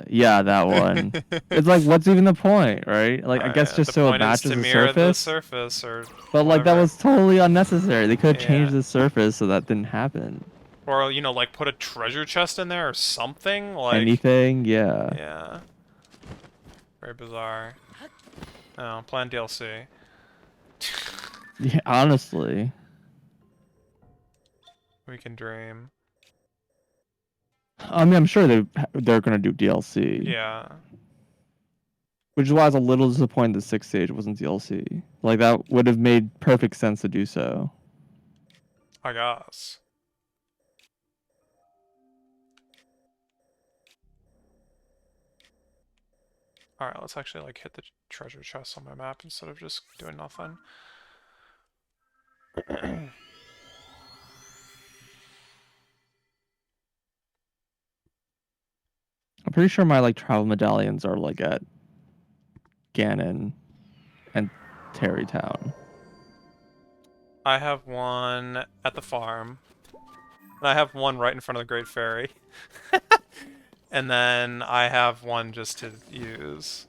Yeah, that one. It's like, what's even the point, right? Like, I guess just The so it point is matches to the mirror the surface. surface, or But like, that whatever. was totally unnecessary. They could have Yeah. changed the surface so that didn't happen. Or, you know, like, put a treasure chest in there or something? Like... Anything, yeah. Yeah. Very bizarre. Oh, plan DLC. Yeah, honestly. We can dream. I mean, I'm sure they're gonna do DLC. Yeah. Which is why I was a little disappointed the sixth stage wasn't DLC. Like that would have made perfect sense to do so. I guess. Alright, let's actually, like, hit the treasure chest on my map instead of just doing nothing. I'm pretty sure my like travel medallions are like at Ganon and Terrytown. I have one at the farm. And I have one right in front of the Great Fairy. And then I have one just to use.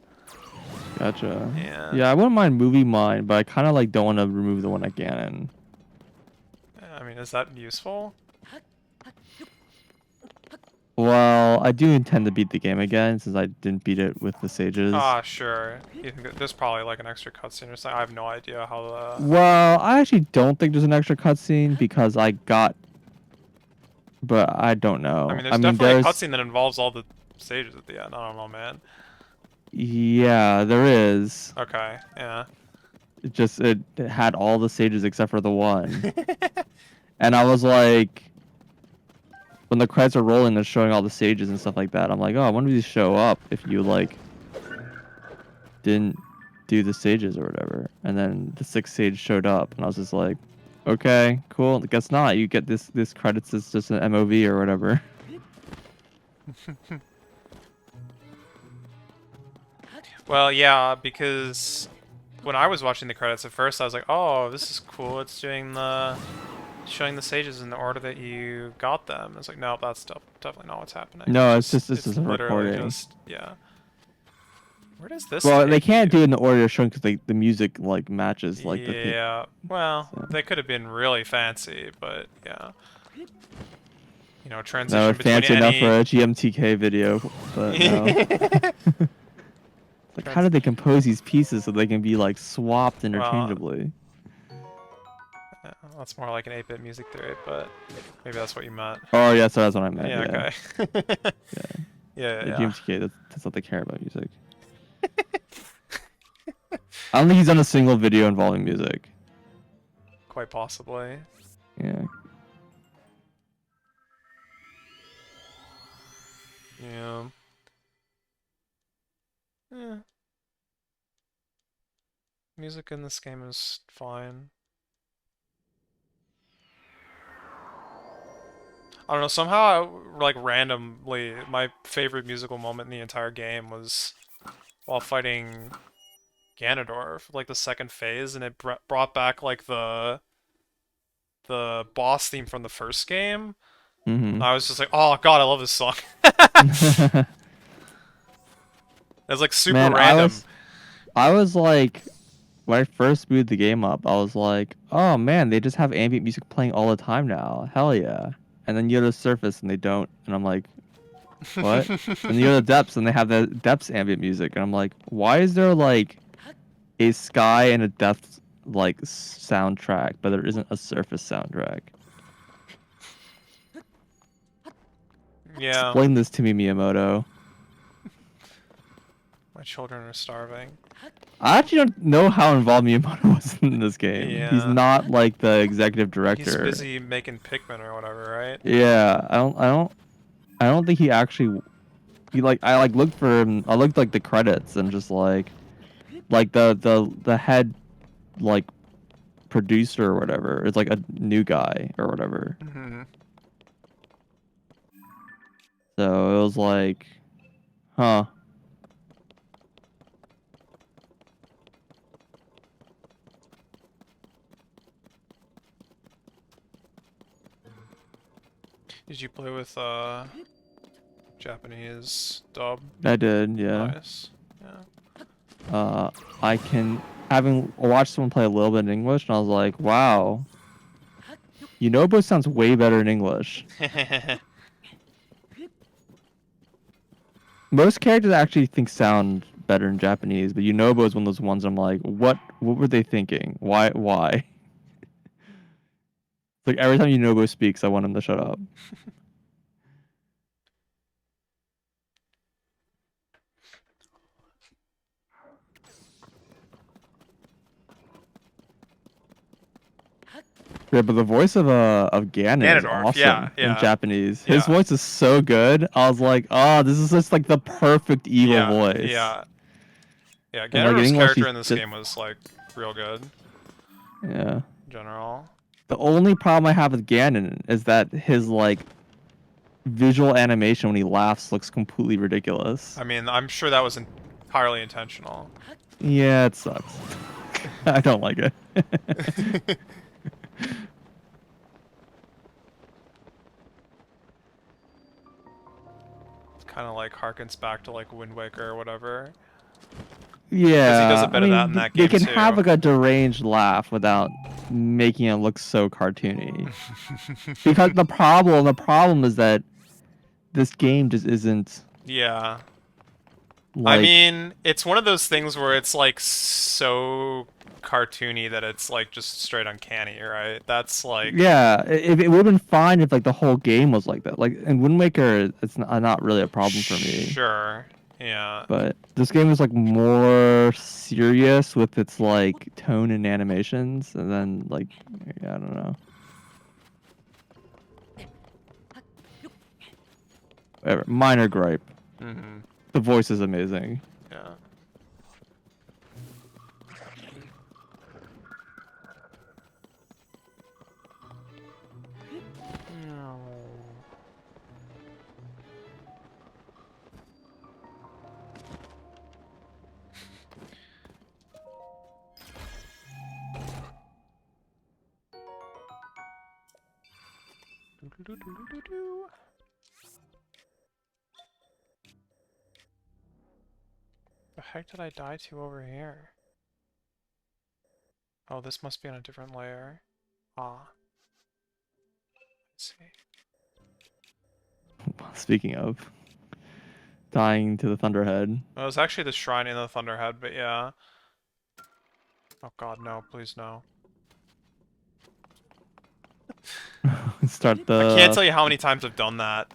Gotcha. Yeah. Yeah, I wouldn't mind moving mine, but I kind of like don't want to remove the one at Ganon. I mean, is that useful? Well, I do intend to beat the game again since I didn't beat it with the sages. Ah, sure. You think there's probably like an extra cutscene or something. I have no idea how the... Well, I actually don't think there's an extra cutscene because I got, but I don't know. I mean, there's definitely a cutscene that involves all the stages at the end. I don't know, man. Yeah, there is. Okay, yeah. It had all the stages except for the one. And I was like, when the credits are rolling, they're showing all the stages and stuff like that. I'm like, oh, I wonder if these show up if you like didn't do the stages or whatever. And then the sixth stage showed up, and I was just like, okay, cool. I guess not. You get this credits as just an MOV or whatever. Well, yeah, because when I was watching the credits at first, I was like, oh, this is cool. It's doing the showing the stages in the order that you got them. It's like, no, that's definitely not what's happening. No, it's just this It's is a literally recording. just, yeah. Where does this Well, they take can't do you? it in the order you're showing because the music like matches like the theme. Yeah, well, So. they could have been really fancy, but yeah. You know, No, transition between fancy enough for any... a GMTK video, but no. Like, how Trans did they compose these pieces so they can be like swapped well, interchangeably? that's more like an 8-bit music theory, but maybe that's what you meant. Oh yeah, so that's what I meant. Yeah, Yeah, okay. yeah, Yeah, yeah. yeah. GMTK. That's what they care about music. I don't think he's done a single video involving music. Quite possibly. Yeah. Yeah. Eh, music in this game is fine. I don't know, somehow, like, randomly, my favorite musical moment in the entire game was while fighting Ganondorf, like the second phase, and it brought back, like, the boss theme from the first game. Mhm. I was just like, oh god, I love this song. It's like super Man, random. I was like, when I first booted the game up, I was like, oh man, they just have ambient music playing all the time now. Hell yeah. And then you go to the surface and they don't, and I'm like, what? And you go to the depths and they have the depths ambient music, and I'm like, why is there like a sky and a depths like soundtrack, but there isn't a surface soundtrack? Yeah, Explain this to me, Miyamoto. my children are starving. I actually don't know how involved Miyamoto was in this game. He's Yeah. not like the executive He's director. busy making Pikmin or whatever, right? Yeah, I don't think he actually. He like I like looked for him. I looked like the credits and just like the head like producer or whatever. It's like a new guy or whatever. Hmm. So it was like, huh. Did you play with Japanese dub? I did, yeah. Nice. Yeah. I can having watched someone play a little bit in English, and I was like, wow, Yunobo sounds way better in English. Most characters I actually think sound better in Japanese, but Yunobo is one of those ones I'm like, what were they thinking? Why? It's like every time Yunobo speaks, I want him to shut up. Yeah, but the voice of Ganon is Ganondorf, yeah, awesome in yeah, Japanese. His yeah, voice is so good. I was like, oh, this is just like the perfect evil yeah, voice. yeah. Yeah, And like in Ganondorf's English, character he's in this just game was, like, real good, yeah. in general. The only problem I have with Ganon is that his like visual animation when he laughs looks completely ridiculous. I mean, I'm sure that was entirely intentional. Yeah, it sucks. I don't like it. Kind of like harkens back to like Wind Waker or whatever. Because he does a Yeah, I bit of that mean, in that they game can have too. like a deranged laugh without making it look so cartoony. Because the problem is that this game just isn't Yeah. I like mean, it's one of those things where it's like so cartoony that it's like just straight uncanny, right? That's like, yeah, it would have been fine if like the whole game was like that. Like in Wind Waker, it's not really a problem for me. sure. Yeah. But this game is like more serious with its like tone and animations, and then like yeah, I don't know. Whatever. Minor gripe. Mm-hmm. The voice is amazing. Yeah. The heck did I die to over here? Oh, this must be on a different layer. Ah. Let's see. Speaking of dying to the Thunderhead, Well, it was actually the shrine in the Thunderhead, but yeah. Oh god, no, please no. start I can't the. tell you how many times I've done that.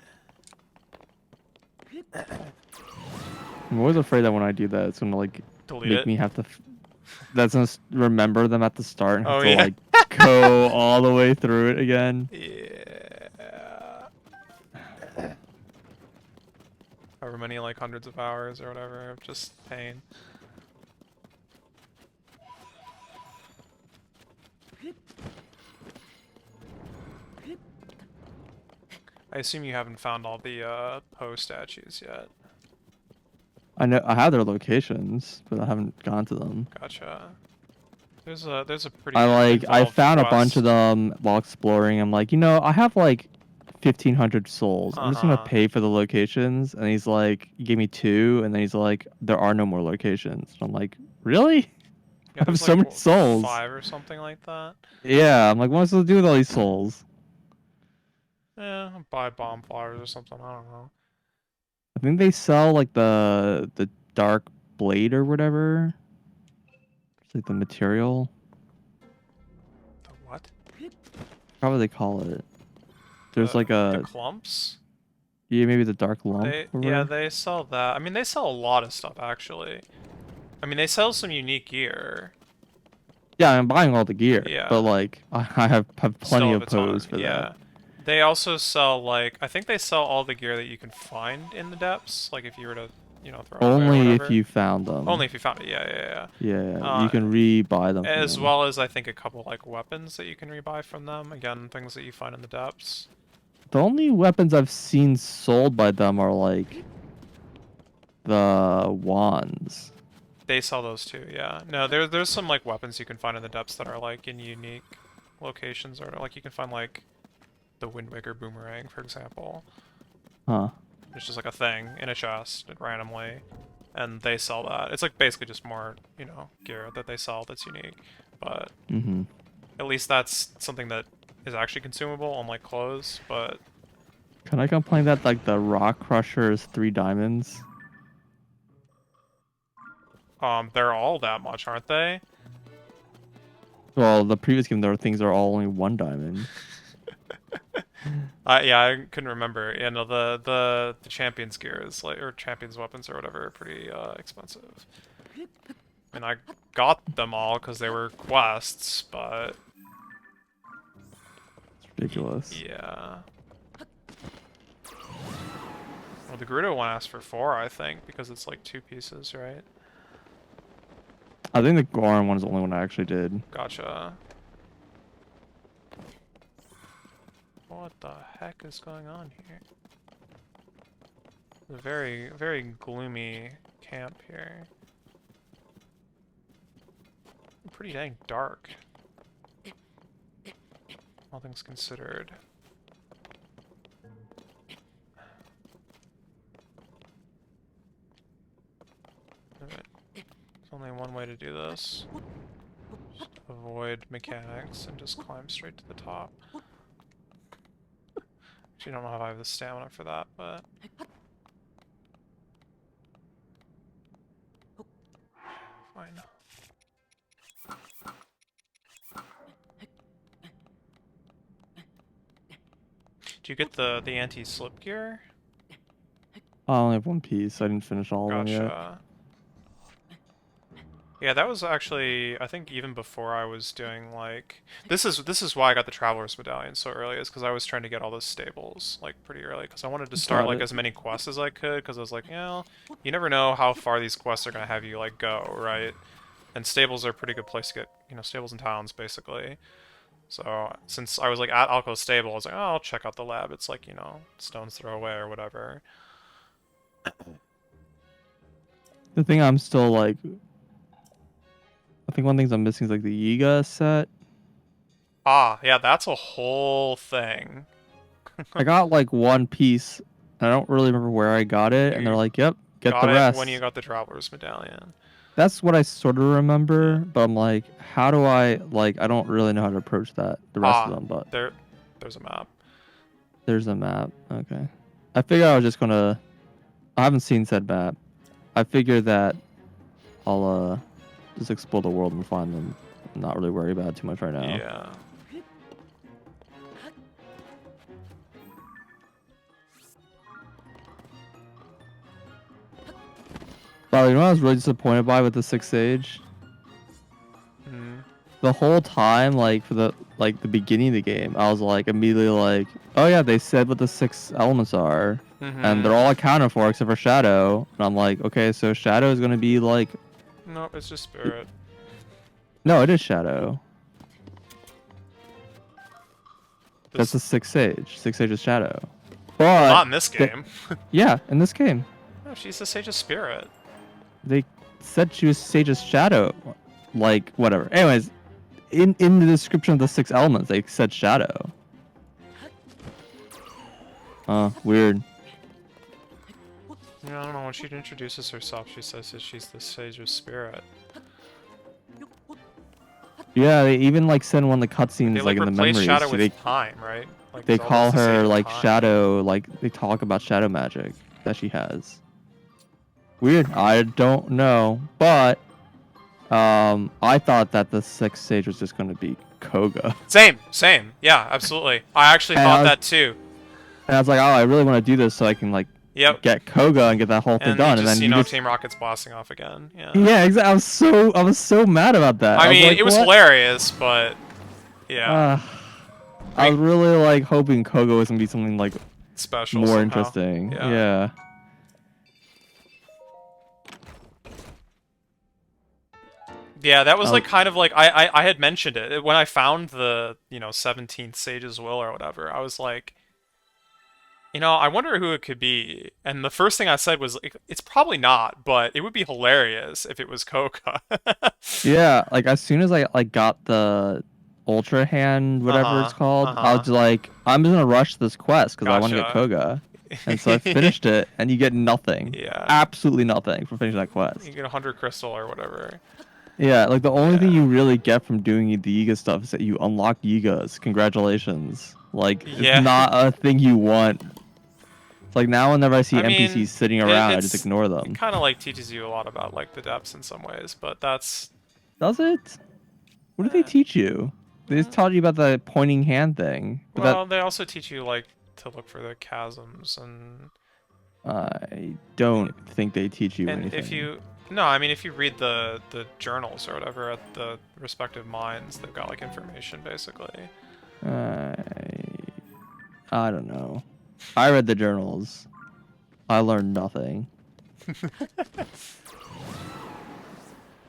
I'm always afraid that when I do that, it's gonna like Delete make it. me have to. That's gonna remember them at the start and have Oh to yeah. like go all the way through it again. Yeah. However many, like, hundreds of hours or whatever of just pain. I assume you haven't found all the Poe statues yet. I know I have their locations, but I haven't gone to them. Gotcha. There's a I pretty I involved found a bunch of quest. them while exploring. I'm like, I have like 1,500 souls. I'm just gonna Uh-huh. pay for the locations. And he's like, he gave me 2, and then he's like, there are no more locations. And I'm like, really? Yeah, I have there's so like many what, souls. 5 or something like that. Yeah, I'm like, what am I supposed to do with all these souls? Buy bomb flowers or something, I don't know. I think they sell like the dark blade or whatever. It's like the material. The what? How would they call it? There's like The a clumps? yeah, maybe the dark lump or Yeah, whatever. they sell that. I mean, they sell a lot of stuff, actually. I mean, they sell some unique gear. Yeah, I'm buying all the gear, but Yeah. like I have plenty Still have of a pose ton, for that. yeah. They also sell, like, I think they sell all the gear that you can find in the depths, like if you were to, throw it away or Only if whatever. you found Only them. if you found it, yeah, yeah, Yeah, yeah. you can re-buy them from As them. well as, I think, a couple, like, weapons that you can rebuy from them. Again, things that you find in the depths. The only weapons I've seen sold by them are like the wands. They sell those too, yeah. No, there's some, like, weapons you can find in the depths that are, like, in unique locations, or, like, you can find, like, the Wind Waker boomerang, for example. Huh. It's just like a thing in a chest randomly, and they sell that. It's like basically just more, gear that they sell that's unique. But Mm-hmm. at least that's something that is actually consumable, unlike clothes. But Can I complain that like the rock crusher is 3 diamonds? they're all that much, aren't they? Well, the previous game there were things that are all only 1 diamond. Yeah, I couldn't remember. Yeah, no, the champions gear is like, or champions weapons or whatever, are pretty expensive. I mean, I got them all because they were quests, but It's ridiculous. yeah. Well, the Gerudo one asks for 4, I think, because it's like 2 pieces, right? I think the Goron one is the only one I actually did. Gotcha. What the heck is going on here? It's a very, very gloomy camp here. Pretty dang dark. All things considered. Alright. There's only one way to do this. Just avoid mechanics and just climb straight to the top. Actually, I don't know if I have the stamina for that, but... fine. Do you get the anti-slip gear? I only have 1 piece. I didn't finish all of them yet. Gotcha. Yeah, that was actually, I think even before I was doing like this is why I got the Traveler's Medallion so early, is because I was trying to get all those stables like pretty early, because I wanted to start Got like it. as many quests as I could, because I was like, you never know how far these quests are gonna have you like go, right? And stables are a pretty good place to get, stables and towns basically. So since I was like at Alco's stable, I was like, oh, I'll check out the lab. It's like, stone's throw away or whatever. The thing I'm still like, I think one thing I'm missing is like the Yiga set. Ah, yeah, that's a whole thing. I got like one piece. I don't really remember where I got it, and they're You like, "Yep, get the got it when you rest." got the Traveler's Medallion. That's what I sort of Yeah. remember, but I'm like, how do I like? I don't really know how to approach that. The rest of Ah, them, but there, there's a map. there's a map. Okay, I figured I was just gonna. I haven't seen said map. I figured that I'll just explore the world and find them. I'm not really worried about it too much right now. Yeah. But you know what I was really disappointed by with the Sixth Sage? Hmm. The whole time, like for the beginning of the game, I was like immediately like, oh yeah, they said what the six elements are, and Mm-hmm. they're all accounted for except for Shadow. And I'm like, okay, so Shadow is gonna be like, No, it's just Spirit. no, it is Shadow. That's This, the Sixth Sage. Sixth Sage is Shadow. well, But not in this game. yeah, in this game, No, she's the Sage of Spirit. they said she was Sage's Shadow. Like whatever. Anyways, in the description of the six elements, they said Shadow. Weird. Yeah, I don't know, when she introduces herself, she says that she's the Sage of Spirit. Yeah, they even like send one of the They, cutscenes like like, in the replace memories. Shadow They with Time, right? Like, they Zelda's call the Sage her of like Time. Shadow. Like they talk about shadow magic that she has. Weird. I don't know, but I thought that the sixth sage was just gonna be Koga, Same. Yeah, absolutely. I actually and thought that too. I was like, oh, I really want to do this so I can like Yep. get Koga and get that whole thing And you done, and just, then you you know, just Team Rocket's blasting off again. Yeah. yeah, exactly. I was so mad about that. I I was mean, like, it was what? hilarious, but yeah. Uh, I I mean, was really like hoping Koga was gonna be something like special more somehow. interesting. Yeah. Yeah. Yeah, that was I like kind of like I had mentioned it when I found the, 17th Sage's Will or whatever. I was like, I wonder who it could be. And the first thing I said was like, it's probably not, but it would be hilarious if it was Coca. Yeah, like as soon as I like got the Ultra Hand, whatever it's Uh-huh. called, I Uh-huh. was like, I'm just gonna rush this quest because I want to get Gotcha. Koga. And so I finished it, and you get nothing, Yeah. absolutely nothing from finishing that You quest. get 100 crystal or whatever. Yeah, like the only thing Yeah. you really get from doing the Yiga stuff is that you unlock Yigas. Congratulations. Like it's Yeah. not a thing you want. It's like now whenever I see I NPCs mean, sitting it, around, I just it's ignore it them. kind of like teaches you a lot about like the depths in some ways, but that's Does it? What do they eh, teach you? They just mm, taught you about the pointing hand thing, but that well, they also teach you like to look for the chasms I don't think they teach you and if anything. you no, I mean if you read the journals or whatever at the respective mines, they've got like information basically. I I don't know. I read the journals. I learned nothing.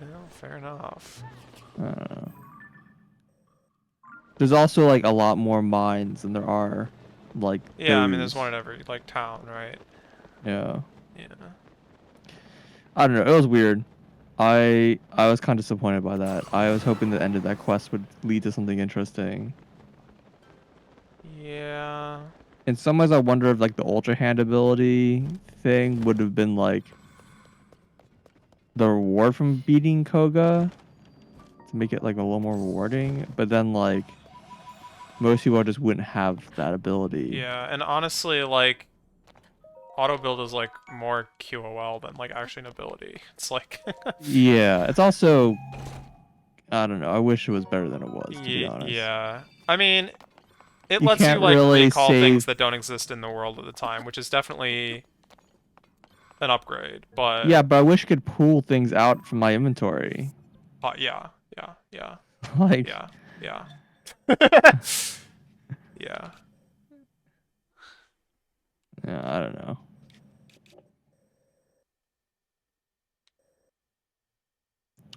Well, fair enough. I don't know. There's also like a lot more mines than there are like Yeah, I mean there's one those. in every like town, right? Yeah. Yeah. I don't know. It was weird. I was kind of disappointed by that. I was hoping the end of that quest would lead to something interesting. Yeah. In some ways, I wonder if like the Ultra Hand ability thing would have been like the reward from beating Koga to make it like a little more rewarding. But then like most people just wouldn't have that ability. Yeah, and honestly, like auto build is like more QOL than like actually an ability. It's like Yeah, it's also I don't know. I wish it was better than it was, to be honest. Yeah. I mean, it You lets you can't like really recall things save. that don't exist in the world at the time, which is definitely an upgrade. But Yeah, but I wish I could pull things out from my inventory. yeah, yeah, Like, yeah, yeah. Yeah. yeah, I don't know.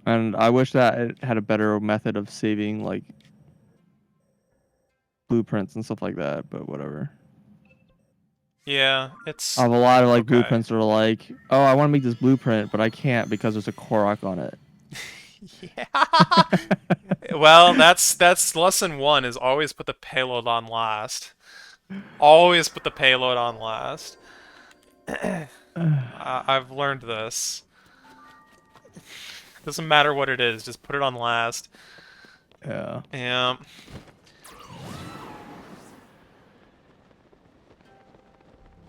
And I wish that it had a better method of saving like blueprints and stuff like that, but whatever. Yeah, I it's have a lot of like okay. blueprints that are like, oh, I want to make this blueprint, but I can't because there's a Korok on it. Yeah. Well, that's lesson one is always put the payload on last. Always put the payload on last. I've learned this. Doesn't matter what it is, just put it on last. Yeah. Yeah.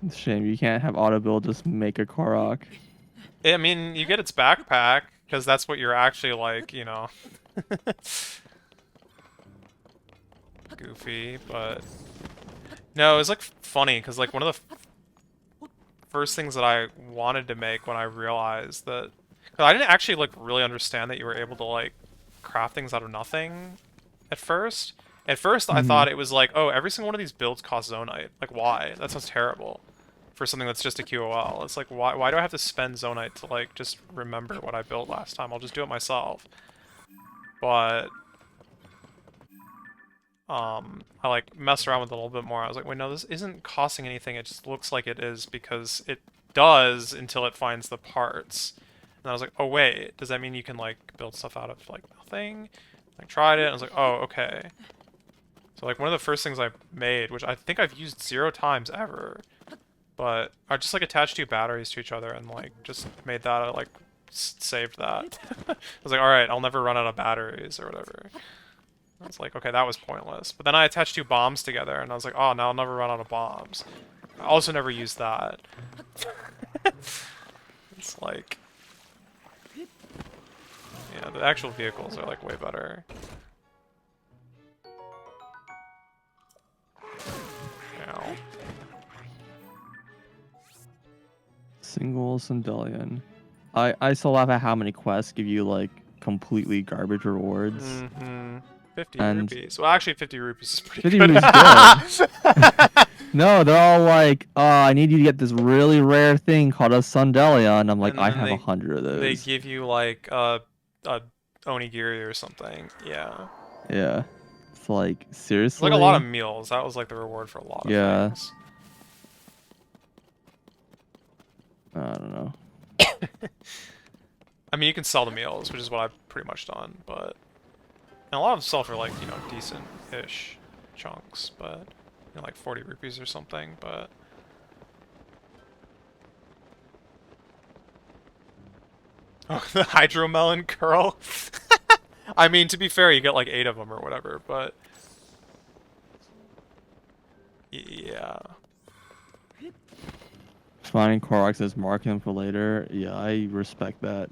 It's a shame you can't have auto build just make a Korok. I mean, you get its backpack, because that's what you're actually like, you know. Goofy, but... No, it's like funny, because like one of the first things that I wanted to make when I realized that... Cause I didn't actually like really understand that you were able to like craft things out of nothing at first. At first I Hmm. thought it was like, oh, every single one of these builds costs Zonite. Like why? That sounds terrible. For something that's just a QOL. It's like why do I have to spend Zonite to like just remember what I built last time? I'll just do it myself. But I like messed around with it a little bit more. I was like, wait, no, this isn't costing anything. It just looks like it is because it does until it finds the parts. And I was like, oh wait, does that mean you can like build stuff out of like nothing? I tried it. And I was like, oh okay. So like one of the first things I made, which I think I've used 0 times ever, but I just like attached 2 batteries to each other and like just made that. I like saved that. I was like, all right, I'll never run out of batteries or whatever. I was like, okay, that was pointless. But then I attached 2 bombs together, and I was like, oh, now I'll never run out of bombs. I also never used that. It's like, yeah, the actual vehicles are like way better. Ow. Single Sandelian. I still laugh at how many quests give you like completely garbage rewards. Mm-hmm. 50 And rupees. Well, actually, 50 rupees is pretty 50 good. is good. No, they're all like, oh, I need you to get this really rare thing called a Sandelion. I'm like, And I then have 100 of they those. give you like a onigiri or something. Yeah. Yeah. It's like, It's like a lot of seriously? meals. That was like the reward for a lot of Yeah. things. I don't know. I mean, you can sell the meals, which is what I've pretty much done, but and a lot of them sell for like, you know, decent-ish chunks, but you know, like 40 rupees or something, but oh, the hydromelon curl. I mean, to be fair, you get like 8 of them or whatever, but yeah. Finding Koroks is marking them for later. Yeah, I respect that.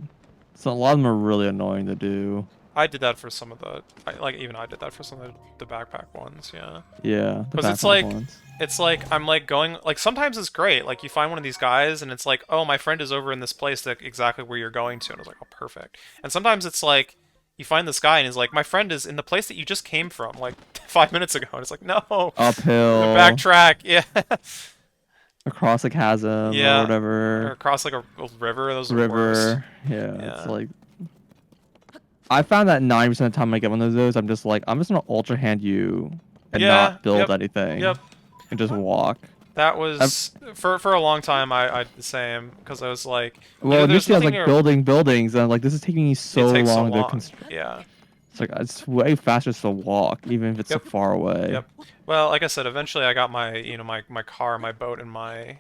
So a lot of them are really annoying to do. I did that for some of the, like even I did that for some of the backpack ones, yeah. Yeah, the Because backpack ones. it's like, I'm like going, like sometimes it's great, like you find one of these guys and it's like, oh, my friend is over in this place that exactly where you're going to, and I was like, oh, perfect. And sometimes it's like, you find this guy and he's like, my friend is in the place that you just came from, like 5 minutes ago, and it's like, no, Uphill, backtrack, yeah, across a chasm or yeah, or whatever. across like a river, those are the worst. River. Yeah, it's Yeah, like I found that 90% of the time I get one of those, I'm just like, I'm just gonna ultra hand you and yeah, not build yep, anything yep. and just walk. That I've, was for a long time. I did the same because I was like, well, either there's initially I was nothing like near. building buildings, and I'm like, this is taking me It so takes so long to long. construct. Yeah. It's like it's way faster just to walk, even if it's so Yep. far away. Yep. Well, like I said, eventually I got my, you know, my car, my boat, and my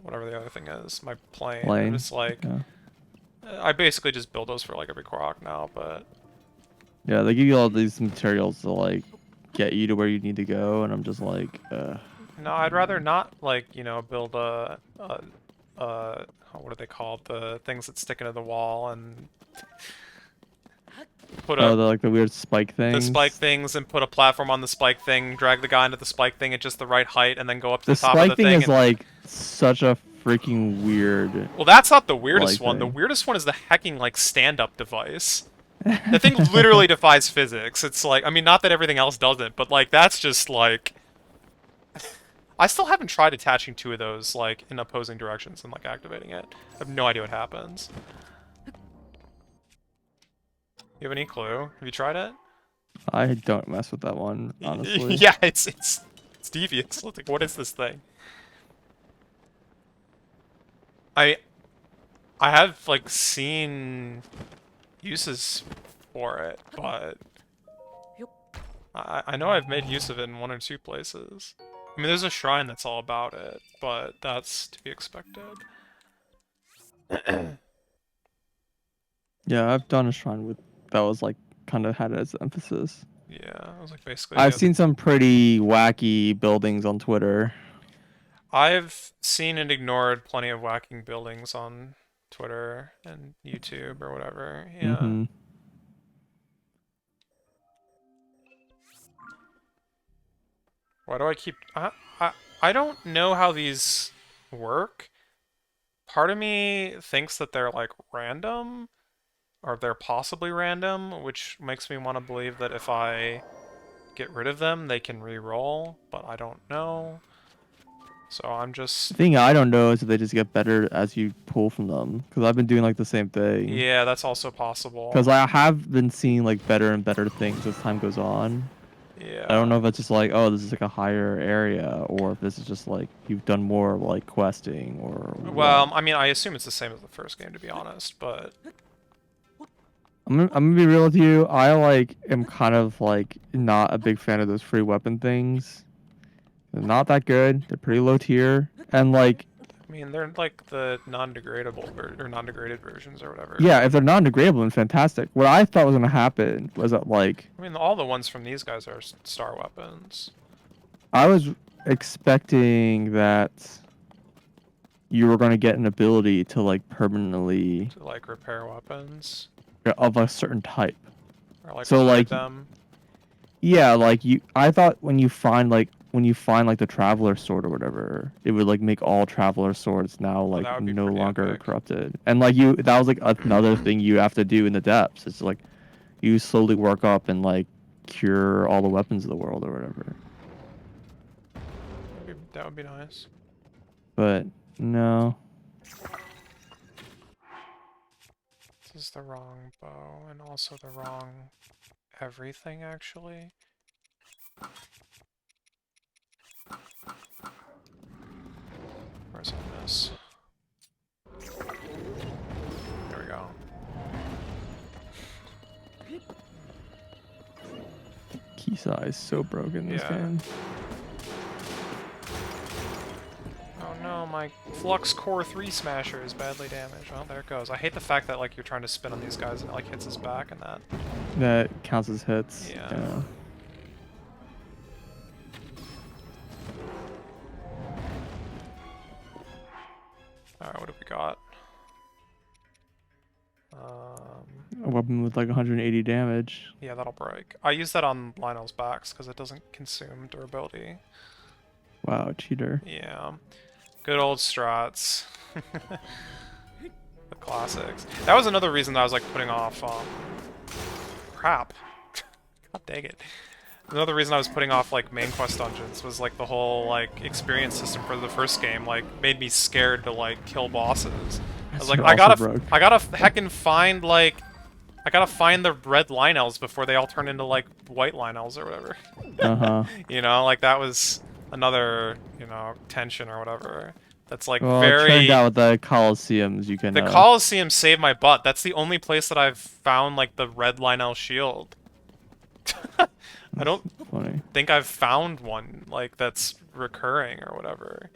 whatever the other thing is, my plane, and Plane. it's like Yeah. I basically just build those for like every Korok now. But Yeah, they give you all these materials to like get you to where you need to go, and I'm just like, no, I'd rather not like build what are they called? The things that stick into the wall and put oh, a the weird spike the spike things. things and put a platform on the spike thing, drag the guy into the spike thing at just the right height, and then go up to The the top of spike the thing thing. is And like such a freaking weird well, that's not the weirdest like one. The thing. weirdest one is the hacking like stand-up device. The thing literally defies physics. It's like, I mean, not that everything else doesn't, but like that's just like I still haven't tried attaching 2 of those like in opposing directions and like activating it. I have no idea what happens. You have any clue? Have you tried it? I don't mess with that one, honestly. Yeah, it's devious. Like, what is this thing? I I have like seen uses for it, but I know I've made use of it in 1 or 2 places. I mean, there's a shrine that's all about it, but that's to be expected. Yeah, I've done a shrine with that was like kind of had it as emphasis. Yeah, it was like basically I've seen some pretty wacky buildings on Twitter. I've seen and ignored plenty of whacking buildings on Twitter and YouTube or whatever. Yeah. Mm-hmm. Why do I keep... I don't know how these work. Part of me thinks that they're like random, or they're possibly random, which makes me want to believe that if I get rid of them, they can re-roll, but I don't know. So I'm The just... thing I don't know is if they just get better as you pull from them. Because I've been doing like the same thing. Yeah, that's also Because possible. I have been seeing like better and better things as time goes on. I don't Yeah. know if it's just like, oh, this is like a higher area, or if this is just like you've done more like questing or what. Well, I mean, I assume it's the same as the first game, to be honest, but... I'm gonna be real with you. I like am kind of like not a big fan of those free weapon things. They're not that good. They're pretty low tier. And like, I mean, they're like the non-degradable or non-degraded versions or whatever. yeah, if they're non-degradable, then fantastic. What I thought was gonna happen was that like I mean, all the ones from these guys are star weapons I was expecting that you were gonna get an ability to like permanently to like repair weapons of a certain type. or like So upgrade like them. yeah, like you I thought when you find like the traveler sword or whatever, it would like make all traveler swords now Oh, that like would be no pretty longer epic. corrupted. And like you that was like another thing you have to do in the depths. It's like you slowly work up and like cure all the weapons of the world or whatever. That would be nice. But no. This is the wrong bow and also the wrong everything, actually. Where's all this? There we go. Key size so broken this Yeah. game. Oh no, my Flux Core 3 Smasher is badly damaged. Oh, there it goes. I hate the fact that like you're trying to spin on these guys and it like hits his back and that. That counts as hits. Yeah. Yeah. Alright, what have we got? A weapon with like 180 damage. Yeah, that'll break. I use that on Lionel's backs because it doesn't consume durability. Wow, cheater. Yeah. Good old strats. The classics. That was another reason that I was like putting off, crap. God dang it. Another reason I was putting off like main quest dungeons was like the whole like experience system for the first game like made me scared to like kill bosses. I was like, I gotta heckin' find like I gotta find the red Lionels before they all turn into like white Lionels or whatever. Uh-huh. You know, like that was another, you know, tension or whatever. That's like Well, it turned very... out with the Colosseums you can The Colosseum saved my butt. That's the only place that I've found like the red Lionel shield. I don't funny. think I've found one like that's recurring or whatever.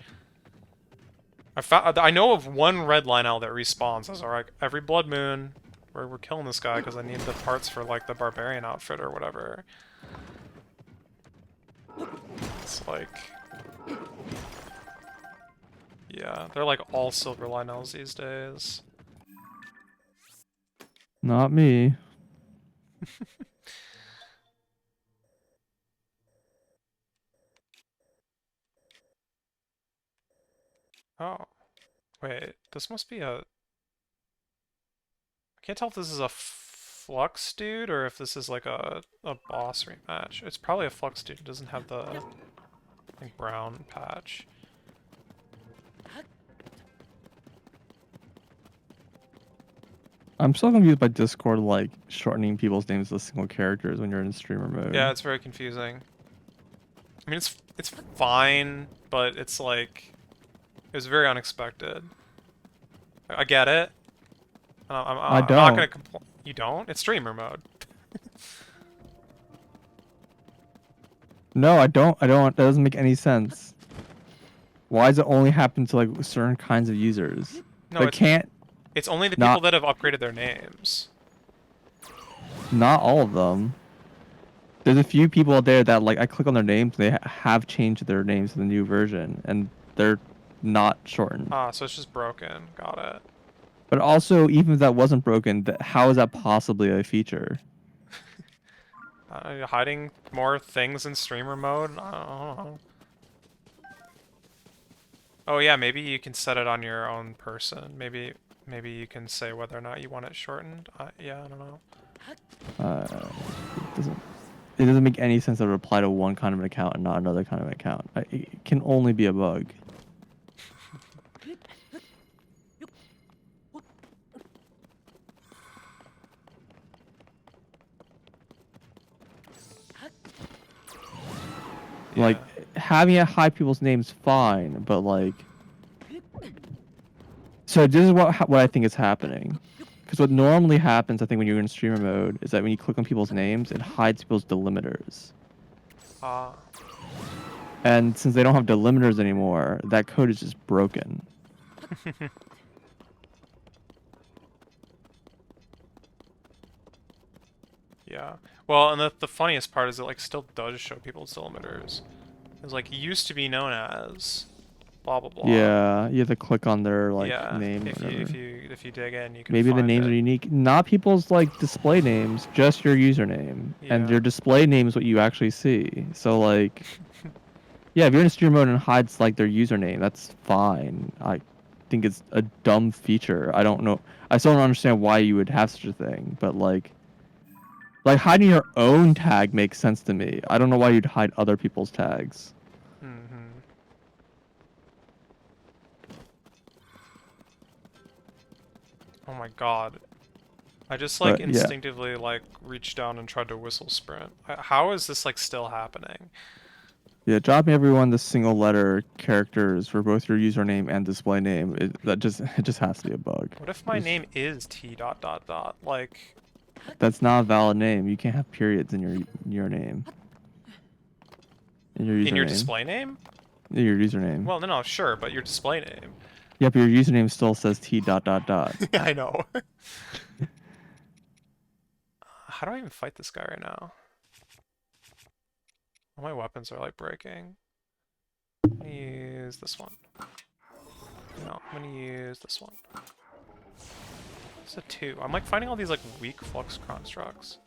I know of one red Lionel that respawns. I was like, every blood moon, we're killing this guy because I need the parts for like the barbarian outfit or whatever. It's like, yeah, they're like all silver Lionels these days. Not me. Oh, wait, this must be a... I can't tell if this is a Flux dude or if this is like a boss rematch. It's probably a Flux dude. It doesn't have the like, brown patch. I'm so confused by Discord like shortening people's names to single characters when you're in streamer mode. Yeah, it's very confusing. I mean, it's fine, but it's like it was very unexpected. I get it. I I'm not gonna don't. complain. You don't? It's streamer mode. No, I don't. I don't. That doesn't make any sense. Why does it only happen to like certain kinds of users? No, Like, can't it's only the people not that have upgraded their names. not all of them. There's a few people out there that like I click on their names, they have changed their names to the new version, and they're not shortened. Ah, so it's just broken. Got it. But also, even if that wasn't broken, how is that possibly a feature? Hiding more things in streamer mode? I don't know. Oh yeah, maybe you can set it on your own person. Maybe you can say whether or not you want it shortened. Yeah, I don't know. It doesn't. It doesn't make any sense that it would apply to one kind of an account and not another kind of account. It can only be a bug. Like, Yeah. having it hide people's names, fine, but like, so this is what I think is happening. Because what normally happens, I think, when you're in streamer mode, is that when you click on people's names, it hides people's delimiters. Ah. And since they don't have delimiters anymore, that code is just broken. Yeah. Well, and the funniest part is it like still does show people's delimiters. It's like used to be known as blah blah blah. Yeah, you have to click on their like Yeah. name or If whatever. you dig in, you can Maybe the find names are it. unique. Not people's like display names, just your username. And Yeah. your display name is what you actually see. So like, yeah, if you're in streamer mode and hides like their username, that's fine. I think it's a dumb feature. I don't know. I still don't understand why you would have such a thing. But like hiding your own tag makes sense to me. I don't know why you'd hide other people's tags. Mm-hmm. Oh my god. I just like But yeah. instinctively like reached down and tried to whistle sprint. How is this like still happening? Yeah, drop me everyone the single letter characters for both your username and display name. It just has to be a bug. What if my name is T dot dot dot? Like, That's not a valid name. You can't have periods in your name. In your in your username. display name? In your username. Well, no, sure, but your display name. Yep, your username still says T dot dot dot. I know. How do I even fight this guy right now? All my weapons are like breaking. I'm gonna use this one. No, I'm gonna use this one. It's a 2. I'm like finding all these like weak flux constructs.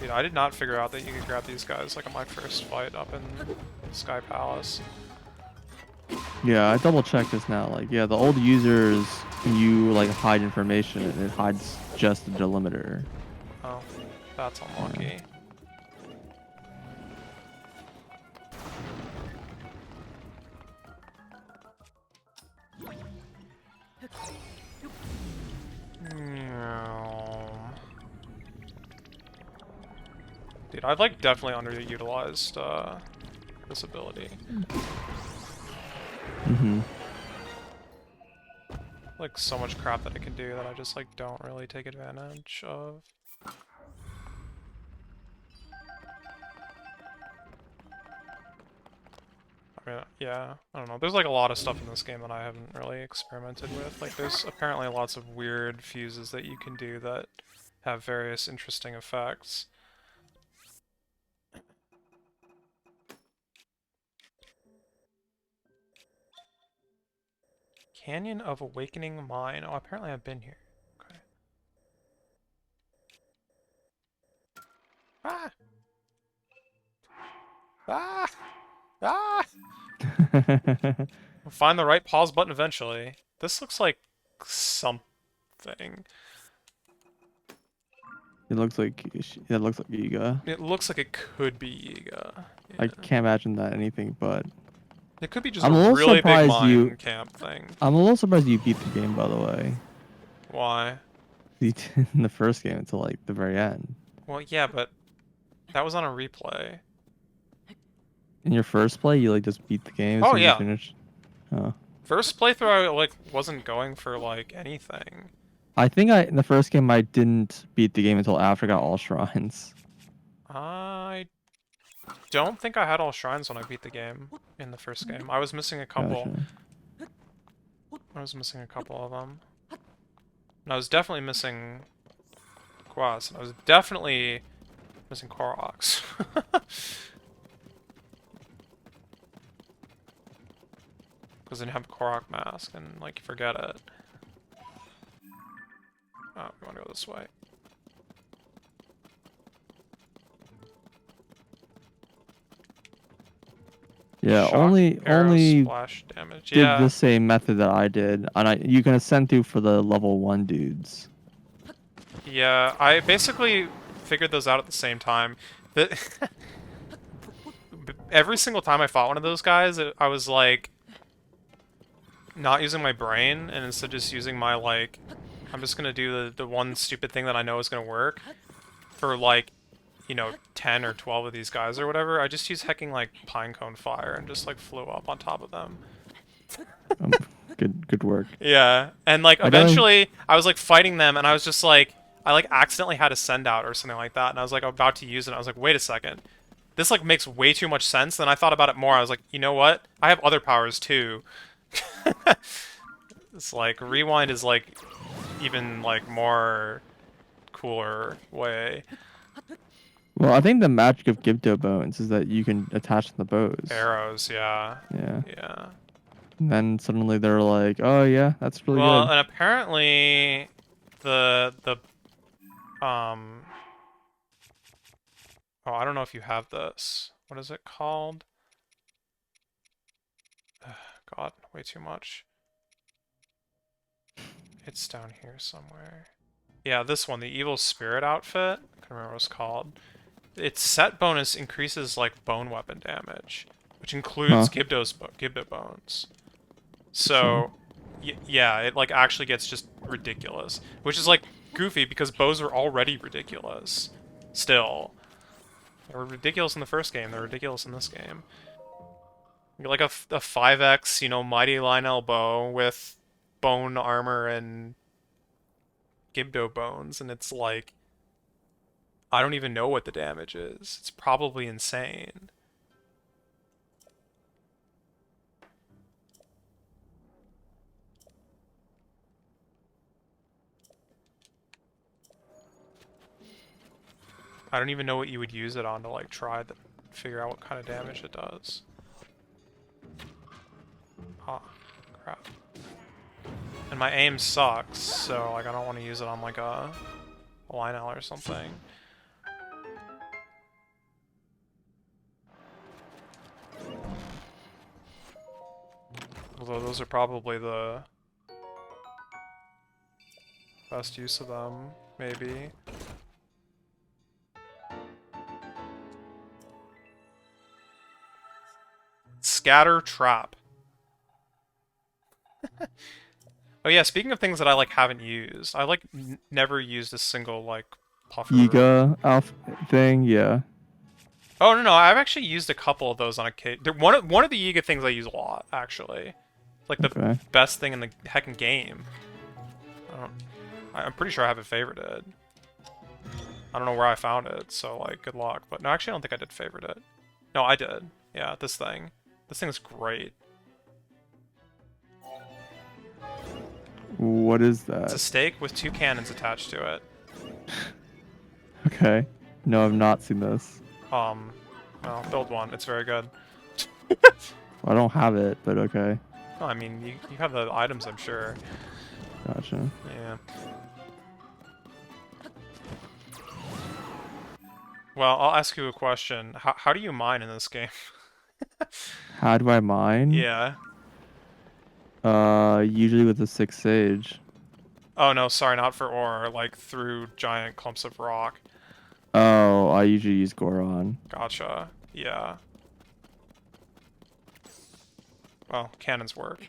Dude, I did not figure out that you could grab these guys like on my first fight up in Sky Palace. Yeah, I double checked this now. Like, yeah, the old users, when you like hide information, it hides just the delimiter. Oh, that's unlucky. Dude, I've like definitely underutilized this ability. Mm-hmm. Like so much crap that I can do that I just like don't really take advantage of. I mean, yeah, I don't know. There's like a lot of stuff in this game that I haven't really experimented with. Like there's apparently lots of weird fuses that you can do that have various interesting effects. Canyon of Awakening Mine. Oh, apparently I've been here. Okay. Ah! Ah! Ah! I'll find the right pause button eventually. This looks like something. It looks like Yiga. It looks like it could be Yiga. I Yeah. can't imagine that anything but. It could be just I'm a a little really big surprised mine camp thing. I'm a little surprised you beat the game, by the way. Why? You did in the first game until like the very end. Well, yeah, but that was on a replay. In your first play, you like just beat the game as Oh soon as you yeah. finished. Oh. First playthrough I like wasn't going for like anything. I think in the first game I didn't beat the game until after I got all shrines. I don't think I had all shrines when I beat the game in the first game. I was missing a couple. Gotcha. I was missing a couple of them. And I was definitely missing quests. And I was definitely missing Koroks. Because I didn't have a Korok mask, and, like, forget it. Oh, we want to go this way. Yeah, Shock only arrow only splash damage. did Yeah, the same method that I did, and you can ascend through for the level 1 dudes. yeah. I basically figured those out at the same time. The every single time I fought one of those guys, I was like not using my brain, and instead just using my like, I'm just gonna do the one stupid thing that I know is gonna work for like, you know, 10 or 12 of these guys or whatever. I just used hecking like pinecone fire and just like flew up on top of them. Um, good work. Yeah, and like I don't. eventually I was like fighting them, and I was just like, I like accidentally had a send out or something like that, and I was like about to use it, and I was like, wait a second. This like makes way too much sense. Then I thought about it more. I was like, you know what? I have other powers too. It's like rewind is like even like more cooler way. Well, I think the magic of Gibdo bones is that you can attach the bows. Arrows, yeah. Yeah. Yeah. And then suddenly they're like, "Oh yeah, that's really Well, good." and apparently the oh, I don't know if you have this. What is it called? God, way too much. It's down here somewhere. Yeah, this one, the Evil Spirit outfit. I can't remember what it's called. Its set bonus increases like bone weapon damage, which includes Huh? Gibdo bones. Interesting. So, yeah, it like actually gets just ridiculous, which is like goofy because bows are already ridiculous. Still, they were ridiculous in the first game. They're ridiculous in this game. You get like a 5x, you know, Mighty Lionel bow with bone armor and Gibdo bones, and it's like I don't even know what the damage is. It's probably insane. I don't even know what you would use it on to like try to figure out what kind of damage it does. Ah, crap. And my aim sucks, so like I don't want to use it on like a Lionel or something. Although those are probably the best use of them, maybe. Scatter Trap. Oh yeah, speaking of things that I like haven't used, I like never used a single like puffer. Yiga alpha thing, yeah. Oh no, I've actually used a couple of those on occasion. One of the Yiga things I use a lot actually. It's like the Okay. best thing in the heckin' game. I don't, I'm pretty sure I have it favorited. I don't know where I found it, so like good luck. But no, actually I don't think I did favorite it. No, I did. Yeah, this thing. This thing is great. What is It's a that? stake with two cannons attached to it. Okay. No, I've not seen this. Um, well, build one. It's very good. I don't have it, but okay. No, I mean, you have the items, I'm sure. Gotcha. Yeah. Well, I'll ask you a question. How do you mine in this game? How do I mine? Yeah. Usually with a 6 sage. Oh no, sorry, not for ore, like through giant clumps of rock. Oh, I usually use Goron. Gotcha. Yeah. Well, cannons work.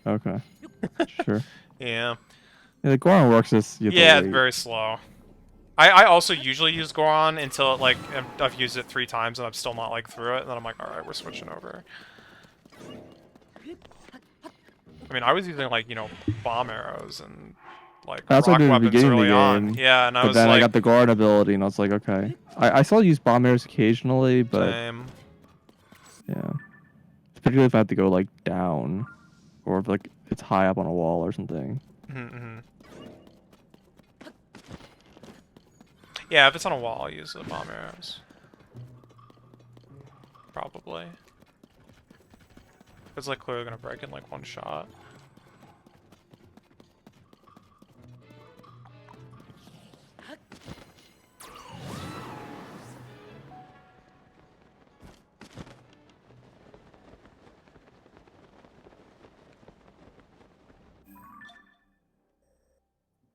Okay. Sure. Yeah. Yeah, the Goron works just you have to Yeah, it's wait. very slow. I also usually use Goron until like I've used it 3 times and I'm still not like through it, and then I'm like, alright, we're switching over. I mean, I was using like, you know, bomb arrows and like That's what I rock did at the weapons beginning of early the on. game. Yeah, and I But was then I like, got the guard ability, and I was like, okay. I still use bomb arrows occasionally, but same. yeah. Particularly if I have to go like down, or if like it's high up on a wall or something. Mm-hmm. Yeah, if it's on a wall, I'll use the bomb arrows. Probably. It's like clearly gonna break in like one shot.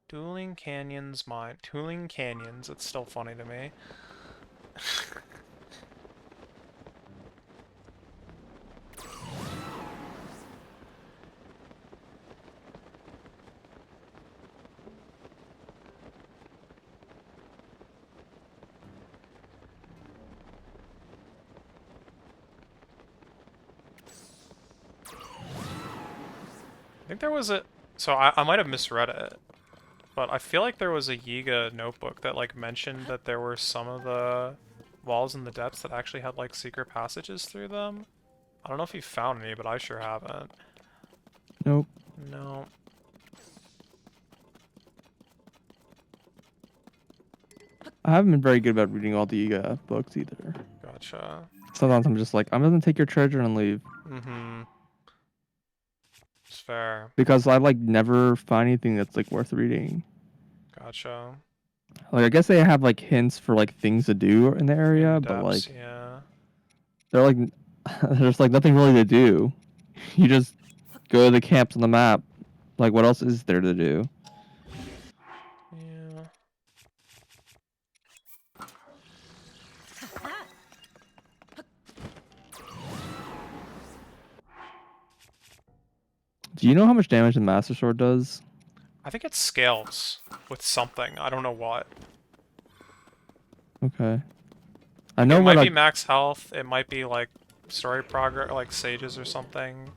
Dueling Canyons mine. Dueling Canyons, it's still funny to me. I think there was a... So I might have misread it, but I feel like there was a Yiga notebook that like mentioned that there were some of the walls in the depths that actually had like secret passages through them. I don't know if you found any, but I sure haven't. Nope. No. I haven't been very good about reading all the books either. Gotcha. Sometimes I'm just like, I'm gonna take your treasure and leave. Mm-hmm. It's fair. Because I like never find anything that's like worth reading. Gotcha. Like I guess they have like hints for like things to do in the In area, but depths, like yeah. they're like there's like nothing really to do. You just go to the camps on the map. Like what else is there to do? Yeah. Do you know how much damage the Master Sword does? I think it scales with something. I don't know what. Okay. I Like, know it what might I be max health. It might be like story progress, like sages or something.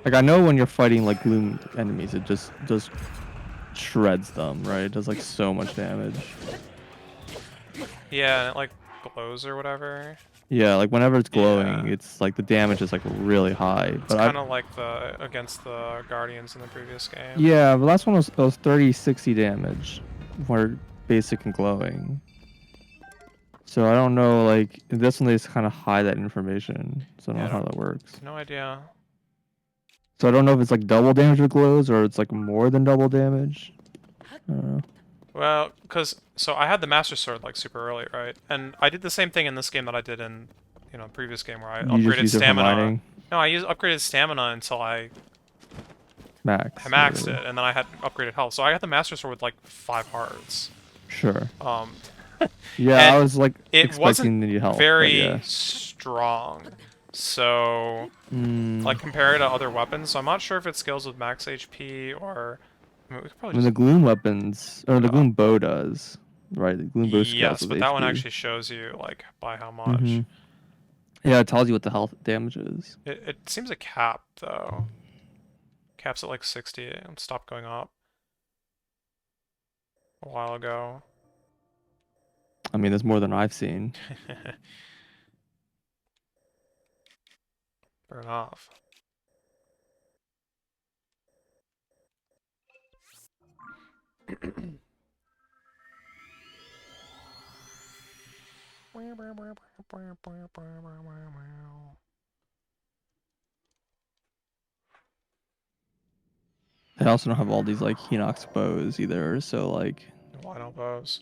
like I know when you're fighting like gloom enemies, it just shreds them, right? It does like so much damage. Yeah, and it like glows or whatever. Yeah, like whenever it's glowing, Yeah. it's like the damage is like really high. It's But I kind of like the against the Guardians in the previous game. yeah, the last one was 30, 60 damage, where basic and glowing. So I don't know, like this one they just kind of hide that information, so I don't Yeah, know how that works. no idea. So I don't know if it's like double damage with glows or it's like more than double damage. I don't know. Well, so I had the Master Sword like super early, right? And I did the same thing in this game that I did in, previous game where I You just upgraded use it for stamina. mining, No, I used upgraded stamina until I max or maxed whatever. it, and then I had upgraded health. So I got the Master Sword with like 5 hearts. Sure. Um, Yeah, I and was like it wasn't expecting to need help, but very yeah. strong. So, Mm. like compared to other weapons, so I'm not sure if it scales with max HP or. I mean, we could I probably mean, the just. gloom weapons or the Yeah. gloom bow does, right? The gloom bow scales Yes, with but that one HP. actually shows you like by how Mm-hmm. much. Yeah, it tells you what the health damage is. It seems a cap though. Caps at like 60 and stopped going up a while ago. I mean, there's more than I've seen. Fair enough. They also don't have all these like Hinox bows either, so like, Lionel bows.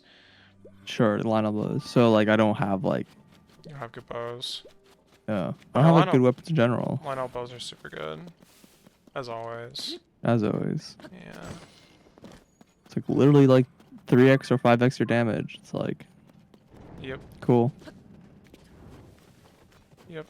sure, Lionel bows. So like, I don't have like, You have good bows. I Oh don't yeah, have like good weapons in general, Lionel bows are super good. As always. as always. Yeah. It's like literally like 3x or 5x your damage. It's like, Yep. cool. Yep.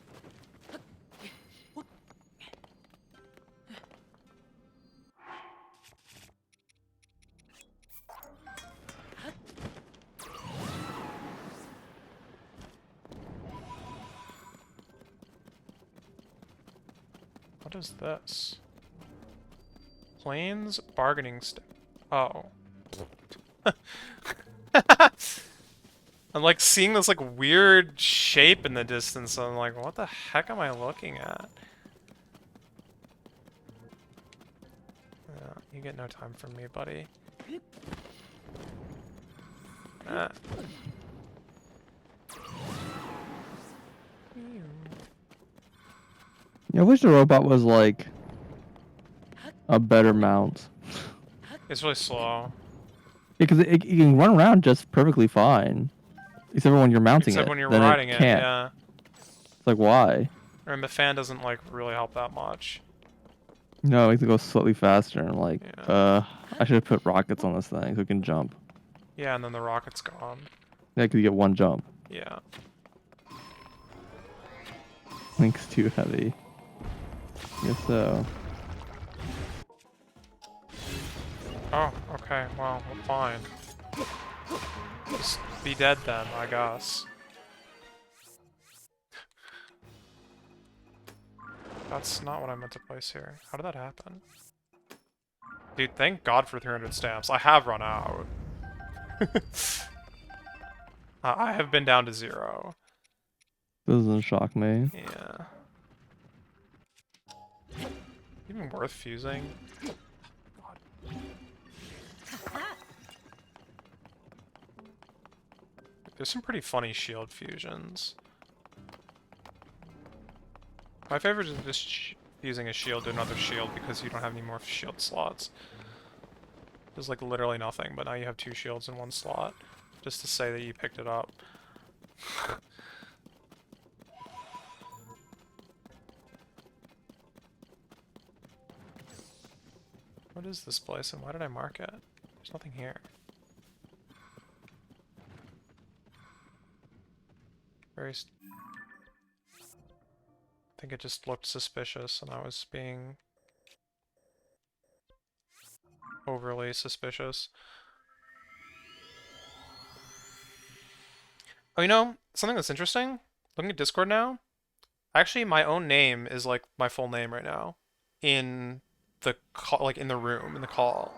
What is this? Plains bargaining Oh. I'm like seeing this like weird shape in the distance, and I'm like, what the heck am I looking at? Yeah, you get no time from me, buddy. Ah. I wish the robot was like a better mount. It's really slow. Because it can run around just perfectly fine. Except for when you're mounting Except it. when you're Then riding it it, can't. yeah. It's like, why? And the fan doesn't like really help that much. No, it makes it go slightly faster. And I'm like, Yeah. I should have put rockets on this thing so it can jump. Yeah, and then the rocket's gone. Yeah, because you get one jump. Yeah. Link's too heavy. Guess so. Oh, okay, well, fine. Just be dead then, I guess. That's not what I meant to place here. How did that happen? Dude, thank God for 300 stamps. I have run out. I have been down to 0. Doesn't shock me. Yeah. Even worth fusing? God. There's some pretty funny shield fusions. My favorite is just using a shield to another shield because you don't have any more shield slots. There's like literally nothing, but now you have 2 shields in 1 slot. Just to say that you picked it up. What is this place and why did I mark it? There's nothing here. I think it just looked suspicious and I was being overly suspicious. Oh, you know, something that's interesting? Looking at Discord now, actually my own name is like my full name right now in the call, like in the room, in the call.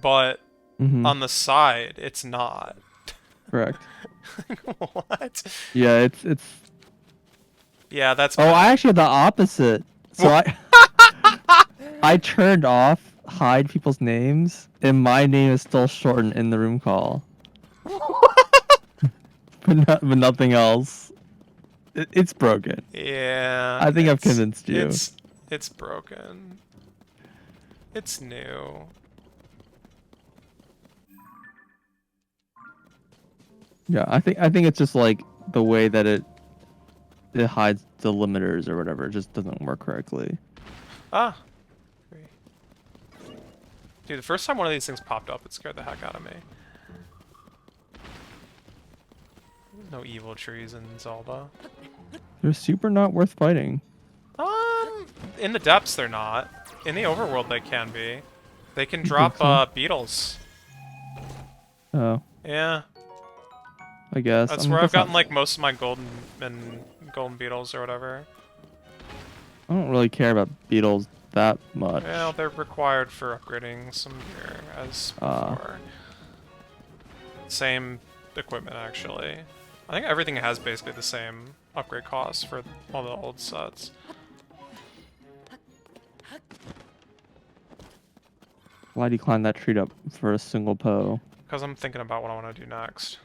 But on the side, it's not. Correct. What? Yeah, it's. Yeah, that's. Oh, I actually had the opposite. So I turned off hide people's names, and my name is still shortened in the room call. but nothing else. It's broken. Yeah. I think I've convinced you. It's broken. It's new. Yeah, I think it's just like the way that it hides the limiters or whatever. It just doesn't work correctly. Ah. Dude, the first time one of these things popped up, it scared the heck out of me. There's no evil trees in Zelda. They're super not worth fighting. In the depths they're not. In the overworld they can be. They can drop beetles. Oh. Yeah. I guess. That's where I've gotten like most of my golden beetles or whatever. I don't really care about beetles that much. Well, they're required for upgrading some gear as before. Same equipment actually. I think everything has basically the same upgrade costs for all the old sets. Why do you climb that tree up for a single Poe? Because I'm thinking about what I want to do next.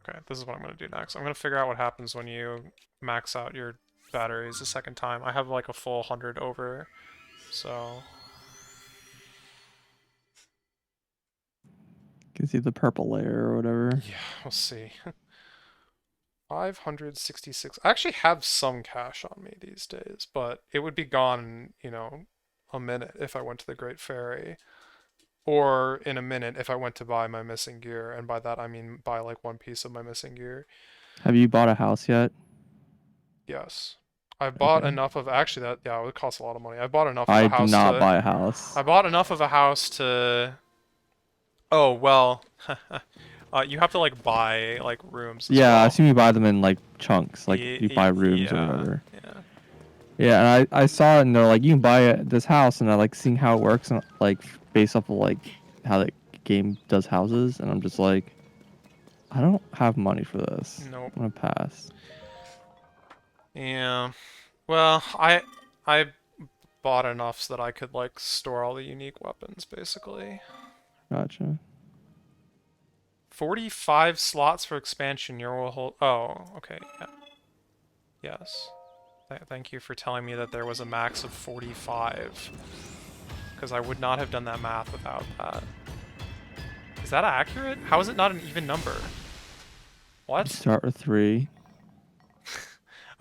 Okay, this is what I'm going to do next. I'm going to figure out what happens when you max out your batteries a second time. I have like a full 100 over, so... You can see the purple layer or whatever. Yeah, we'll see. 566. I actually have some cash on me these days, but it would be gone, you know, a minute if I went to the Great Ferry. Or in a minute if I went to buy my missing gear, and by that I mean buy like one piece of my missing gear. Have you bought a house yet? Yes. I bought enough of actually that yeah, it would cost a lot of money. I bought enough of I a house did not buy a house. I bought enough of a house to Oh, well. You have to like buy like rooms as yeah, well. I assume you buy them in like chunks, like you buy rooms or whatever. Yeah. Yeah, and I saw it and they're like, you can buy this house, and I like seeing how it works and like based off of like how the game does houses, and I'm just like, I don't have money for this. Nope. I'm gonna pass. Yeah. Well, I bought enough so that I could like store all the unique weapons basically. Gotcha. 45 slots for expansion. You will hold. Oh, okay. Yeah. Yes. Thank you for telling me that there was a max of 45. Because I would not have done that math without that. Is that accurate? How is it not an even number? You What? start with 3.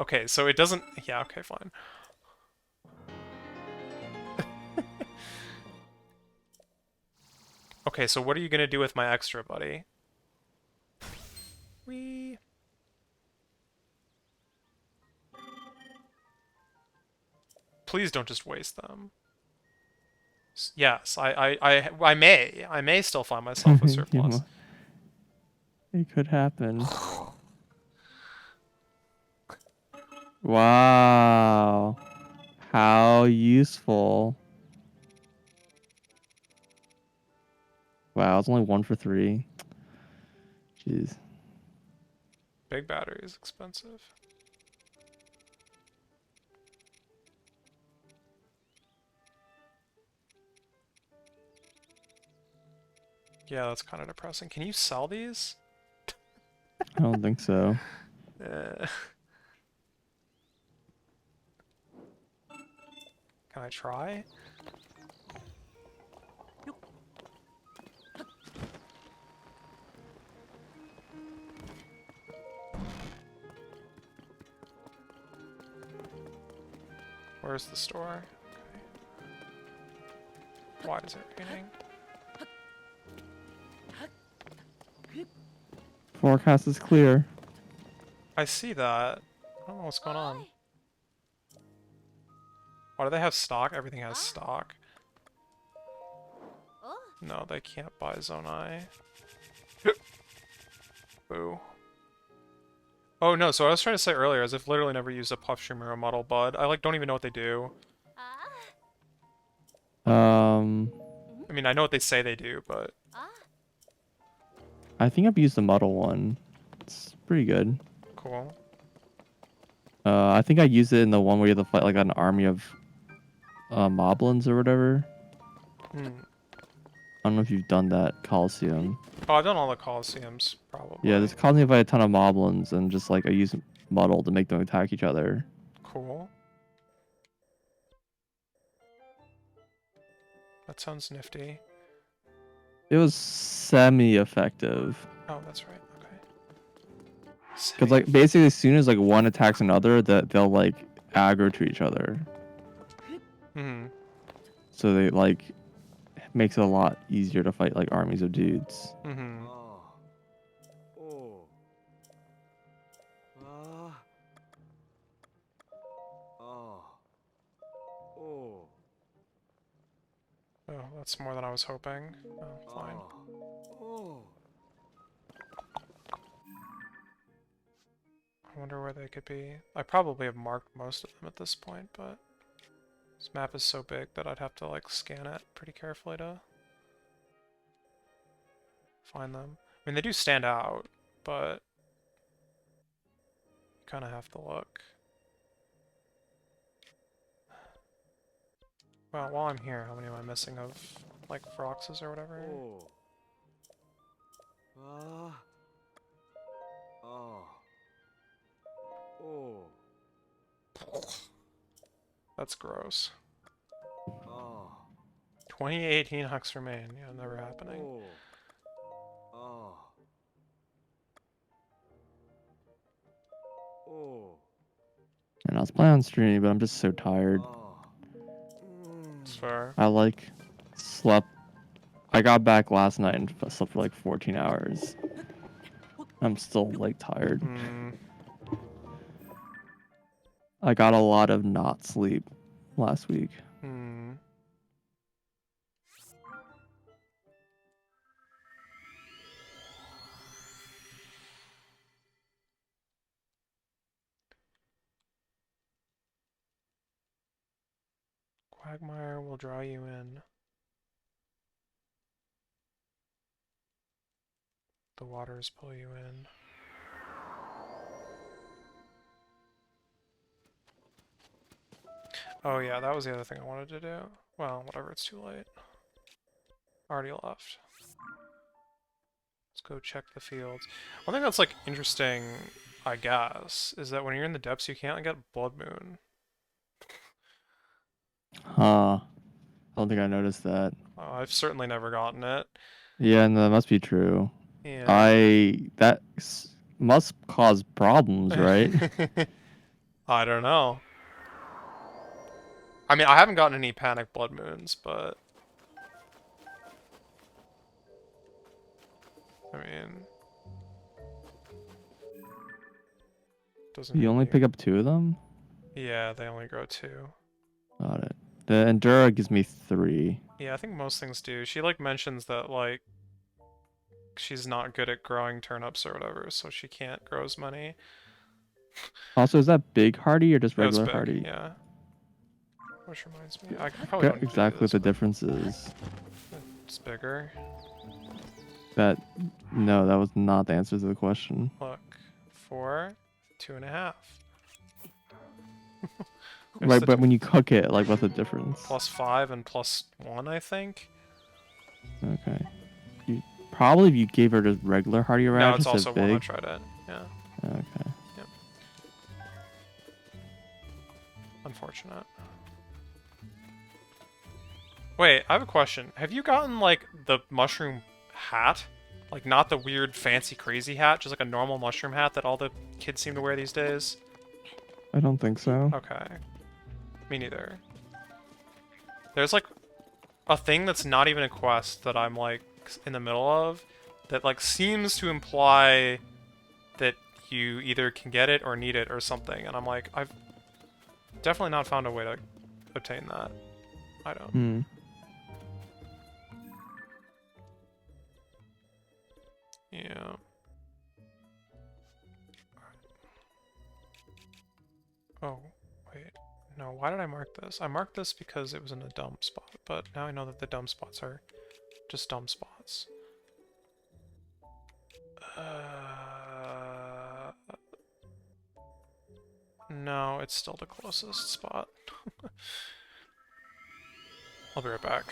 Okay, so it doesn't... Yeah, okay, fine. Okay, so what are you gonna do with my extra, buddy? Wee. Please don't just waste them. Yes, I may. I may still find myself with surplus. It could happen. Wow. How useful. Wow, it's only 1 for 3. Jeez. Big battery is expensive. Yeah, that's kind of depressing. Can you sell these? I don't think so. Uh, can I try? Where's the store? Okay. Why is it raining? Forecast is clear. I see that. I don't know what's going on. Why do they have stock? Everything has stock. No, they can't buy Zonai. Boo. Oh no, so what I was trying to say earlier is I've literally never used a Puff Shroom or a Muddle Bud. I like don't even know what they do. Um, I mean, I know what they say they do, but... I think I've used the muddle one. It's pretty good. Cool. I think I used it in the one where you have to fight like an army of moblins or whatever. Hmm. I don't know if you've done that Coliseum. Oh, I've done all the Colosseums, Yeah, probably. there's a Coliseum fight a ton of moblins and just like I use muddle to make them attack each other. Cool. That sounds nifty. It was semi-effective. Oh, that's right. Okay. Because like basically as soon as like one attacks another, that they'll like aggro to each other. Hmm. So they like makes it a lot easier to fight like armies of dudes. Mm-hmm. Oh, that's more than I was hoping. Oh, fine. I wonder where they could be. I probably have marked most of them at this point, but this map is so big that I'd have to like scan it pretty carefully to find them. I mean, they do stand out, but you kind of have to look. Well, while I'm here, how many am I missing of, like, Froxes or whatever? That's gross. 2018 Hux remain. Yeah, never happening. And I was planning on streaming, but I'm just so tired. It's fair. I like slept. I got back last night and slept for like 14 hours. I'm still like tired. Hmm. I got a lot of not sleep last week. Hmm. Quagmire will draw you in. The waters pull you in. Oh yeah, that was the other thing I wanted to do. Well, whatever, it's too late. Already left. Let's go check the fields. One thing that's like interesting, I guess, is that when you're in the depths you can't get Blood Moon. Huh. I don't think I noticed that. I've certainly never gotten it. Yeah, no, that must be true. Yeah. Must cause problems, right? I don't know. I mean, I haven't gotten any Panic Blood Moons, but I mean, doesn't You hurt only you. pick up 2 of them? Yeah, they only grow 2. Got it. The Endura gives me 3. Yeah, I think most things do. She like mentions that like she's not good at growing turnips or whatever, so she can't grow as many. Also, is that big hardy or just It was regular big, hardy? yeah. Which reminds me, I probably Forget don't need to do exactly what this, the but difference is. it's bigger. That No, that was not the answer to the question. Look, 4, 2.5. There's Right, the but when you difference. cook it, like, what's the difference? +5 and +1, I think. Okay. Probably if you gave her just regular hardy No, radish it's instead also of 1. I big. tried it. Yeah. Okay. Yep. Unfortunate. Wait, I have a question. Have you gotten, like, the mushroom hat? Like, not the weird, fancy, crazy hat, just like a normal mushroom hat that all the kids seem to wear these days? I don't think so. Okay. Me neither. There's, like, a thing that's not even a quest that I'm, like, in the middle of that, like, seems to imply that you either can get it or need it or something, and I'm like, I've definitely not found a way to obtain that. I don't. Hmm. Yeah. Oh, wait. No, why did I mark this? I marked this because it was in a dumb spot, but now I know that the dumb spots are just dumb spots. No, it's still the closest spot. I'll be right back.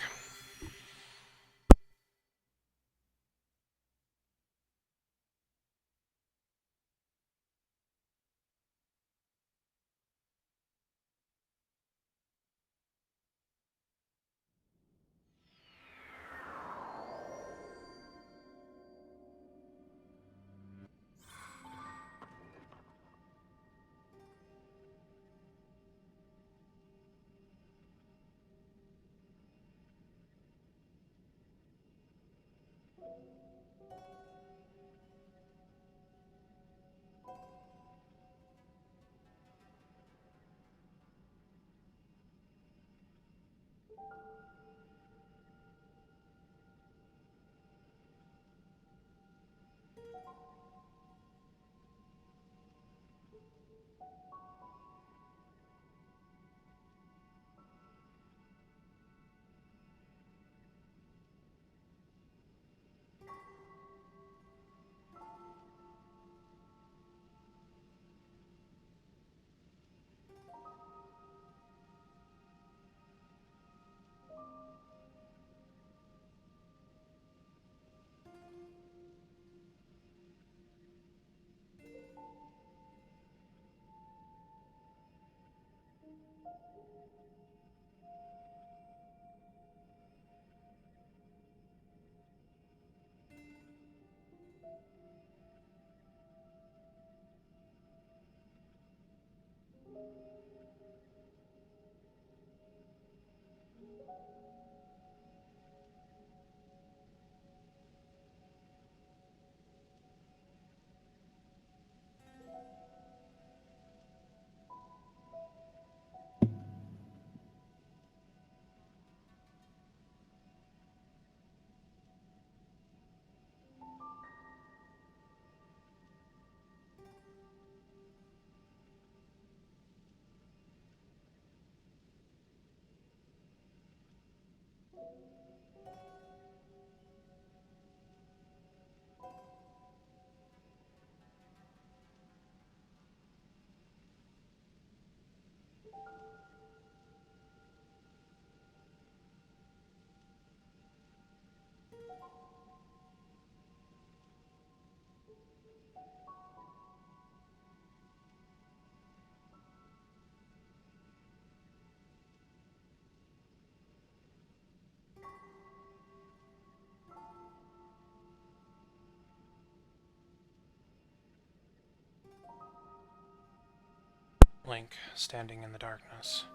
Link standing in the darkness.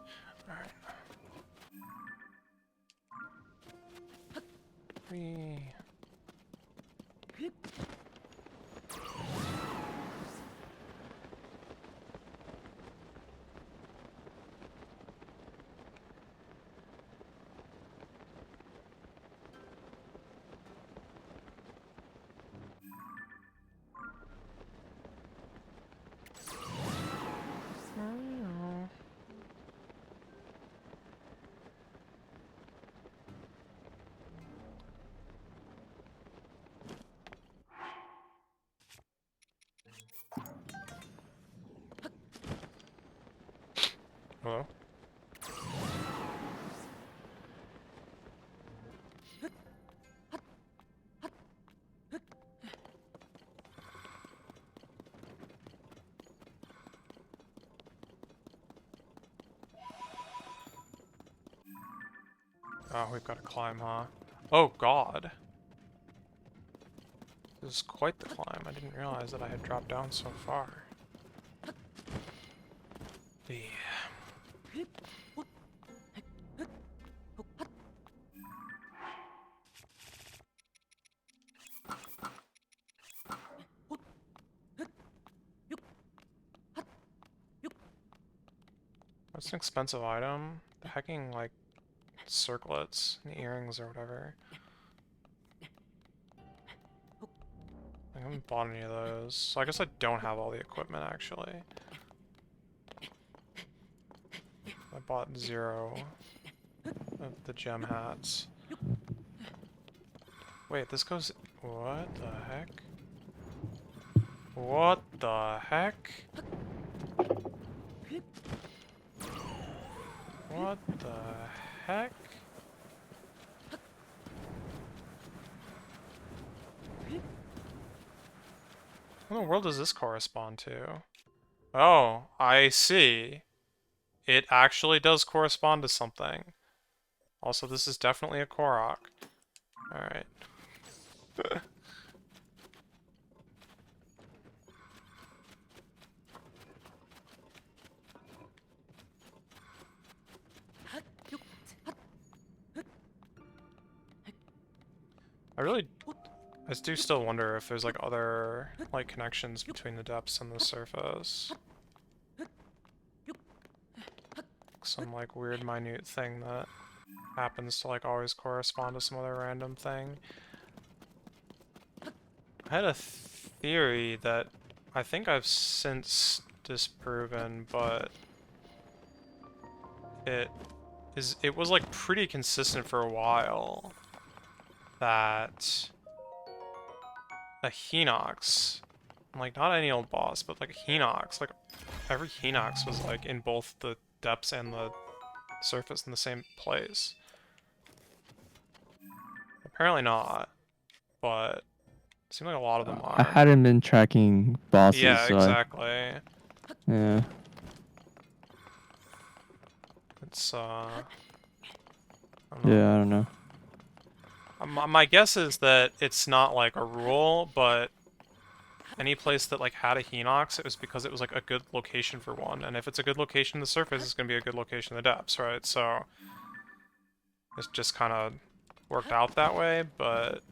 Alright. Whee. Hello? Oh, we've got to climb, huh? Oh, God. This is quite the climb. I didn't realize that I had dropped down so far. Yeah. That's an expensive item. The hecking, like, circlets and earrings or whatever. I haven't bought any of those. So I guess I don't have all the equipment, actually. I bought 0 of the gem hats. Wait, this goes... What the heck? What the heck? What the heck? What in the world does this correspond to? Oh, I see. It actually does correspond to something. Also, this is definitely a Korok. Alright. I do still wonder if there's like other like connections between the depths and the surface. Some like weird minute thing that happens to like always correspond to some other random thing. I had a theory that I think I've since disproven, but it was like pretty consistent for a while that a Hinox, like not any old boss, but like a Hinox, like every Hinox was like in both the depths and the surface in the same place. Apparently not, but it seems like a lot of them I are. hadn't been tracking bosses, Yeah, so exactly. yeah. It's I don't know. Yeah, I don't know. My guess is that it's not like a rule, but any place that like had a Hinox, it was because it was like a good location for one, and if it's a good location in the surface, it's gonna be a good location in the depths, right? So it's just kind of worked out that way, but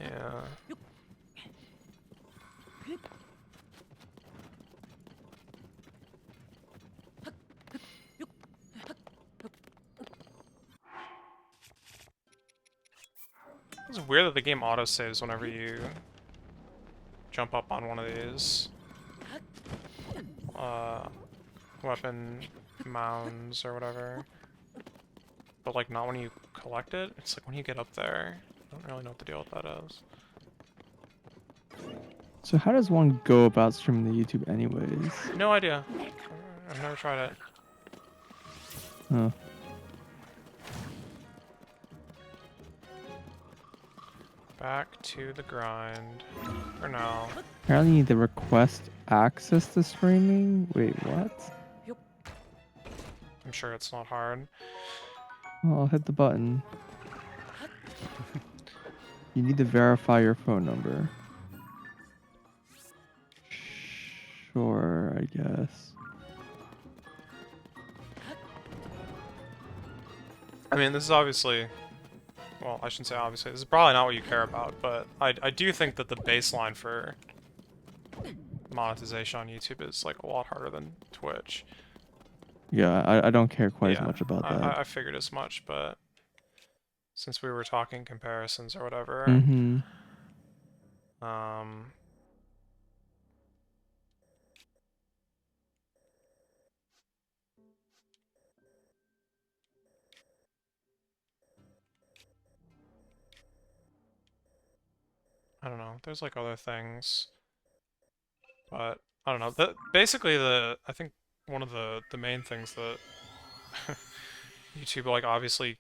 yeah. It's weird that the game autosaves whenever you jump up on one of these weapon mounds or whatever. But like not when you collect it. It's like when you get up there. I don't really know what the deal with that is. So how does one go about streaming the YouTube anyways? No idea. I've never tried it. Huh. Back to the grind. For now. Apparently you need to request access to streaming? Wait, what? I'm sure it's not hard. Well, I'll hit the button. You need to verify your phone number. Sure, I guess. I mean, this is obviously, well, I shouldn't say obviously, this is probably not what you care about, but I do think that the baseline for monetization on YouTube is like a lot harder than Twitch. Yeah, I don't care quite as Yeah, much about that. I figured as much, but since we were talking comparisons or whatever, Mm-hmm. um, I don't know. There's like other things, but I don't know. Basically I think one of the main things that YouTube like obviously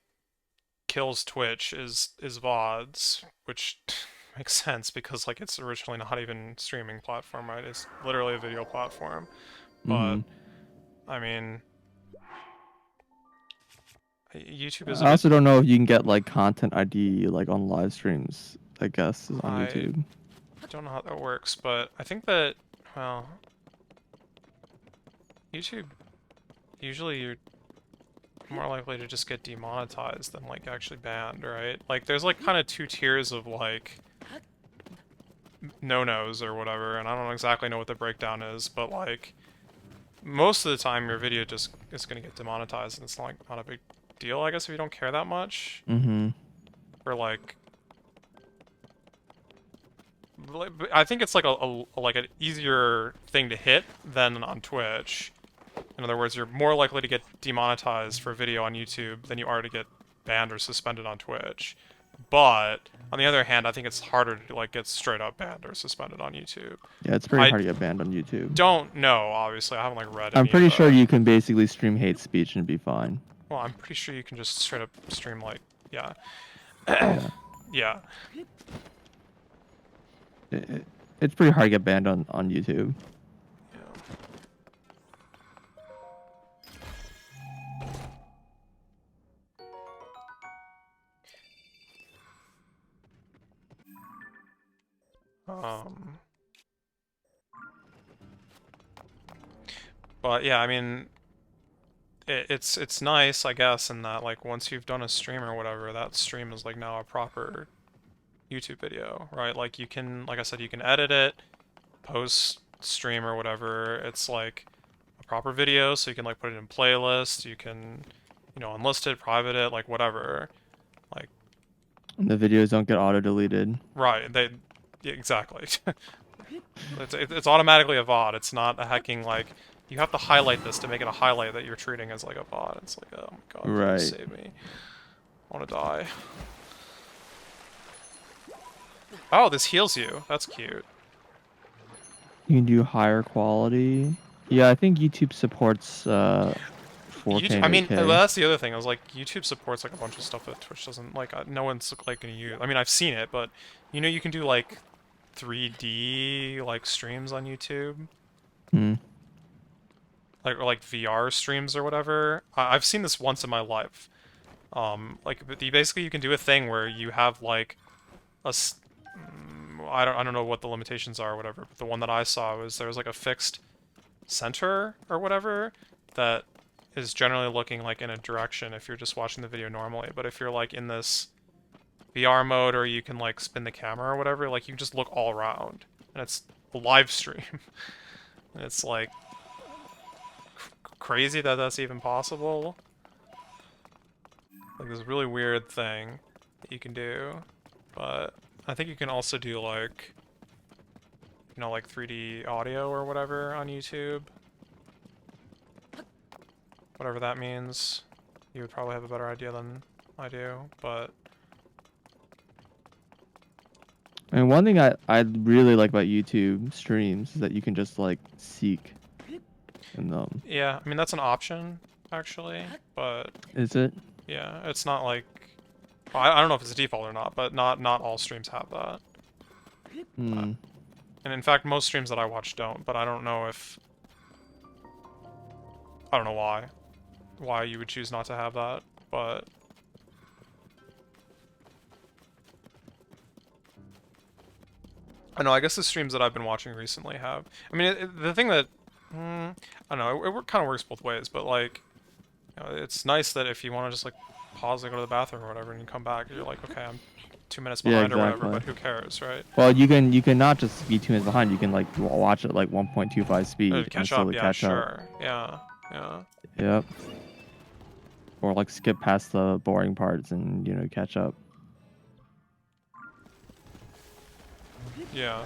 kills Twitch is VODs, which makes sense because like it's originally not even streaming platform, right? It's literally a video platform. But Mm-hmm. I mean, YouTube is a I bit. also don't know if you can get like content ID like on live streams. I guess is on I YouTube. don't know how that works, but I think that, well, YouTube usually you're more likely to just get demonetized than like actually banned, right? Like there's like kind of two tiers of like no-nos or whatever, and I don't exactly know what the breakdown is, but like most of the time your video just is gonna get demonetized, and it's not a big deal, I guess, if you don't care that much. Mm-hmm. Or like I think it's like like an easier thing to hit than on Twitch. In other words, you're more likely to get demonetized for a video on YouTube than you are to get banned or suspended on Twitch. But on the other hand, I think it's harder to like get straight up banned or suspended on YouTube. Yeah, it's pretty I hard to get banned on YouTube. don't know, obviously. I haven't like read I'm any of pretty sure the. you can basically stream hate speech and be fine. Well, I'm pretty sure you can just straight up stream like, yeah, Yeah. yeah. It's pretty hard to get banned on YouTube. Um, but yeah, I mean, it's nice, I guess, in that like once you've done a stream or whatever, that stream is like now a proper YouTube video, right? Like you can, like I said, you can edit it, post stream or whatever. It's like a proper video, so you can like put it in playlist. You can, unlist it, private it, like whatever. Like, And the videos don't get auto deleted. right? Yeah, exactly. It's automatically a VOD. It's not a hacking like. You have to highlight this to make it a highlight that you're treating as like a VOD. It's like, oh my god, please Right. save me. I wanna die. Oh, this heals you. That's cute. You can do higher quality. Yeah, I think YouTube supports 4K YouTube, and I mean, well, 8K. that's the other thing. I was like, YouTube supports like a bunch of stuff that Twitch doesn't. Like, no one's like gonna use. I mean, I've seen it, but you can do like 3D like streams on YouTube, Hmm. like or like VR streams or whatever. I've seen this once in my life. Like basically you can do a thing where you have like I don't know what the limitations are or whatever, but the one that I saw was there was like a fixed center or whatever that is generally looking like in a direction if you're just watching the video normally, but if you're like in this VR mode or you can like spin the camera or whatever, like you can just look all around and it's a live stream. And it's like crazy that that's even possible. Like this really weird thing that you can do, but I think you can also do like like 3D audio or whatever on YouTube. Whatever that means. You would probably have a better idea than I do, but And one thing I really like about YouTube streams is that you can just like seek in them. yeah, I mean that's an option actually, but Is it? yeah, it's not like well, I don't know if it's a default or not, but not all streams have that. Hmm. And in fact, most streams that I watch don't, but I don't know why you would choose not to have that, but I know. I guess the streams that I've been watching recently have. I mean, the thing that I don't know. It kind of works both ways, but like, it's nice that if you want to just like pause and go to the bathroom or whatever, and you come back, you're like, okay, I'm 2 minutes Yeah, behind or whatever, exactly. but who cares, right? Well, you can not just be 2 minutes behind. You can like watch at like 1.25 speed and Catch up, slowly yeah, catch up. sure, yeah, yeah, Yep. Or like skip past the boring parts and catch up. yeah.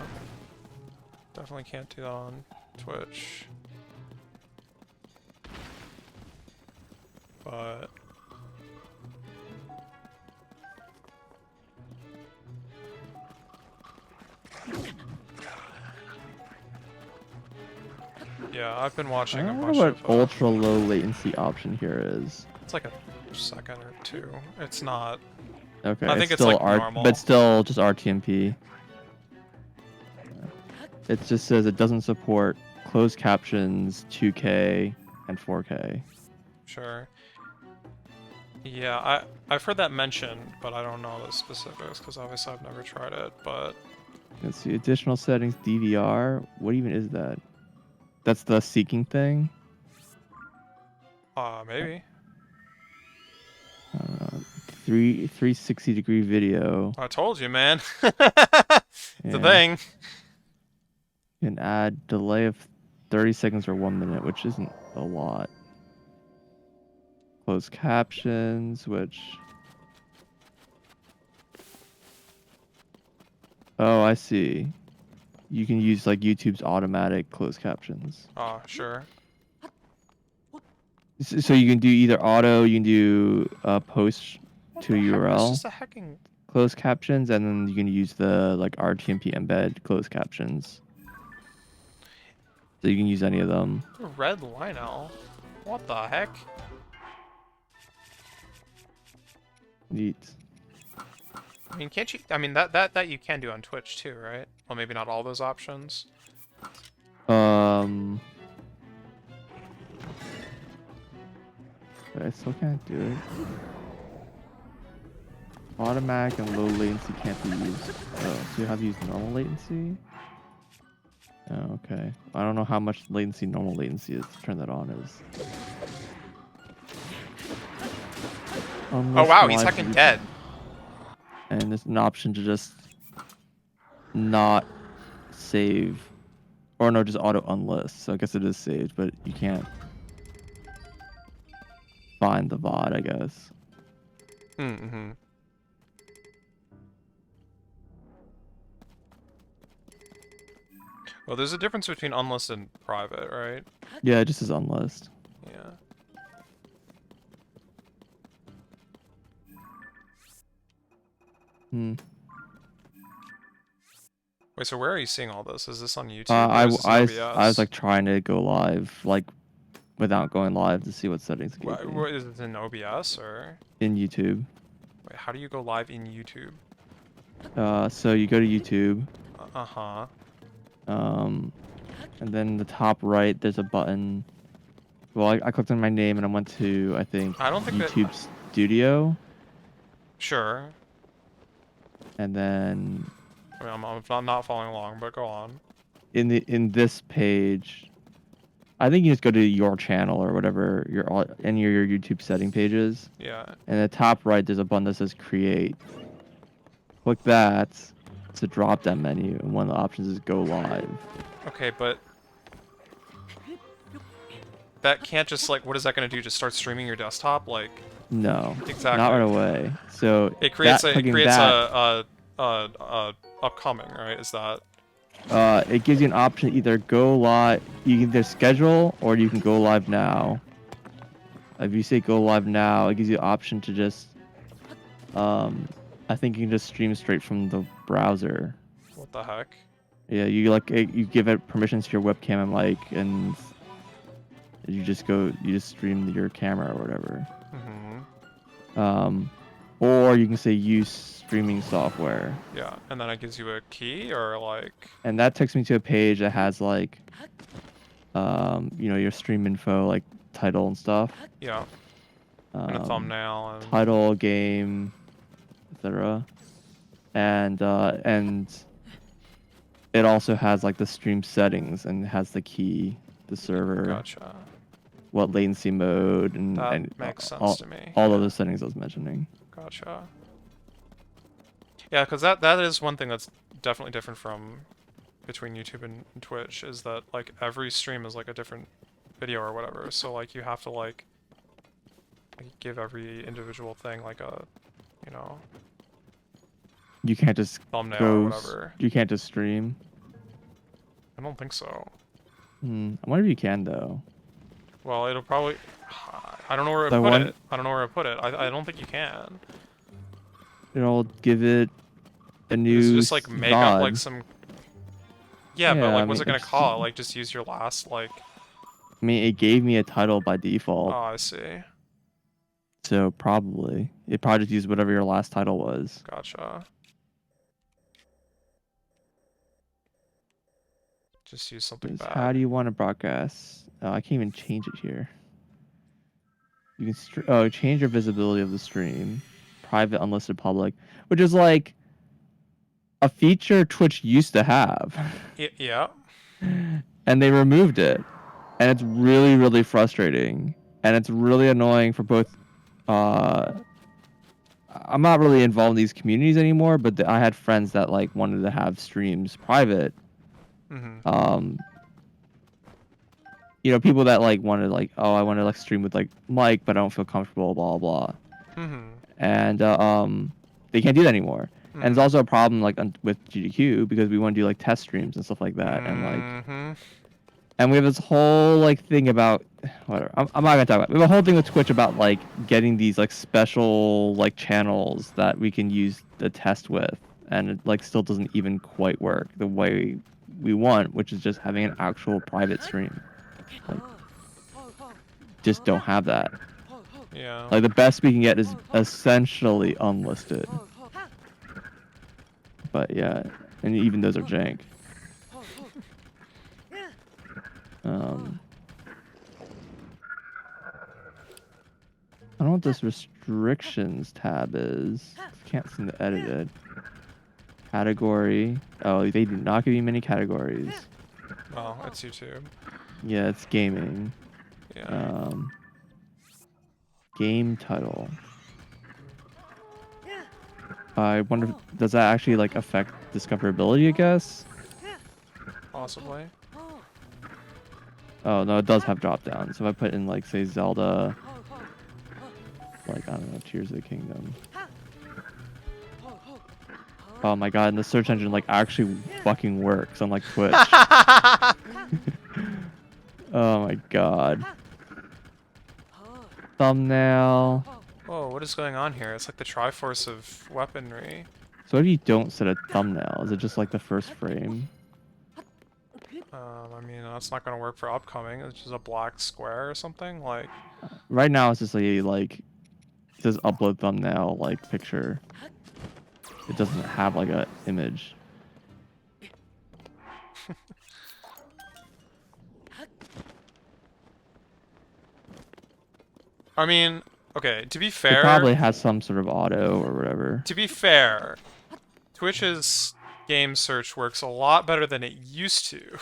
Definitely can't do that on Twitch. But yeah, I've been I watching a don't know bunch what of ultra low latency option here is. it's like a second or two. It's not. Okay, I it's think it's still like R, but normal. still just RTMP. It just says it doesn't support closed captions, 2K, and 4K. Sure. Yeah, I've heard that mentioned, but I don't know the specifics because obviously I've never tried it. But Let's see, additional settings, DVR. What even is that? That's the seeking thing. maybe. 360-degree video. I told you, man. It's a Yeah, thing. you can add delay of 30 seconds or 1 minute, which isn't a lot. Closed captions, which. Oh, I see. You can use like YouTube's automatic closed captions. Sure. So you can do either auto, you can do post What to the heck? That's URL just a hecking. closed captions, and then you can use the like RTMP embed closed captions. So you can use any of them. Red Lionel. What the heck? Neat. I mean, can't you? I mean, that you can do on Twitch too, right? Well, maybe not all those options. Um, but I still can't do it. Automatic and low latency can't be used. Oh, so you have to use normal latency? Oh, okay. I don't know how much latency normal latency is to turn that on is. Oh Unless wow, he's live hecking dead. and there's an option to just not save, or no, just auto unlist. So I guess it is saved, but you can't find the VOD, I guess. Mm-hmm. Well, there's a difference between unlisted and private, right? Yeah, it just is unlist. Yeah. Hmm. Wait, so where are you seeing all this? Is this on YouTube I, or is this in I was OBS? like trying to go live, like without going live to see what settings it gave me What is it in OBS or? in YouTube. Wait, how do you go live in YouTube? So you go to YouTube, Uh-huh. and then the top right there's a button. Well, I clicked on my name and I went to, I think, I don't think that. YouTube Studio, Sure. and then I mean, I'm not following along, but go on. in this page, I think you just go to your channel or whatever any of your YouTube setting pages. Yeah. And the top right, there's a button that says Create. Click that. It's a drop-down menu, and one of the options is Go Live. Okay, but that can't just like. What is that gonna do? Just start streaming your desktop? Like. No, Exactly. not right away. So It creates clicking that, upcoming, right? Is that it gives you an option either go live, you can either schedule or you can go live now. If you say go live now, it gives you the option to just, I think you can just stream straight from the browser. what the heck? Yeah, you give it permissions to your webcam and mic, and you just stream your camera or whatever. Mm-hmm. Or you can say use streaming software. Yeah, and then it gives you a key or like. And that takes me to a page that has like, your stream info, like title and stuff. Yeah. And a thumbnail and. Title, game, etc. And it also has like the stream settings and has the key, the server, Gotcha. what latency mode, and That makes sense all to me. all Yeah. of the settings I was mentioning. Gotcha. Yeah, because that is one thing that's definitely different from between YouTube and Twitch, is that like every stream is like a different video or whatever. So like you have to like give every individual thing like a, you know, You can't just thumbnail or go. whatever. You can't just stream. I don't think so. I wonder if you can though. Well, it'll probably. I don't know where to The put one, it. I don't know where to put it. I don't think you can. it'll give it a Is it new just like make up like VOD. some? Yeah, but Yeah, like, I what's mean, it gonna call it? Like, just use your last like. I mean, it gave me a title by Oh, default, I see. so probably it probably just used whatever your last title was. Gotcha. Just use something Just bad. how do you want to broadcast? Oh, I can't even change it here. You can change your visibility of the stream, private, unlisted, public, which is like a feature Twitch used to have, Yeah. and they removed it, and it's really really frustrating, and it's really annoying for both. I'm not really involved in these communities anymore, but I had friends that like wanted to have streams private. Mhm. People that like wanted like, oh, I want to like stream with like Mike, but I don't feel comfortable, blah blah. Mhm. And they can't do that anymore. And it's also a problem like with GDQ because we want to do like test streams and stuff like that, and like, and we have this whole like thing about whatever. I'm not gonna talk about it. We have a whole thing with Twitch about like getting these like special like channels that we can use the test with, and it like still doesn't even quite work the way we want, which is just having an actual private stream. Like, just don't have that. Yeah. Like the best we can get is essentially unlisted. But yeah, and even those are jank. I don't know what this restrictions tab is. Can't seem to edit it. Category. Oh, they do not give you many categories. Oh, it's YouTube. Yeah, it's gaming. Yeah. Game title. I wonder, does that actually like affect discoverability, I guess? Possibly. Oh, no, it does have drop down. So if I put in like, say, Zelda, like, I don't know, Tears of the Kingdom. Oh my god, and the search engine like actually fucking works on like Twitch. Oh my god. Thumbnail. Whoa, what is going on here? It's like the Triforce of weaponry. So if you don't set a thumbnail, is it just like the first frame? I mean, that's not gonna work for upcoming. It's just a black square or something. Like, Right now it's just like it says upload thumbnail like picture. It doesn't have like a image. I mean, okay, to be It fair, probably has some sort of auto or whatever. to be fair, Twitch's game search works a lot better than it used to.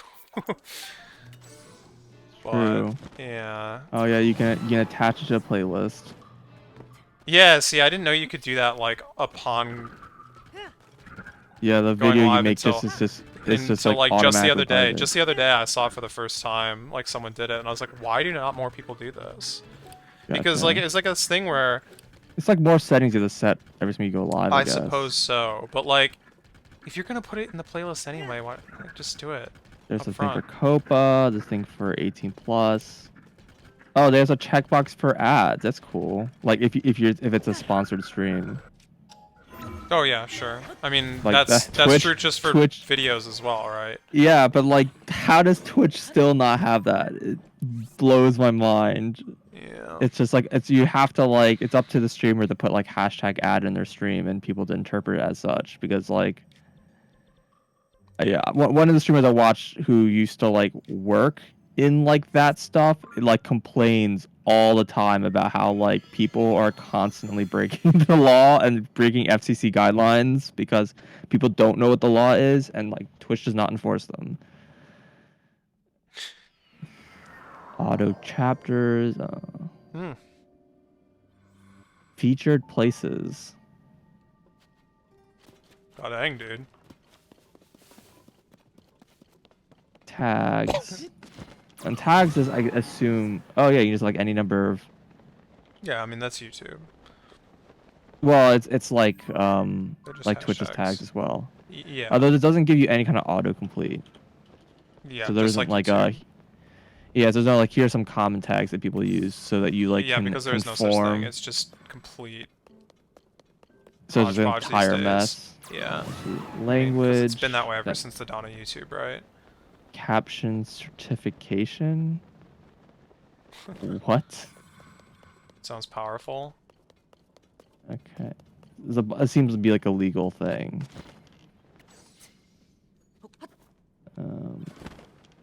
But, True. yeah. Oh yeah, you can attach it to a playlist. Yeah, see, I didn't know you could do that, like, upon Yeah, the going video you live make until, just it's until, just like just the other automatically day. private. Just the other day I saw it for the first time, like, someone did it, and I was like, why do not more people do this? Because, Gotcha. like, it's like this thing where... It's like more settings you have to set every time you go live, I guess. suppose so, but, like, if you're gonna put it in the playlist anyway, why just do it? There's up a thing for front. Copa, this thing for 18 plus. Oh, there's a checkbox for ads. That's cool. Like if it's a sponsored stream. Oh yeah, sure. I mean, Like that's Twitch, true just for Twitch. videos as well, right? Yeah, but like, how does Twitch still not have that? It blows my mind. Yeah. It's just like you have to like it's up to the streamer to put like hashtag ad in their stream and people to interpret it as such because like. Yeah, one of the streamers I watched who used to like work in like that stuff, it like complains all the time about how like people are constantly breaking the law and breaking FCC guidelines because people don't know what the law is and like Twitch does not enforce them. Auto chapters, Hmm. featured places, God dang, dude. tags. And tags is, I assume, oh yeah, you just like any number of. Yeah, I mean that's YouTube. Well, it's They're just like Twitch's tags hashtags. as well. Yeah. Although it doesn't give you any kind of autocomplete. Yeah, So there just isn't like like YouTube. yeah, so there's no like here's some common tags that people use so that you like Yeah, can because there is no such thing. conform. It's just complete So it's an hodgepodge these entire days. mess. Yeah. I mean, because it's been Language, that way ever that since the dawn of YouTube, right? caption certification. What? Sounds powerful. Okay. It seems to be like a legal thing. Um,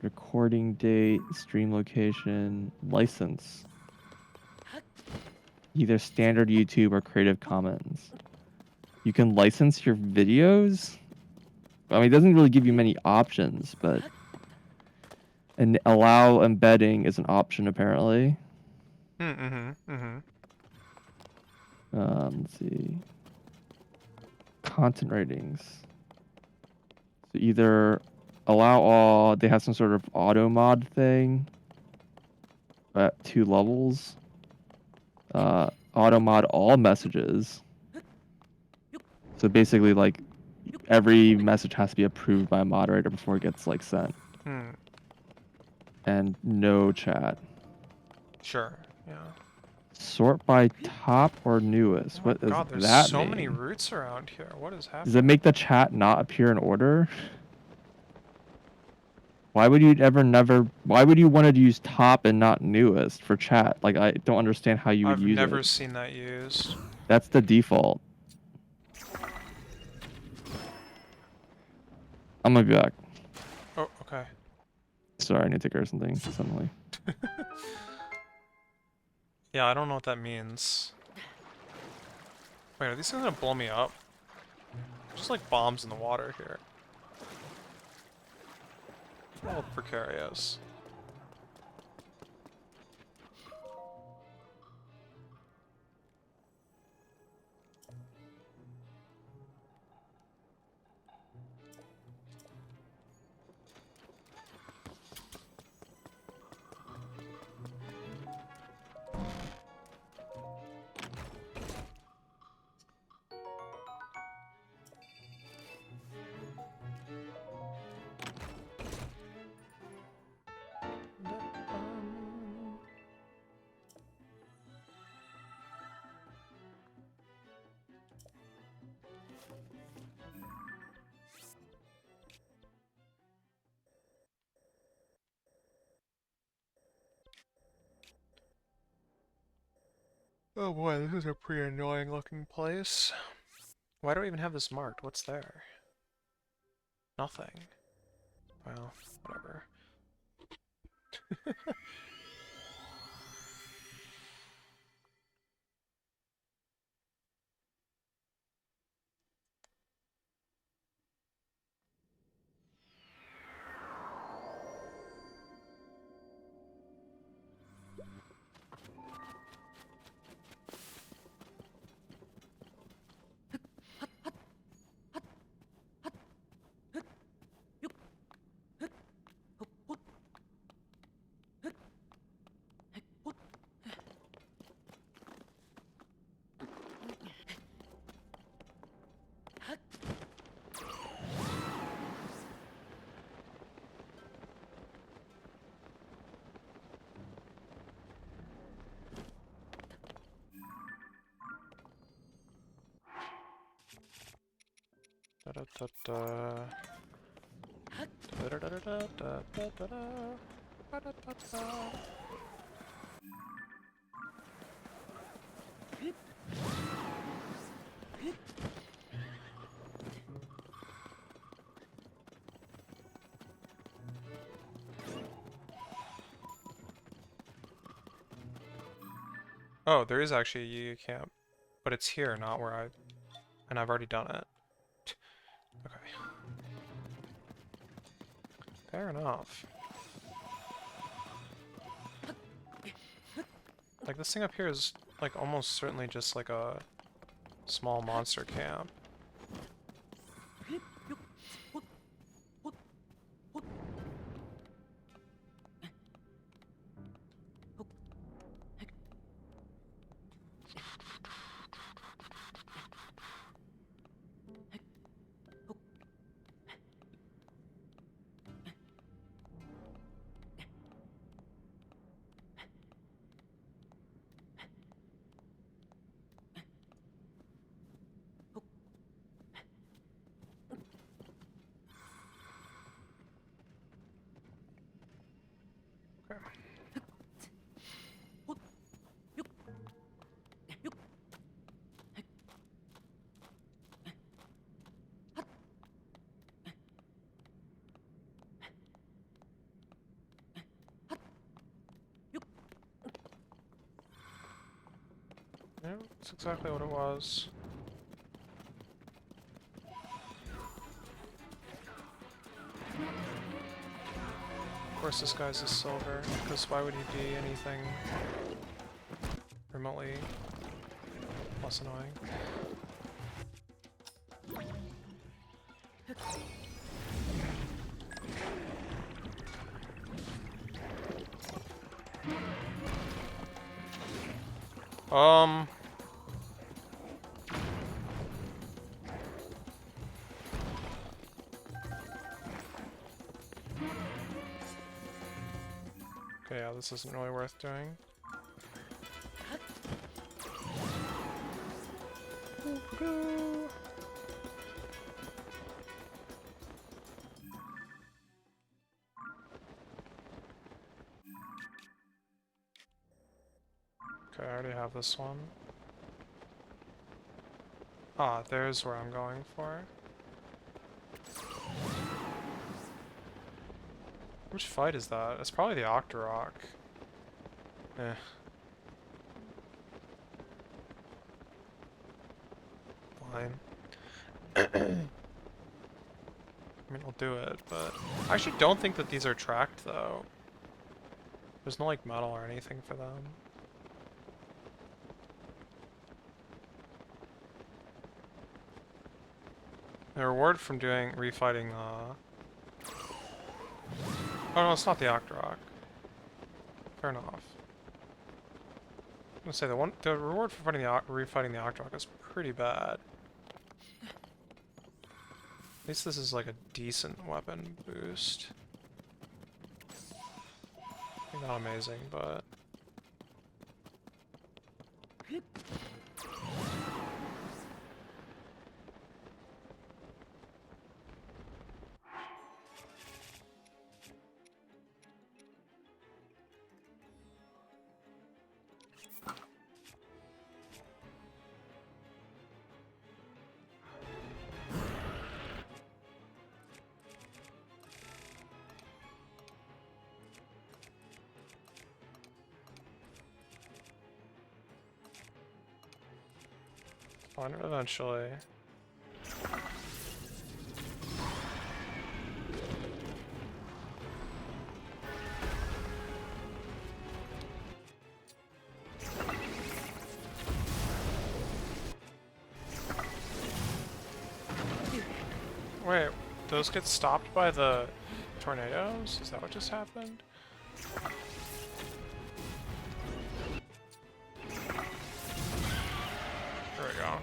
recording date, stream location, license. Either standard YouTube or Creative Commons. You can license your videos? I mean, it doesn't really give you many options, but and allow embedding is an option apparently. Mm-hmm. Let's see. Content ratings. So either allow all, they have some sort of auto mod thing at 2 levels. Auto mod all messages. So basically, like every message has to be approved by a moderator before it gets like sent. Hmm. And no chat. Sure. Yeah. Sort by top or newest. Oh my What does God, there's that so many mean? roots around here. What is Does it happening? make the chat not appear in order? Why would you why would you want to use top and not newest for chat? Like, I don't understand how you would I've use never it. seen that used. That's the default. I'm gonna be back. Oh, okay. Sorry, I need to go or something suddenly. Yeah, I don't know what that means. Wait, are these things gonna blow me up? Just like bombs in the water here. All precarious. Oh boy, this is a pretty annoying looking place. Why do I even have this marked? What's there? Nothing. Well, whatever. Da da da da. Da da da da da da da da da. Da da da da. Oh, there is actually a Yu camp, but it's here, not where and I've already done it. Okay. Fair enough. Like, this thing up here is, like, almost certainly just, like, a small monster camp. Okay. Yeah, that's exactly what it was. Of course this guy's a silver, because why would he be anything remotely less annoying? Okay, yeah, this isn't really worth doing. Okay, I already have this one. Ah, there's where I'm going for. Which fight is that? It's probably the Octorok. Eh. Fine. I mean, I'll do it, but... I actually don't think that these are tracked, though. There's no, like, metal or anything for them. The reward from refighting the... Oh no, it's not the Octorok. Fair enough. I'm gonna say the reward for refighting the Octorok is pretty bad. At least this is like a decent weapon boost. Not amazing, but... Fine, eventually. Wait, those get stopped by the tornadoes? Is that what just happened? There we go.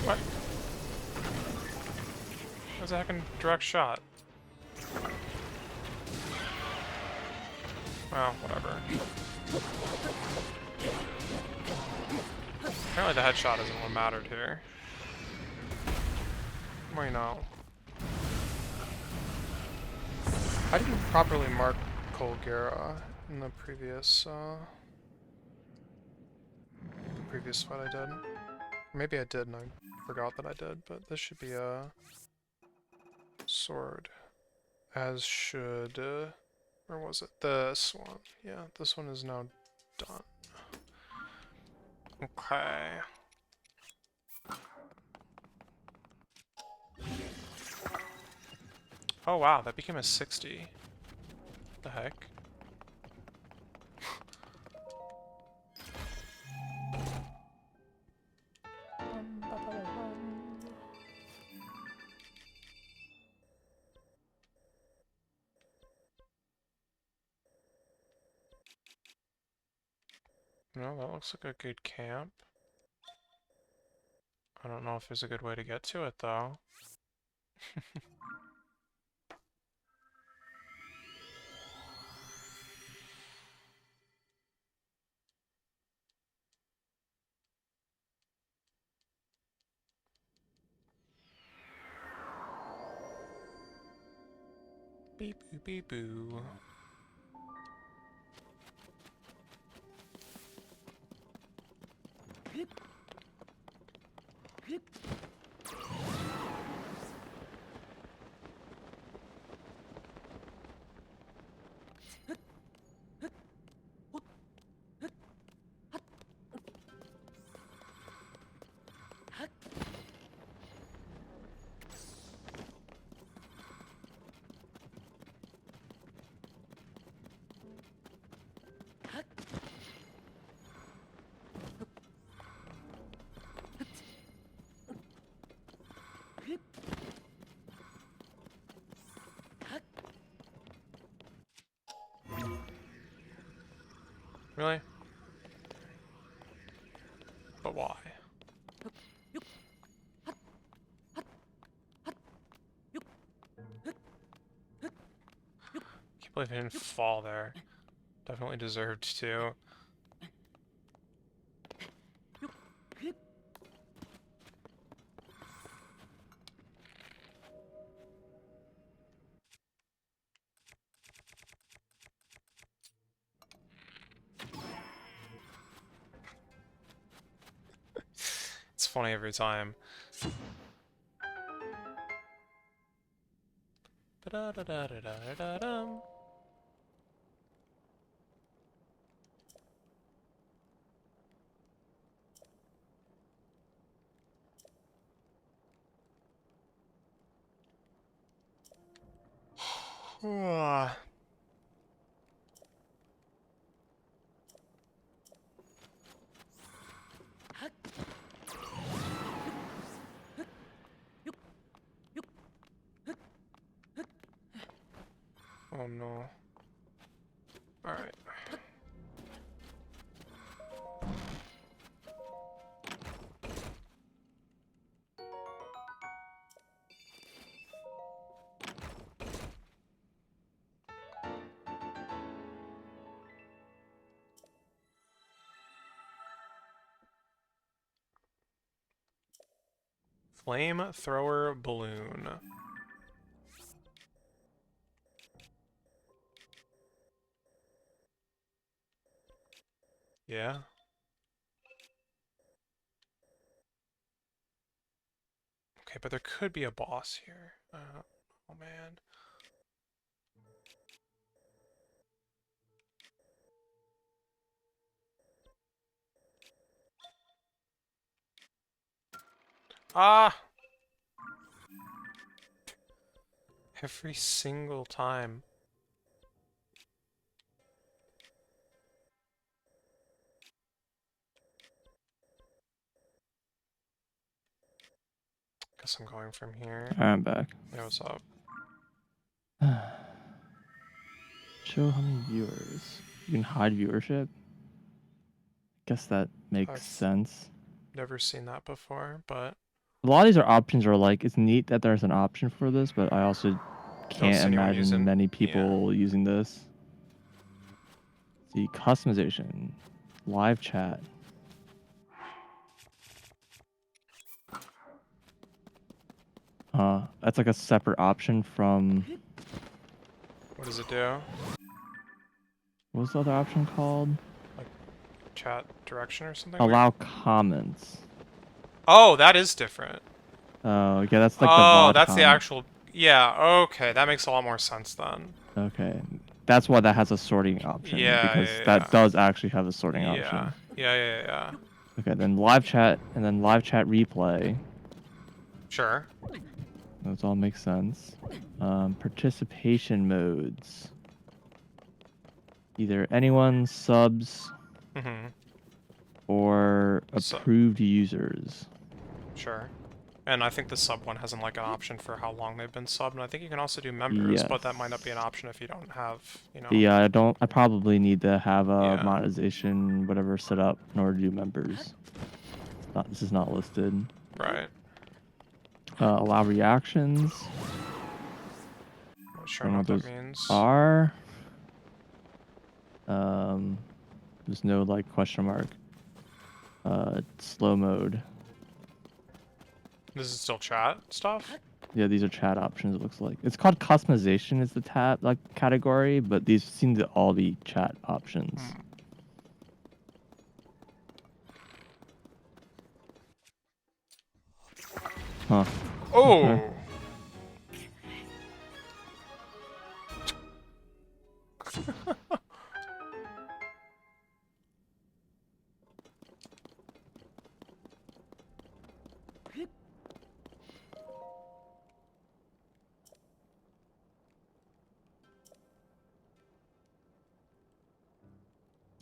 What? That was a heckin' direct shot. Well, whatever. Apparently the headshot isn't what mattered here. Well, you know. I didn't properly mark Colgera in the previous fight I did. Maybe I did and I forgot that I did, but this should be a sword. As should, where was it? This one. Yeah, this one is now done. Okay. Oh wow, that became a 60. The heck? No, that looks like a good camp. I don't know if there's a good way to get to it though. Beep boo beep boo. Really? But why? Can't believe I didn't fall there. Definitely deserved to. It's funny every time. Ba-da-da-da-da-da-da-dum. Oh no. Alright. Flamethrower balloon. Yeah? Okay, but there could be a boss here. Oh man. Ah! Every single time. Guess I'm going from here. I'm back. Yeah, what's up? Show how many viewers. You can hide viewership. Guess that makes I've sense. never seen that before, but A lot of these are options are like it's neat that there's an option for this, but I also don't can't see anyone imagine using. many Yeah. people using this. The customization, live chat. That's like a separate option from. What does it do? What was the other option called? Like chat direction or something? Allow Weird? comments. Oh, that is different. Oh, yeah, that's like the Oh, VOD that's the comment. actual... Yeah, okay, that makes a lot more sense then. Okay, that's why that has a sorting option, Yeah, because yeah, that does actually have a sorting yeah. option. Yeah. Okay, then live chat, and then live chat replay. Sure. Those all make sense. Participation modes. Either anyone, subs, Mm-hmm. or So, approved users. sure. And I think the sub one has like an option for how long they've been subbed, and I think you can also do members, but that might not be an Yes. option if you don't have, you know... Yeah, I probably need to have a Yeah. monetization, whatever, set up in order to do members. This is not listed. Right. Allow reactions. Not I sure don't know what what that those means. are. There's no like question mark. Slow mode. This is still chat stuff? Yeah, these are chat options. It looks like it's called customization is the tab like category, but these seem to all be chat options. Huh. Oh! Okay.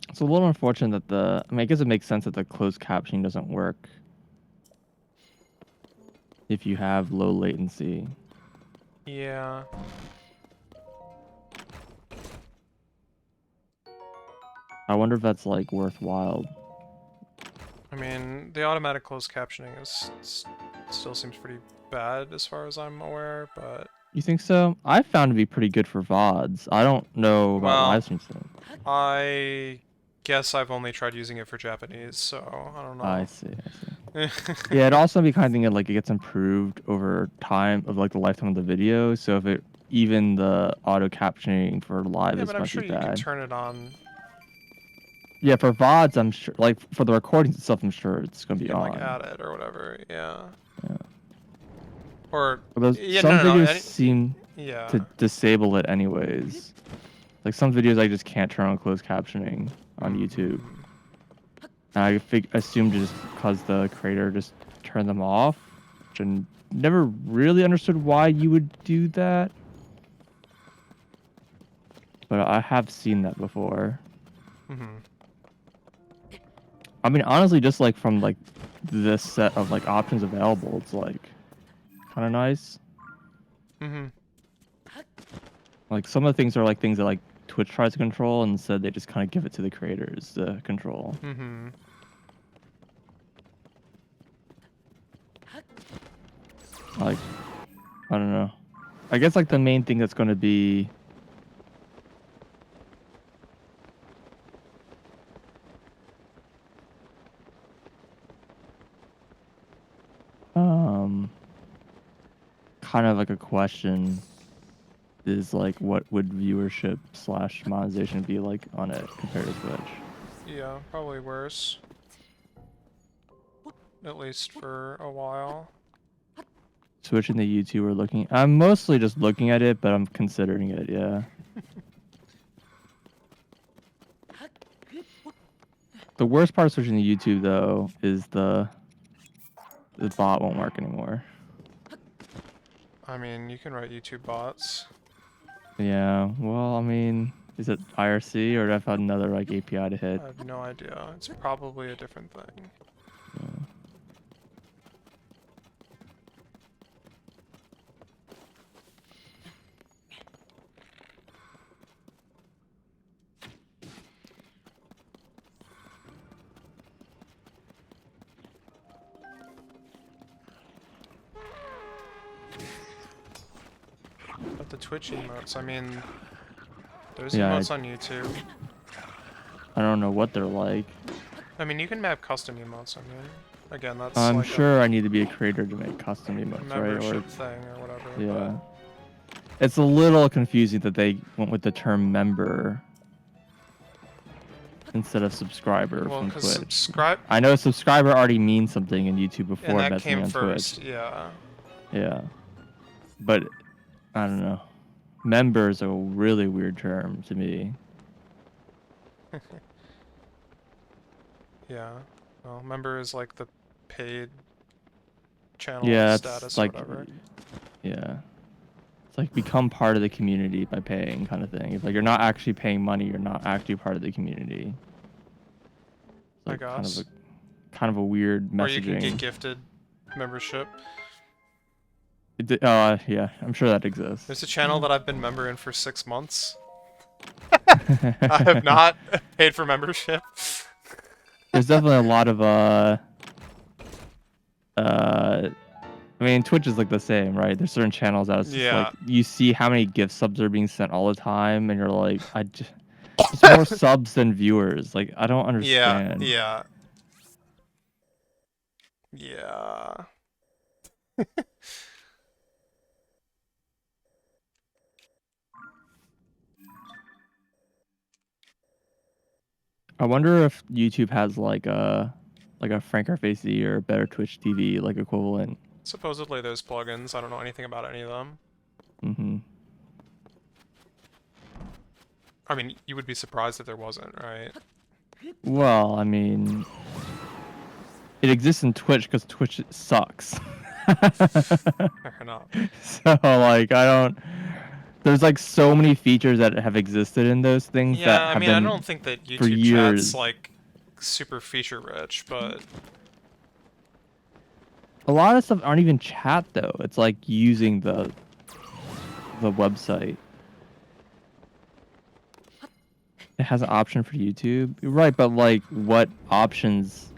It's a little unfortunate that I mean, I guess it makes sense that the closed captioning doesn't work if you have low latency. Yeah. I wonder if that's like worthwhile. I mean, the automatic closed captioning still seems pretty bad as far as I'm aware, but... You think so? I found it to be pretty good for VODs. I don't know about Well, live streams. I guess I've only tried using it for Japanese, so I don't I know. see. Yeah, it also be kind of thinking like it gets improved over time of like the lifetime of the video. So if it even the auto captioning for live Yeah, is but I'm might be sure you can bad. turn it on. Yeah, for VODs, I'm sure. Like for the recordings itself, I'm sure it's gonna You be can like on. add it or whatever. Yeah. Yeah. Or But yeah, some no. videos seem Yeah. to disable it anyways. Like some videos I just can't turn on closed captioning on YouTube. And I assumed just because the creator just turned them off, which I never really understood why you would do that. But I have seen that before. I mean, honestly, just like from like this set of like options available, it's like kind of nice. Like some of the things are like things that like Twitch tries to control, and instead they just kind of give it to the creators to control. Like, I don't know. I guess like the main thing that's going to be kind of like a question is like what would viewership / monetization be like on it compared to Twitch? Yeah, probably worse. At least for a while. Twitch and the YouTube are looking. I'm mostly just looking at it, but I'm considering it. Yeah. The worst part of switching to YouTube though is the bot won't work anymore. I mean, you can write YouTube bots. Yeah. Well, I mean, is it IRC or do I have another like API to hit? I have no idea. It's probably a different thing. Yeah. But the Twitch emotes, I mean, there's Yeah, emotes on YouTube. don't know what they're like. I mean, you can map custom emotes. I mean, again, that's I'm like sure I need to be a creator to make custom a emotes, right? Or membership thing or whatever. yeah, it's a little confusing that they went with the term member instead of subscriber Well, from because Twitch. subscribe, I know subscriber already means something in YouTube and before that messaging came on Twitch. first. Yeah. Yeah, but I don't know. Member is a really weird term to me. Yeah. Well, member is like the paid channel Yeah, it's status or like, whatever. yeah, it's like become part of the community by paying kind of thing. If like you're not actually paying money, you're not actually part of the community. It's I like guess. kind of a weird Or you can get messaging. gifted membership. Yeah, I'm sure that exists. There's a channel that I've been member in for 6 months. I have not paid for membership. There's definitely a lot of I mean, Twitch is like the same, right? There's certain channels that it's just like Yeah. you see how many gift subs are being sent all the time, and you're like, just more subs than viewers. Like, I don't Yeah. understand. Yeah. Yeah. I wonder if YouTube has like a Franker Facey or Better Twitch TV like equivalent. Supposedly there's plugins. I don't know anything about any of them. Hmm. I mean, you would be surprised if there wasn't, right? Well, I mean, it exists in Twitch because Twitch sucks. Fair enough. So like, I don't. There's like so many features that have existed in those things that Yeah, I have mean, I been don't think that for YouTube chat's, years. like, super feature-rich, but... A lot of stuff aren't even chat though. It's like using the website. It has an option for YouTube, right? But like, what options?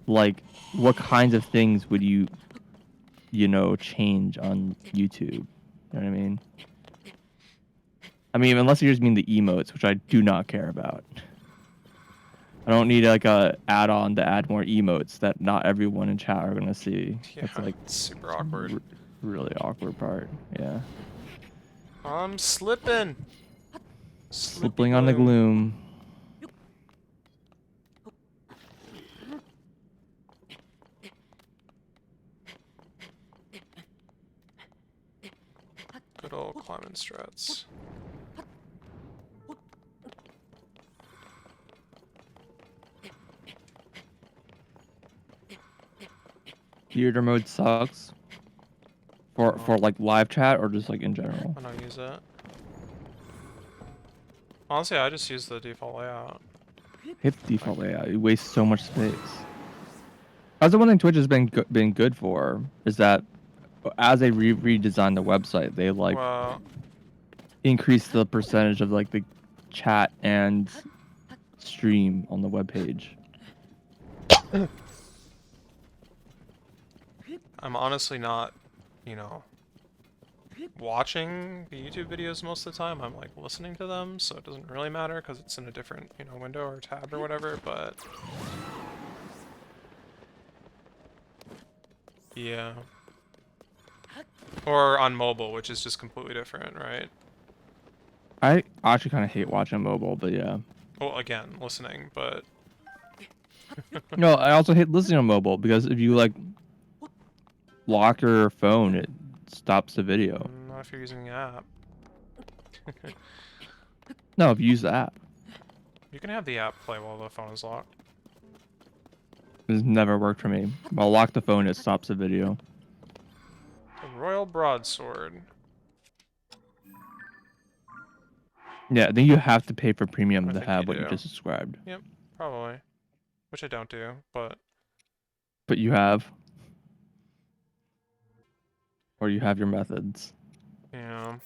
Like, what kinds of things would you change on YouTube? You know what I mean? I mean, unless you just mean the emotes, which I do not care about. I don't need like a add-on to add more emotes that not everyone in chat are gonna see. That's Yeah, like it's super awkward. really awkward part. Yeah. I'm slipping! Slippy Slipping on the gloom. gloom. Good old climbing strats. Theater mode sucks. For like live chat or just like in general. I don't use it. Honestly, I just use the default layout. Hit the default layout. It wastes so much space. That's the one thing Twitch has been good for is that as they redesigned the website, they like Well, increased the percentage of like the chat and stream on the webpage. I'm honestly not, watching the YouTube videos most of the time. I'm like listening to them, so it doesn't really matter because it's in a different, window or tab or whatever, but yeah. Or on mobile, which is just completely different, right? I actually kind of hate watching mobile, but yeah. Well, again, listening, but No, I also hate listening on mobile because if you like lock your phone, it stops the video. not if you're using the app. No, if you use the app. You can have the app play while the phone is locked. It's never worked for me. I'll lock the phone, it stops the video. The Royal Broadsword. Yeah, then you have to pay for premium I to think have you what you do. just described. Yep, probably. Which I don't do, but But you have. Or you have your methods. yeah.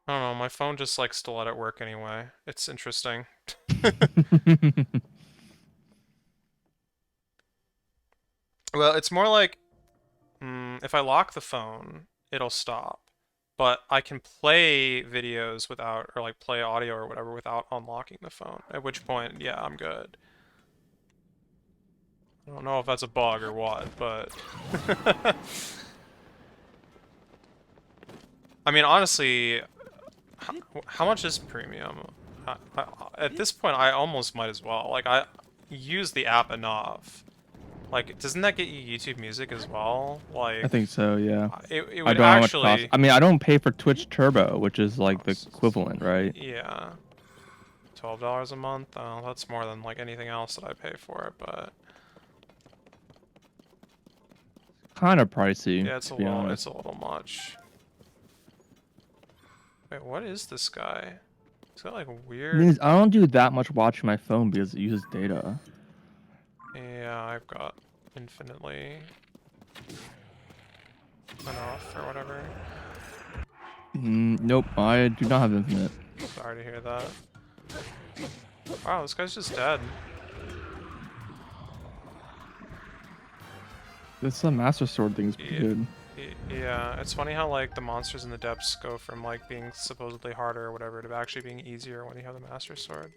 I don't know, my phone just likes to let it work anyway. It's interesting. Well, it's more like, if I lock the phone, it'll stop. but I can play videos without, or like play audio or whatever without unlocking the phone. At which point, yeah, I'm good. I don't know if that's a bug or what, but I mean, honestly, how much is premium? At this point, I almost might as well. Like, I use the app enough. Like, doesn't that get you YouTube Music as well? I Like, think so, yeah. it I would don't know how much it costs. actually. I mean, I don't pay for Twitch Turbo, which is like the equivalent, Oh, right? yeah, $12 a month. Oh, that's more than like anything else that I pay for it, but Kind of pricey, yeah, to be it's honest. a little much. Wait, what is this guy? He's got like a weird. Means I don't do that much watching my phone because it uses data. Yeah, I've got infinitely enough or whatever. Nope, I do not have infinite. Sorry to hear that. Wow, this guy's just dead. This Master Sword thing's pretty Yeah, good. yeah, it's funny how like the monsters in the depths go from like being supposedly harder or whatever to actually being easier when you have the Master Sword.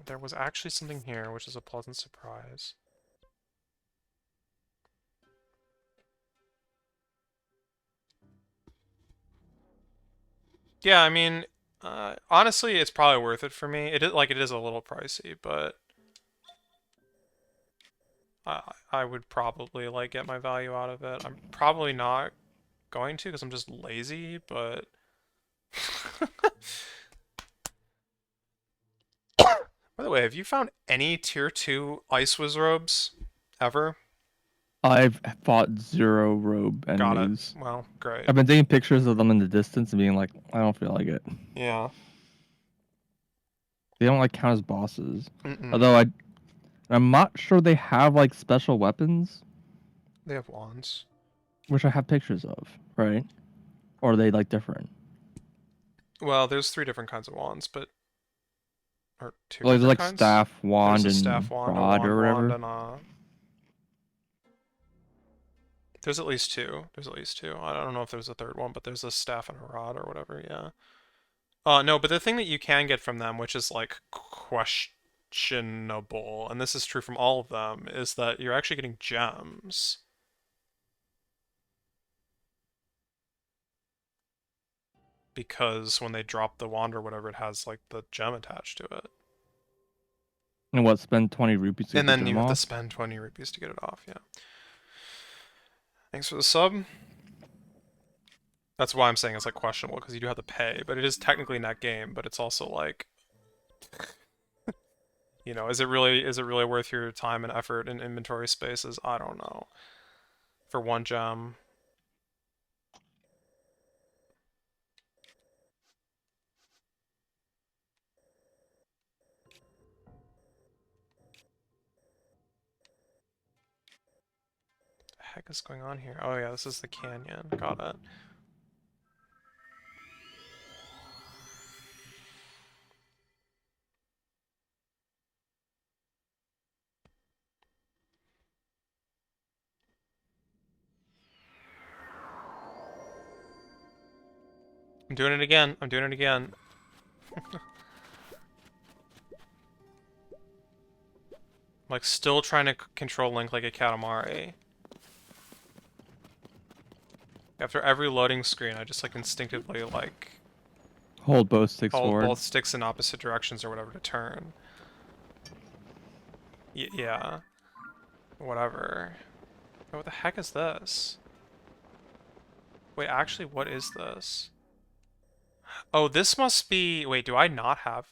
There was actually something here, which is a pleasant surprise. Yeah, I mean, honestly, it's probably worth it for me. It is a little pricey, but I would probably like get my value out of it. I'm probably not going to because I'm just lazy, but by the way, have you found any tier 2 Ice Wiz robes ever? I've fought zero robe Got it. enemies. Well, great. I've been taking pictures of them in the distance and being like, I don't feel like it. Yeah. They don't like count as bosses. Mm-mm. Although I'm not sure they have like special weapons, They have wands. which I have pictures of, right? Or are they like different? Well, there's 3 different kinds of wands, but or 2 Like there's different like kinds? staff, There's wand, a and staff wand, a rod or wand wand, whatever. and a there's at least 2. There's at least 2. I don't know if there's a third one, but there's a staff and a rod or whatever, yeah. No, but the thing that you can get from them, which is like questionable, and this is true from all of them, is that you're actually getting gems. Because when they drop the wand or whatever, it has like the gem attached to it. And what? Spend 20 rupees to get And the then you gem have to off? spend 20 rupees to get it off, yeah. Thanks for the sub. That's why I'm saying it's like questionable, because you do have to pay, but it is technically net game, but it's also like, you know, is it really worth your time and effort and inventory spaces? I don't know. For 1 gem. What the heck is going on here? Oh yeah, this is the canyon. Got it. I'm doing it again. I'm doing it again. Like, still trying to control Link like a Katamari. After every loading screen, I just, like, instinctively, like, Hold both sticks hold forward. both sticks in opposite directions or whatever to turn. Yeah. Whatever. Oh, what the heck is this? Wait, actually, what is this? Oh, this must be... Wait, do I not have...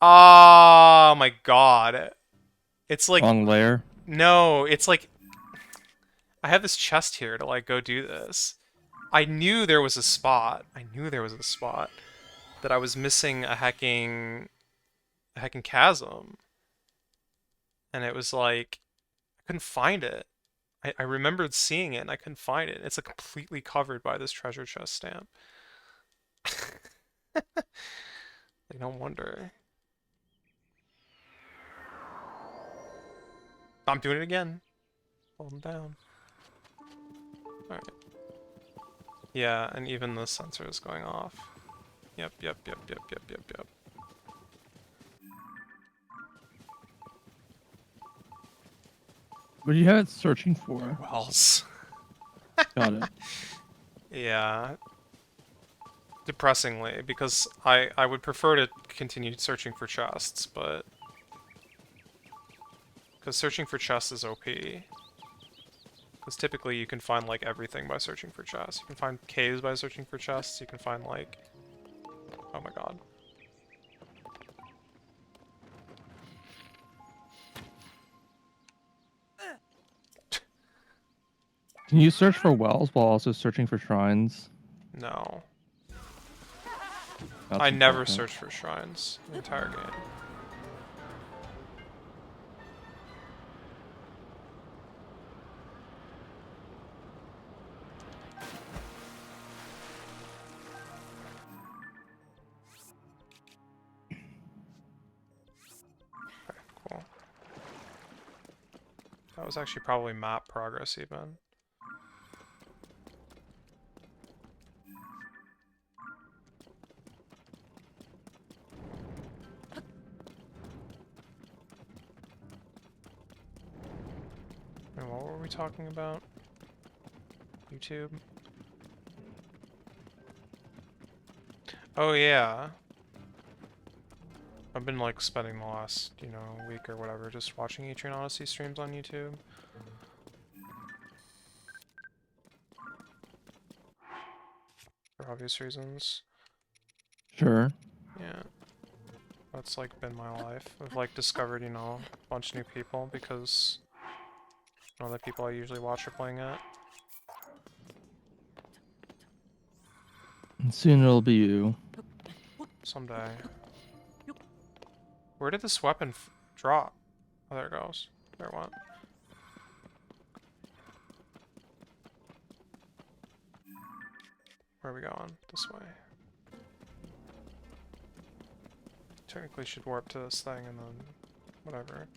Oh my god. It's like... Wrong layer. No, it's like... I have this chest here to, like, go do this. I knew there was a spot. I knew there was a spot that I was missing a hecking chasm. And it was like I couldn't find it. I remembered seeing it and I couldn't find it. It's like completely covered by this treasure chest stamp. Like no wonder. I'm doing it again. Hold him down. Alright. Yeah, and even the sensor is going off. Yep, yep, yep, yep, yep, yep, yep. What do you have it searching for? Wells. Got it. Yeah. Depressingly, because I would prefer to continue searching for chests, but... Because searching for chests is OP. Because typically you can find, like, everything by searching for chests. You can find caves by searching for chests, you can find, like... Oh my god. Can you search for wells while also searching for shrines? No. That's I never important. search for shrines in the entire game. Okay, cool. That was actually probably map progress even. And what were we talking about? YouTube? Oh yeah. I've been like spending the last, you know, week or whatever just watching Etrian Odyssey streams on YouTube. For obvious reasons. Sure. Yeah. That's like been my life. I've like discovered, you know, a bunch of new people because none of the people I usually watch are playing it. And soon it'll be you. Someday. Where did this weapon drop? Oh, there it goes. There it went. Where are we going? This way. Technically should warp to this thing and then whatever.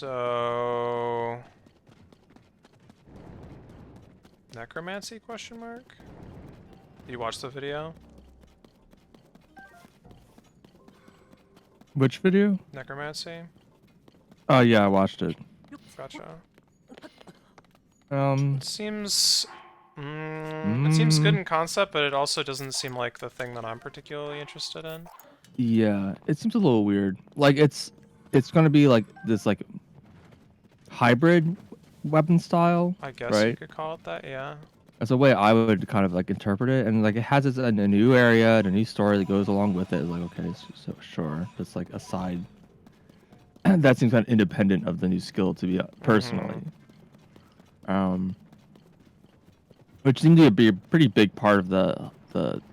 So necromancy question mark? You watched the video? Which video? Necromancy? Oh yeah, I watched it. Gotcha. Um. It seems good in concept, but it also doesn't seem like the thing that I'm particularly interested in. Yeah, it seems a little weird. Like it's gonna be like this like hybrid weapon style, I guess you right? could call it that, yeah. That's the way I would kind of like interpret it, and like it has a new area and a new story that goes along with it. Like okay, so sure, it's like a side that seems kind of independent of the new skill to be personally. Um, which seemed to be a pretty big part of the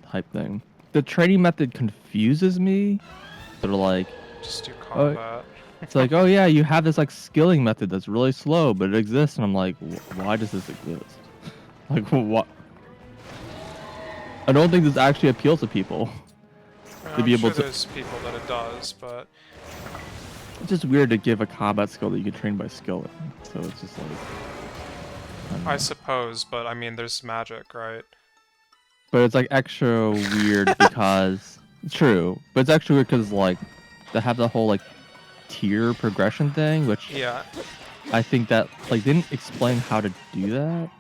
hype thing. The training method confuses me. Sort of like, Just do oh, combat. it's like, oh yeah, you have this like skilling method that's really slow, but it exists, and I'm like, why does this exist? Like, what? I don't think this actually appeals to people. To I'm be able sure to, there's people that it does, but it's just weird to give a combat skill that you can train by skilling. So it's just like, I don't I know. suppose, but I mean, there's magic, right? But it's like extra weird because true, but it's actually weird because like they have the whole like tier progression thing, which Yeah. I think that like didn't explain how to do that.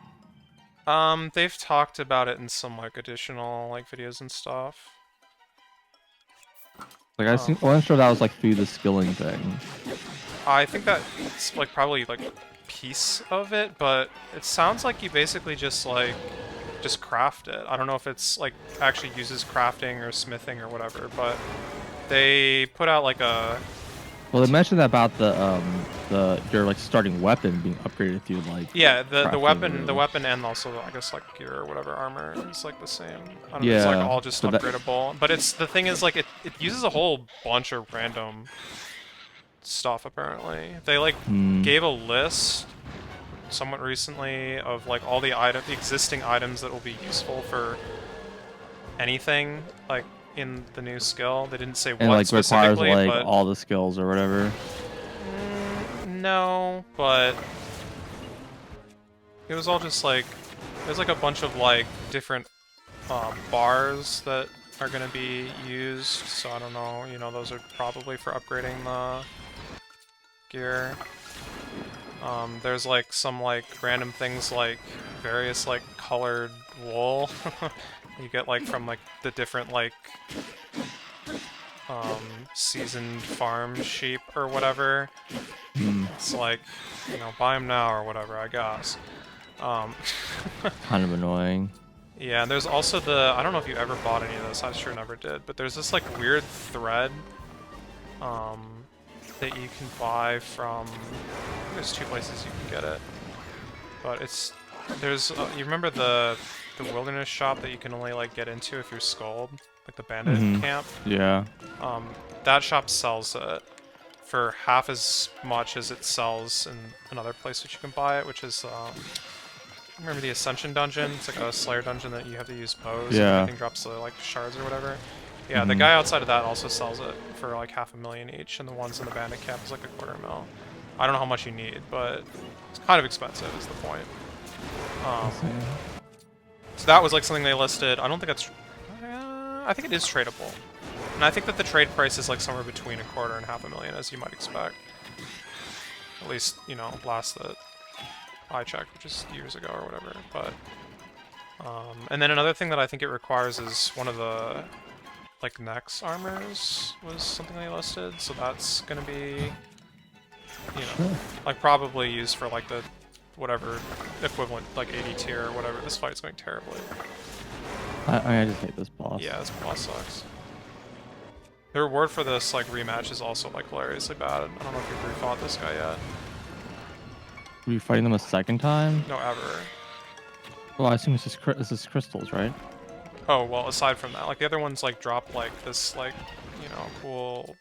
They've talked about it in some like additional like videos and stuff. Like I Oh. wasn't sure that was like through the skilling thing. I think that it's like probably like a piece of it, but it sounds like you basically just like just craft it. I don't know if it's like actually uses crafting or smithing or whatever, but they put out like a Well, they mentioned about the your like starting weapon being upgraded through like yeah, the crafting or weapon and also I guess like gear or whatever armor is like the same. I don't know, it's like yeah, all just but that upgradable. But it's the thing is like it uses a whole bunch of random stuff apparently. They like gave a list somewhat recently of like all the existing items that will be useful for anything like in the new skill. They didn't say And what like requires specifically, like but all the skills or whatever. no, but it was all just like there's like a bunch of like different bars that are gonna be used. So I don't know. You know, those are probably for upgrading the gear. There's like some like random things like various like colored wool you get like from like the different like seasoned farm sheep or whatever. Hmm. It's like, you know, buy them now or whatever, I guess. Um, Kind of annoying. yeah, and there's also the, I don't know if you ever bought any of this, I sure never did, but there's this like weird thread that you can buy from, there's two places you can get it, but it's, there's, you remember the wilderness shop that you can only like get into if you're Skulled? Like the bandit camp? Yeah. That shop sells it for half as much as it sells in another place that you can buy it, which is, remember the Ascension dungeon? It's like a Slayer dungeon that you have to use bows and Yeah. everything drops like shards or whatever. Yeah, the guy outside of that also sells it for like $500,000 each, and the ones in the bandit camp is like $250,000. I don't know how much you need, but it's kind of expensive is the point. So that was like something they listed. I don't think that's... I think it is tradable. And I think that the trade price is like somewhere between $250,000 and $500,000, as you might expect. At least, you know, last that I checked, which is years ago or whatever. But and then another thing that I think it requires is one of the like Nex armors was something they listed. So that's gonna be, you know, like probably used for like the whatever equivalent, like 80 tier or whatever. This fight's going terribly. I just hate this boss. Yeah, this boss sucks. The reward for this like rematch is also like hilariously bad. I don't know if you've refought this guy yet. Are you fighting them a second time? No, ever. Well, I assume this is crystals, right? Oh, well, aside from that, like the other ones like drop like this like, you know, cool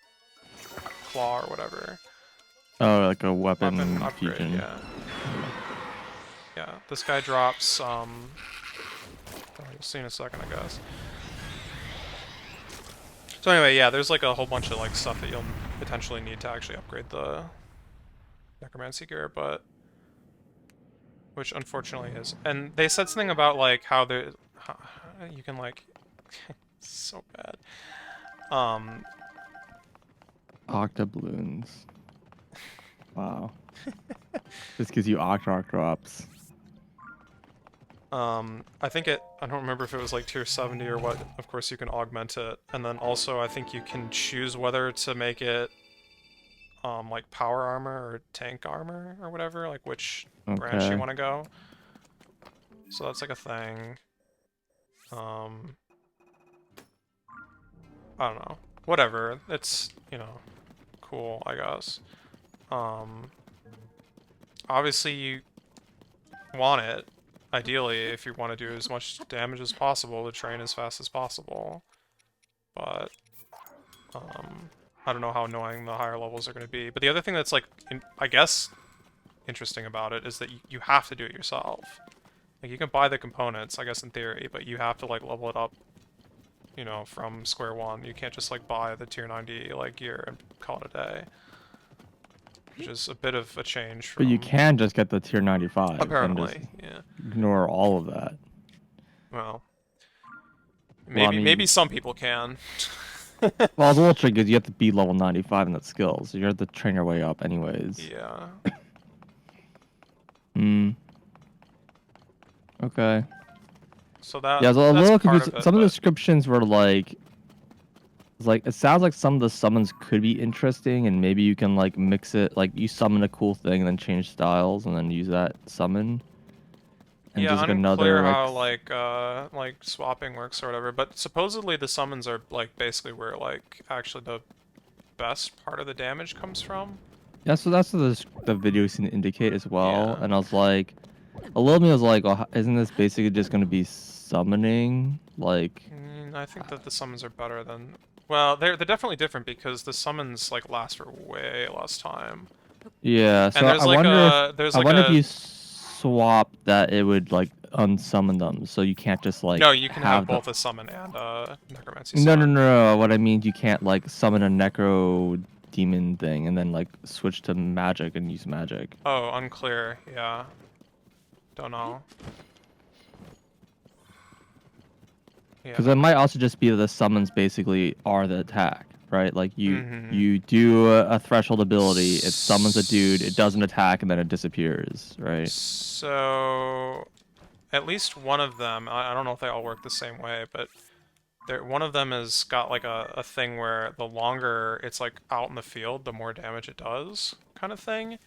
claw or whatever. Oh, like a weapon upgrade, fusion. yeah. Yeah, this guy drops oh, you'll see in a second, I guess. So anyway, yeah, there's like a whole bunch of like stuff that you'll potentially need to actually upgrade the necromancy gear, but which unfortunately is. And they said something about like how you can like so bad. Octobloons. Wow. This gives you octo drops. I think I don't remember if it was like tier 70 or what. Of course you can augment it. And then also I think you can choose whether to make it like power armor or tank armor or whatever, like which branch you want to go. So that's like a thing. I don't know. Whatever. It's, you know, cool, I guess. Obviously you want it, ideally, if you want to do as much damage as possible to train as fast as possible. But, I don't know how annoying the higher levels are going to be. But the other thing that's, like, I guess, interesting about it is that you have to do it yourself. Like, you can buy the components, I guess, in theory, but you have to, like, level it up, you know, from square one. You can't just, like, buy the tier 90, like, gear and call it a day. Which is a bit of a change from... But you can just get the tier 95. Apparently, and just yeah. ignore all of that. Well, maybe Well, I mean, maybe some people can. well, it's a little tricky because you have to be level 95 in that skill, so you have to train your way up anyways. Yeah. Okay. So that yeah, I was a little confused. Some of the but... descriptions were like it sounds like some of the summons could be interesting, and maybe you can like mix it, like you summon a cool thing and then change styles and then use that summon. And yeah, just like unclear another how like swapping works or whatever. But supposedly the summons are like basically where like actually the best part of the damage comes from. Yeah, so that's what the video seemed to indicate as well. Yeah. And I was like, a little bit was like, oh, isn't this basically just gonna be summoning? Like, I think that the summons are better than. Well, they're definitely different because the summons like last for way less time. yeah. So And there's I like wonder a if you swap that, it would like unsummon them, so you can't just like No, you can have them. both a summon and a necromancy No, no, summon. no, no. What I mean, you can't like summon a necro demon thing and then like switch to magic and use magic. Oh, unclear. Yeah. Don't know. Because Yeah. it might also just be that the summons basically are the attack, right? Like Mm-hmm. you do a threshold ability, it summons a dude, it doesn't attack, and then it disappears, right? So, at least one of them, I don't know if they all work the same way, but one of them has got like a thing where the longer it's like out in the field, the more damage it does, kind of thing.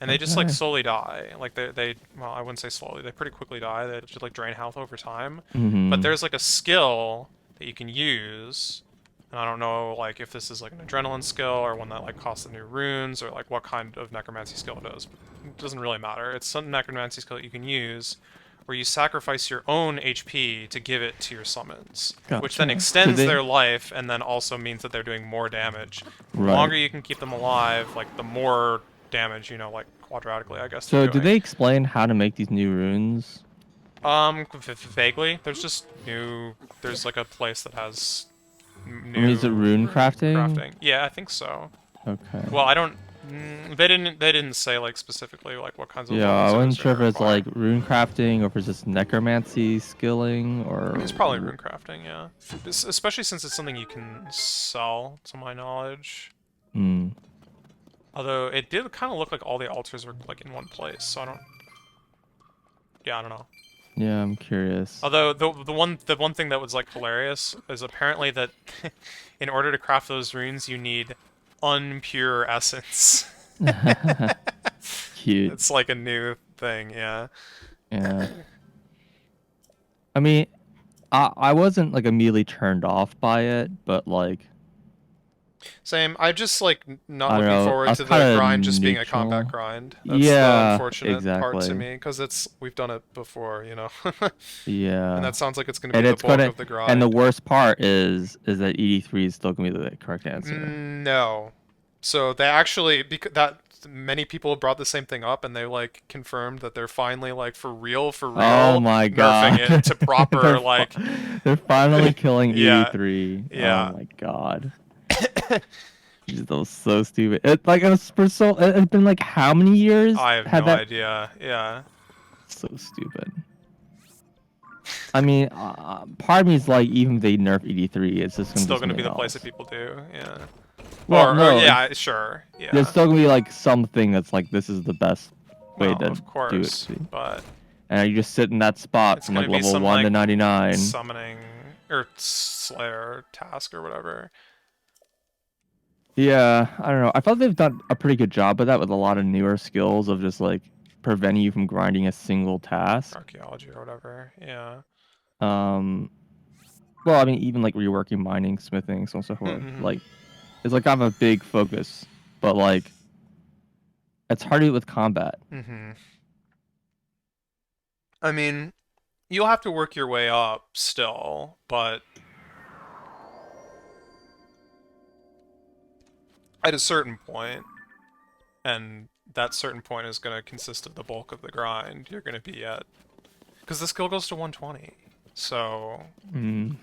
And they just like Okay. slowly die. Like well, I wouldn't say slowly, they pretty quickly die. They just like drain health over time. But Mm-hmm. there's like a skill that you can use. And I don't know like if this is like an adrenaline skill or one that like costs the new runes or like what kind of necromancy skill it is. It doesn't really matter. It's some necromancy skill that you can use where you sacrifice your own HP to give it to your summons, which then Gotcha. Did extends they? their life and then also means that they're doing more damage. The Right. longer you can keep them alive, like the more damage, you know, like quadratically, I guess they're So did doing. they explain how to make these new runes? Vaguely, there's just there's like a place that has I mean, is it new rune rune crafting? crafting. Yeah, I think so. Okay. Well, I don't. They didn't say like specifically like what kinds of Yeah, I levels it wasn't was sure gonna if it's require. like rune crafting or if it's just necromancy skilling It's or. probably rune crafting, yeah. Especially since it's something you can sell, to my knowledge. Hmm. Although it did kind of look like all the altars were like in one place, so I don't. Yeah, I don't know. Yeah, I'm curious. Although the one thing that was like hilarious is apparently that in order to craft those runes you need unpure essence. Cute. It's like a new thing, yeah. Yeah. I mean, I wasn't like immediately turned off by it, but like Same. I just like not I don't looking know, I forward was to the kind of grind just being a combat neutral. grind. That's the Yeah, unfortunate part to exactly. me because we've done it before, you know. And Yeah. that sounds like it's going to be And the it's bulk gonna of the and the grind. worst part is that ED3 is still gonna be the correct answer. No. So they actually because that many people brought the same thing up and they like confirmed that they're finally like for Oh real my nerfing god. it to proper like They're finally killing yeah. ED3. Oh Yeah. my god. Jeez, that was so stupid. It like it was for so it had been like how many years I have had no that idea. Yeah. so stupid. I mean, part of me is like, even if they nerf ED3, it's just It's gonna be still going to be something the place that else. people do. Yeah. Well, Or no, yeah, sure. there's Yeah. still gonna be like something that's like this is the best way Well, to of do it. course, but And you just sit in that spot it's from going like to be level some 1 to like 99. summoning or slayer task or whatever. Yeah, I don't know. I felt they've done a pretty good job with that with a lot of newer skills of just like preventing you from grinding a single task. Archaeology or whatever. Yeah. Um, well, I mean, even like reworking mining, smithing, so on and so forth. Mm-hmm. Like, it's like kind of a big focus, but like, it's hard to do with combat. Mm-hmm. I mean, you'll have to work your way up still, but at a certain point, and that certain point is going to consist of the bulk of the grind, you're going to be at... Because the skill goes to 120, so... Mm.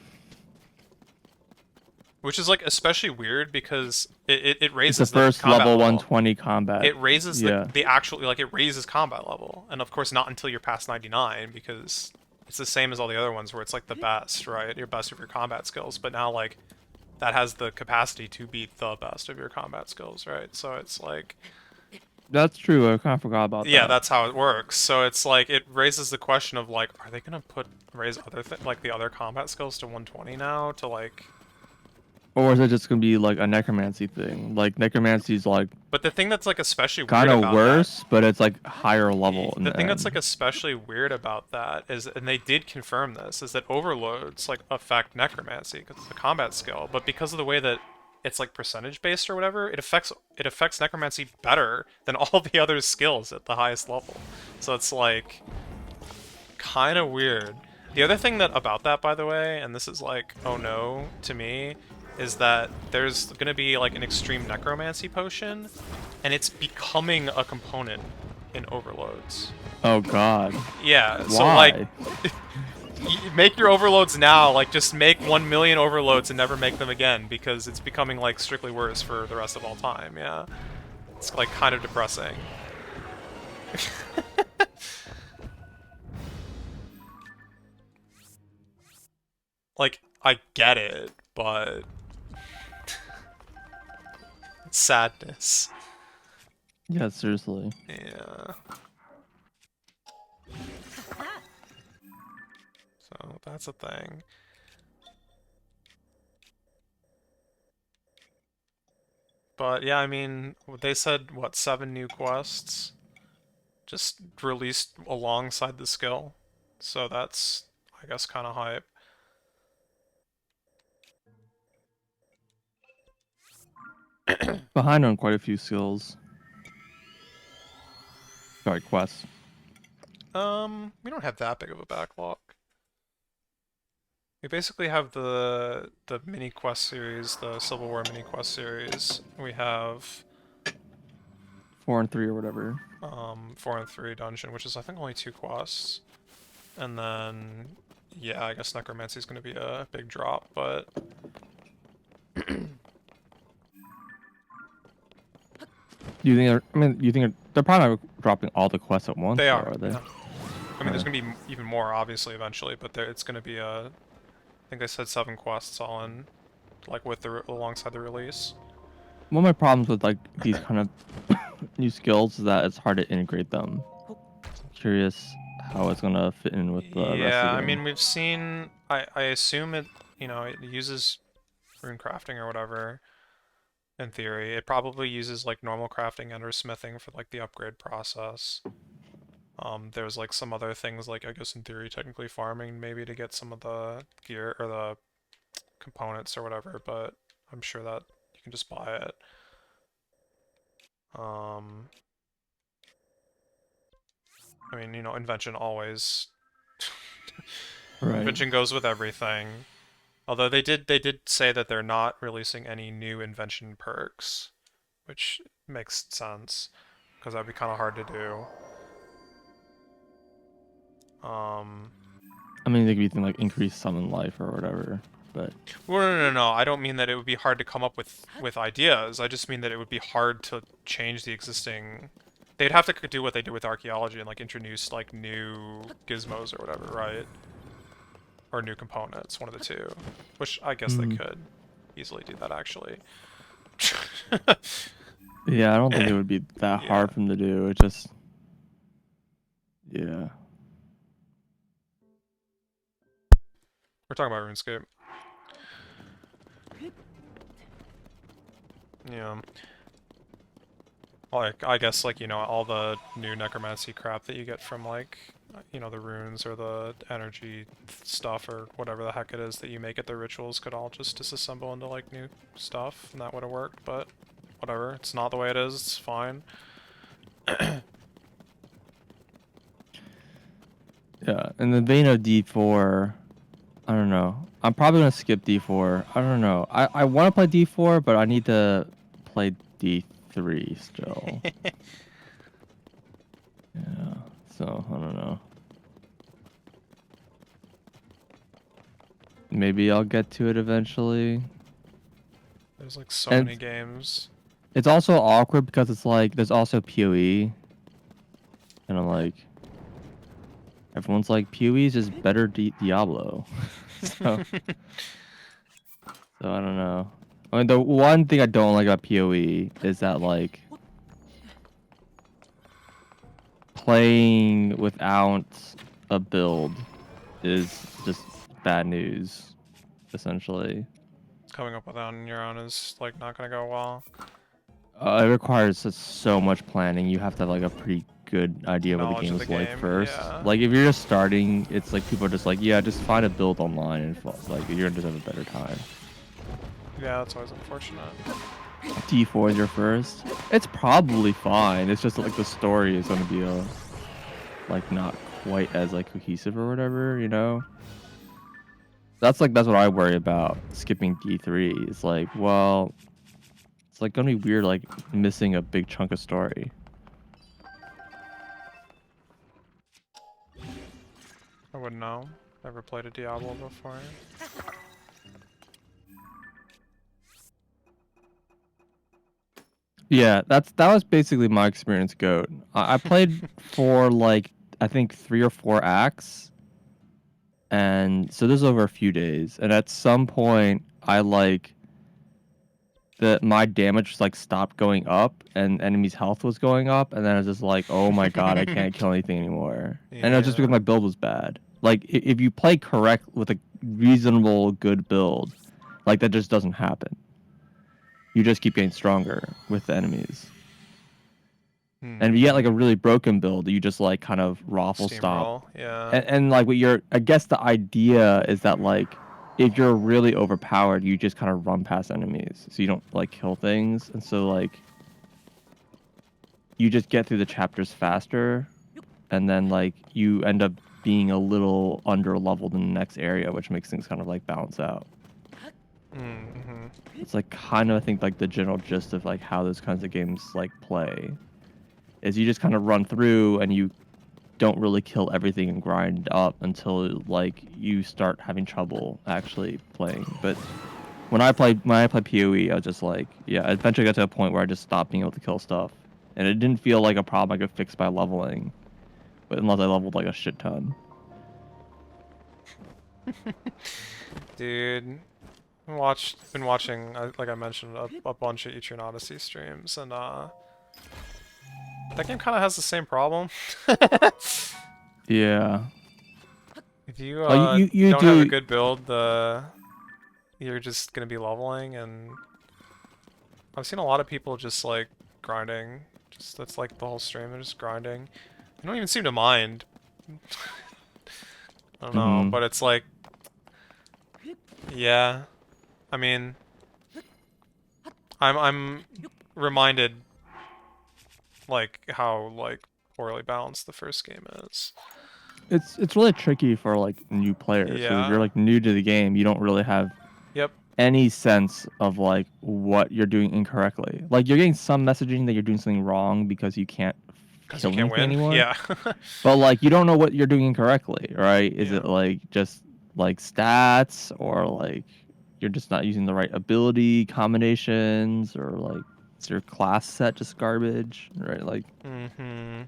Which is, like, especially weird because it It's the raises the first combat level level. 120 combat. It raises Yeah. the actual... Like, it raises combat level. And, of course, not until you're past 99, because it's the same as all the other ones where it's, like, the best, right? Your best of your combat skills. But now, like, that has the capacity to beat the best of your combat skills, right? So it's, like... That's true. I kind of forgot about Yeah, that. that's how it works. So it's like it raises the question of like, are they gonna raise other like the other combat skills to 120 now to like? Or is it just gonna be like a necromancy thing? Like necromancy's like But the thing that's like especially kind weird of about worse, but it's like higher level in the the thing that's like end. especially weird about that is, and they did confirm this, is that overloads like affect necromancy because it's a combat skill, but because of the way that it's like percentage based or whatever, it affects necromancy better than all the other skills at the highest level. So it's like kind of weird. The other thing that about that, by the way, and this is like, oh no, to me, is that there's gonna be like an extreme necromancy potion, and it's becoming a component in overloads. Oh God. Yeah, so like, Why? make your overloads now. Like, just make 1 million overloads and never make them again, because it's becoming like strictly worse for the rest of all time. Yeah, it's like kind of depressing. Like, I get it, but sadness. Yeah, seriously. Yeah. So that's a thing. But yeah, I mean, they said what, 7 new quests just released alongside the skill. So that's, I guess, kind of hype. Behind on quite a few skills. Sorry, quests. We don't have that big of a backlog. We basically have the mini quest series, the Civil War mini quest series. We have 4 and 3 or whatever. 4 and 3 dungeon, which is I think only 2 quests. And then yeah, I guess Necromancy is going to be a big drop, but Do you think I mean, you think they're probably not dropping all the quests at once, they though, are. are they? Yeah. I mean, there's Uh, going to be even more obviously eventually, but it's going to be a I think they said 7 quests all in, like with the alongside the release. one of my problems with like these kind of new skills is that it's hard to integrate them. Curious how it's gonna fit in with the rest of Yeah, the I game. mean we've seen. I assume it. It uses rune crafting or whatever. In theory, it probably uses like normal crafting and or smithing for like the upgrade process. There's like some other things like I guess in theory technically farming maybe to get some of the gear or the components or whatever, but I'm sure that you can just buy it. Um, I mean, invention always Right. invention goes with everything. Although they did say that they're not releasing any new invention perks, which makes sense because that'd be kind of hard to do. Um, I mean, they could be things like increase summon life or whatever, but well, no. I don't mean that it would be hard to come up with ideas. I just mean that it would be hard to change the existing. They'd have to do what they did with archaeology and like introduce like new gizmos or whatever, right? Or new components, one of the two. Which I guess they hmm. could easily do that actually. Yeah, I don't think it would be that Yeah. hard for them to do. It just, yeah. We're talking about RuneScape. Yeah. Like, I guess, like, all the new necromancy crap that you get from, like, the runes or the energy stuff or whatever the heck it is that you make at the rituals could all just disassemble into, like, new stuff, and that would have worked, but whatever. It's not the way it is, it's fine. Yeah, in the vein of D4, I don't know. I'm probably gonna skip D4. I don't know. I want to play D4, but I need to play D3 still. Yeah. So I don't know. Maybe I'll get to it eventually. There's, like, so And many games. it's also awkward because it's like there's also PoE, and I'm like, everyone's like PoE is just better Diablo. so I don't know. I mean, the one thing I don't like about PoE is that like playing without a build is just bad news, essentially. Coming up with that on your own is, like, not gonna go well. It requires so much planning. You have to have like a pretty good idea what the Knowledge game of the is like game, first. yeah. Like if you're just starting, it's like people are just like, yeah, just find a build online and like you're gonna just have a better time. Yeah, that's always unfortunate. D4 is your first. It's probably fine. It's just like the story is gonna be like not quite as like cohesive or whatever, you know. That's what I worry about skipping D3. It's like, well, it's like gonna be weird like missing a big chunk of story. I wouldn't know. Never played a Diablo before. Yeah, that was basically my experience. Goat. I played for like I think 3 or 4 acts, and so this was over a few days. And at some point, I like my damage just like stopped going up, and enemies' health was going up, and then I was just like, oh my god, I can't kill anything anymore. And it was just because Yeah. my build was bad. Like if you play correct with a reasonable good build, like that just doesn't happen. You just keep getting stronger with the enemies. And if you get like a really broken build, you just like kind of raffle stop. Steamroll, yeah. And like what you're, I guess the idea is that like if you're really overpowered, you just kind of run past enemies, so you don't like kill things, and so like you just get through the chapters faster, and then like you end up being a little under leveled in the next area, which makes things kind of like balance out. Mm-hmm. It's like kind of I think like the general gist of like how those kinds of games like play is you just kind of run through and you don't really kill everything and grind up until like you start having trouble actually playing. But when I played PoE, I was just like, yeah, I eventually got to a point where I just stopped being able to kill stuff, and it didn't feel like a problem I could fix by leveling, but unless I leveled like a shit ton. Dude, been watching, like I mentioned, a bunch of Etrian Odyssey streams, and that game kind of has the same problem. Yeah. If you Like you don't have a do. good build, you're just gonna be leveling, and I've seen a lot of people just like grinding. Just that's like the whole stream. They're just grinding. They don't even seem to mind. I don't know, Mhm. but it's like, yeah. I mean, I'm reminded like how like poorly balanced the first game is. It's really tricky for like new players. So if you're Yeah. like new to the game, you don't really have Yep. any sense of like what you're doing incorrectly. Like you're getting some messaging that you're doing something wrong because you can't Because you kill can't anything win. anymore. Yeah. But like you don't know what you're doing incorrectly, right? Is Yeah. it like just like stats, or like you're just not using the right ability combinations, or like is your class set just garbage, right? Like Mm-hmm.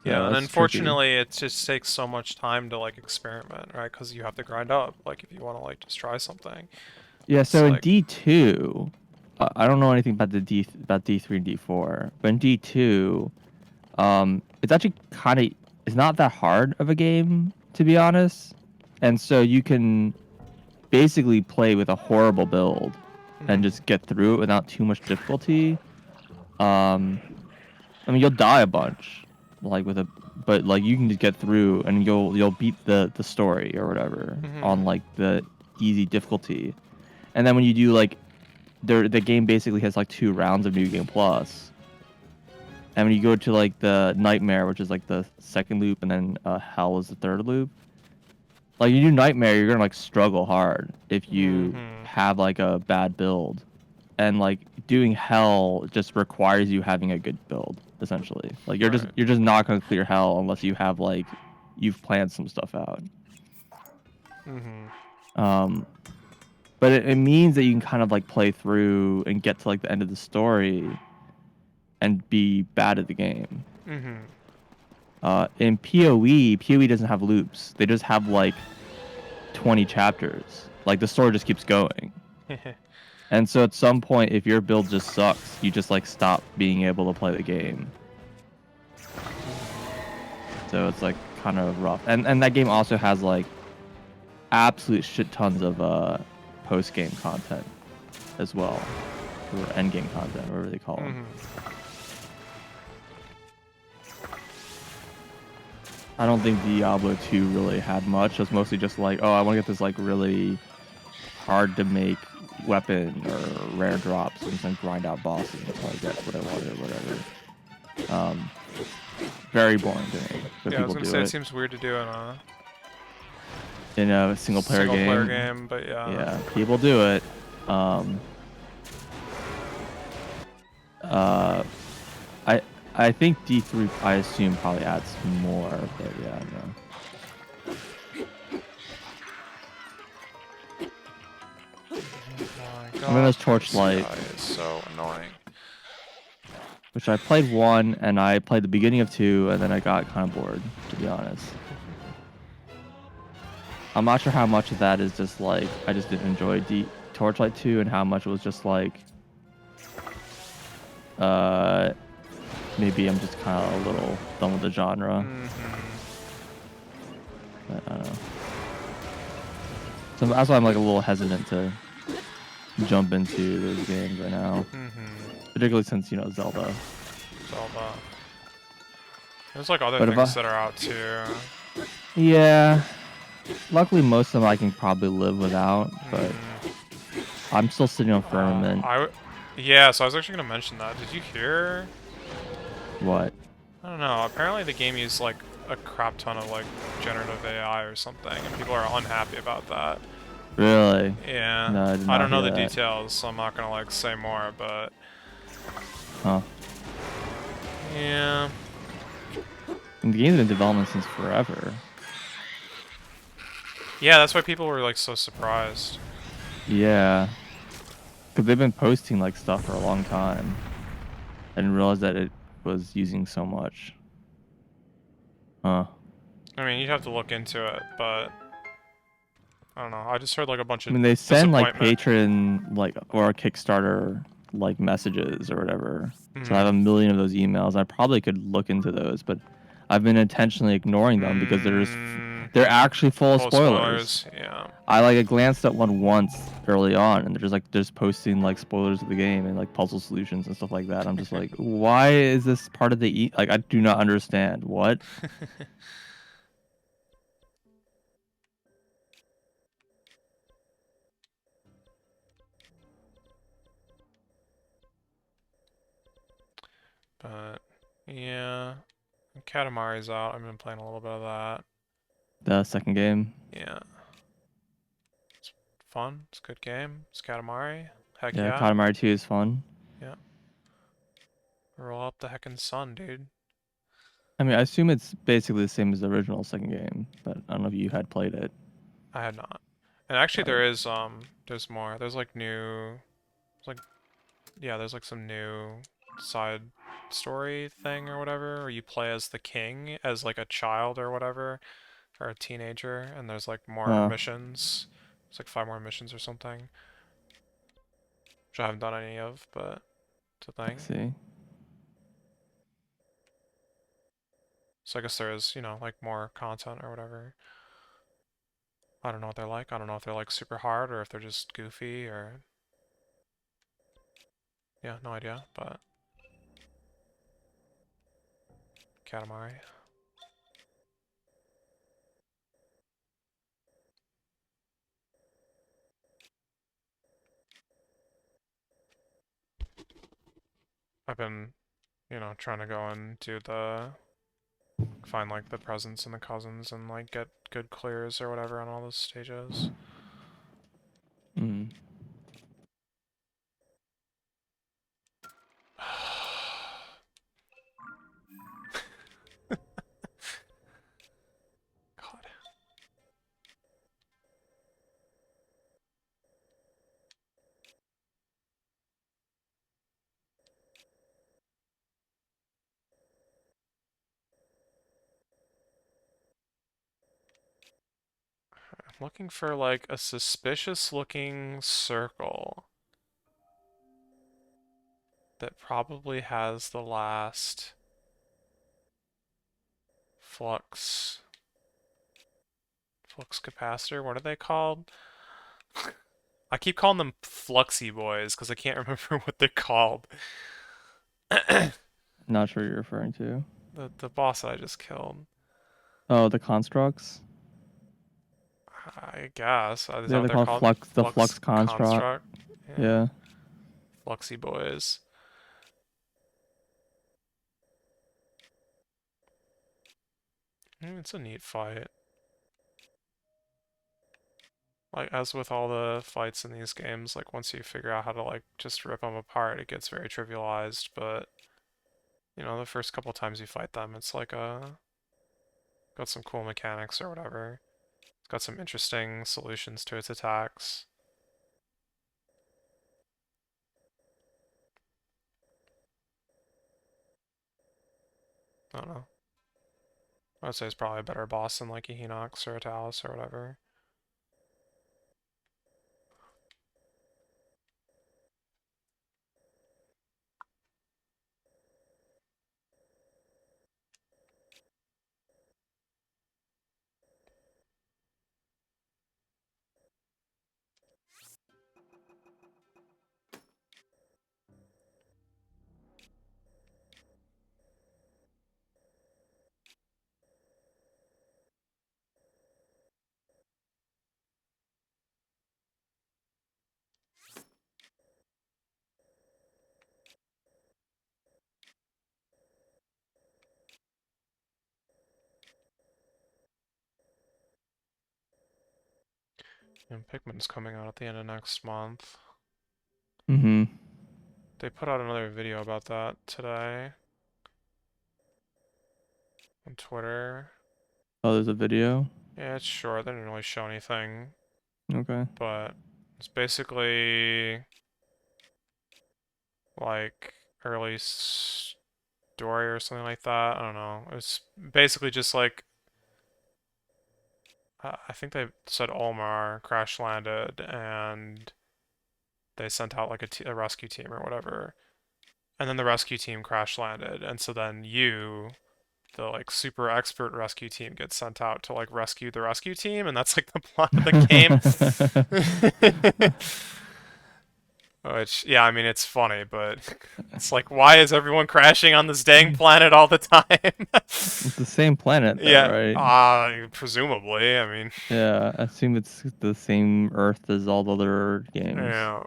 Yeah, so and it's tricky. unfortunately, it just takes so much time to like experiment, right? Because you have to grind up. Like if you want to like just try something, Yeah, it's so in like, D2, I don't know anything about D3 and D4, but in D2, it's actually kind of it's not that hard of a game, to be honest, and so you can basically play with a horrible build and mm, just get through it without too much difficulty. I mean, you'll die a bunch, like with a, but like you can just get through and you'll beat the story or whatever mm-hmm. on like the easy difficulty. And then when you do like the game basically has like 2 rounds of New Game Plus. And when you go to like the Nightmare, which is like the second loop, and then Hell is the third loop. Like you do Nightmare, you're gonna like struggle hard if you Mm-hmm. have like a bad build, and like doing Hell just requires you having a good build essentially. Like Right. you're just not gonna clear Hell unless you have like you've planned some stuff out. Mm-hmm. Um, but it means that you can kind of like play through and get to like the end of the story and be bad at the game. Mm-hmm. In PoE doesn't have loops. They just have like 20 chapters. Like the story just keeps going. And so at some point, if your build just sucks, you just like stop being able to play the game. So it's like kind of rough. And that game also has like absolute shit tons of post game content as well, or end game content, whatever they call them. Mm-hmm. I don't think Diablo 2 really had much. It was mostly just like, oh, I want to get this like really hard to make weapon or rare drops and then grind out bosses until I get what I wanted or whatever. Very boring to me, but Yeah, I was people gonna do say it it seems weird to do in a in a single player single player game. game, but yeah. Yeah, people do it. Um, uh, I I think D3, I assume, probably adds more, but yeah, no. Oh my I mean, there's god, this Torchlight, guy is so annoying. which I played 1, and I played the beginning of 2, and then I got kind of bored, to be honest. I'm not sure how much of that is just like, I just didn't enjoy Torchlight 2, and how much it was just like, uh, maybe I'm just kind of a little done with the genre. But I don't know. So that's why I'm like a little hesitant to jump into those games right now, particularly since, you know, Zelda. Zelda. There's like other But if things I, that are out too. yeah, luckily most of them I can probably live without, but I'm still sitting on Firmament. Yeah, so I was actually gonna mention that. Did you hear? What? I don't know. Apparently the game used like a crap ton of like generative AI or something, and people are unhappy about that. Really? Yeah. No, I did I not don't know hear the that. details, so I'm not gonna like say more, but Huh. yeah. And the game's been in development since forever. Yeah, that's why people were like so surprised. Yeah. Because they've been posting like stuff for a long time. I didn't realize that it was using so much. Huh. I mean, you'd have to look into it, but I don't know. I just heard like a bunch I of mean, they send like disappointment. patron like or Kickstarter like messages or whatever. So I have Hmm. a million of those emails. I probably could look into those, but I've been intentionally ignoring them because they're actually full of Full of spoilers. spoilers. Yeah. I glanced at one once early on, and they're just posting like spoilers of the game and like puzzle solutions and stuff like that. I'm just like, why is this part of the like? I do not understand what. But yeah, Katamari's out. I've been playing a little bit of that. The second game. Yeah, it's fun. It's a good game. It's Katamari. Heck Yeah, yeah. Katamari 2 is fun. Yeah. Roll up the heckin' sun, dude. I mean, I assume it's basically the same as the original second game, but I don't know if you had played it. I had not. And actually, Right. there's more. There's like new, like yeah, there's like some new side story thing or whatever, where you play as the king as like a child or whatever, or a teenager, and there's like more Huh. missions. It's like 5 more missions or something, which I haven't done any of, but it's a I thing. see. So I guess there is, like more content or whatever. I don't know what they're like. I don't know if they're like super hard or if they're just goofy or yeah, no idea, but Katamari. I've been, trying to go and do find like the presents and the cousins and like get good clears or whatever on all those stages. Mm. God. I'm looking for like a suspicious looking circle that probably has the last flux capacitor. What are they called? I keep calling them Fluxy Boys because I can't remember what they're called. Not sure you're referring to. The boss that I just killed. Oh, the constructs. I guess. Is that Yeah, what they're they're called called? flux. The Flux flux construct. Construct? Yeah. Yeah. Fluxy Boys. It's a neat fight. Like, as with all the fights in these games, like, once you figure out how to, like, just rip them apart, it gets very trivialized, but You know, the first couple times you fight them, it's like got some cool mechanics or whatever. It's got some interesting solutions to its attacks. I don't know. I would say it's probably a better boss than like a Hinox or a Talus or whatever. And Pikmin's coming out at the end of next month. Mm-hmm. They put out another video about that today on Twitter. Oh, there's a video? Yeah, it's short. They didn't really show anything, Okay. but it's basically like early story or something like that. I don't know. It's basically just like I think they said Olmar crash landed and they sent out like a rescue team or whatever. And then the rescue team crash landed, and so then you, the like super expert rescue team, gets sent out to like rescue the rescue team, and that's like the plot of the game. Which, yeah, I mean, it's funny, but it's like, why is everyone crashing on this dang planet all the time? It's the same planet though, Yeah, right? presumably. I mean, Yeah, I assume it's the same Earth as all the other games. yeah.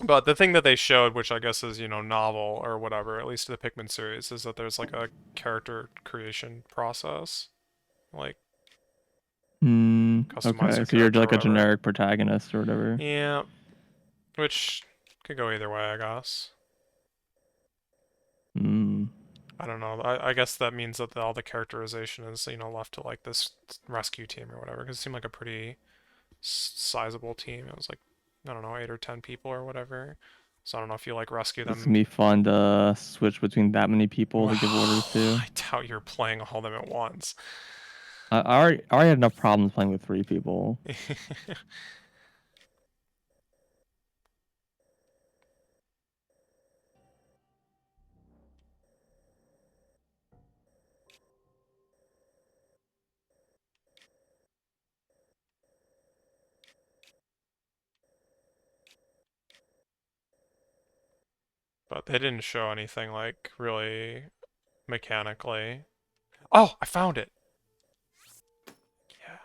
But the thing that they showed, which I guess is, you know, novel or whatever, at least to the Pikmin series, is that there's like a character creation process. Like, Hmm. customize Okay, your so you're character or like a whatever. generic protagonist or whatever. Yeah, which could go either way, I guess. Hmm. I don't know. I guess that means that all the characterization is, you know, left to like this rescue team or whatever. Because it seemed like a pretty sizable team. It was like, I don't know, 8 or 10 people or whatever. So I don't know if you like rescue It's them. gonna be fun to switch between that many people Well, to give orders to. I doubt you're playing all of them at once. I already had enough problems playing with 3 people. But they didn't show anything like really mechanically. Oh, I found it. Yeah.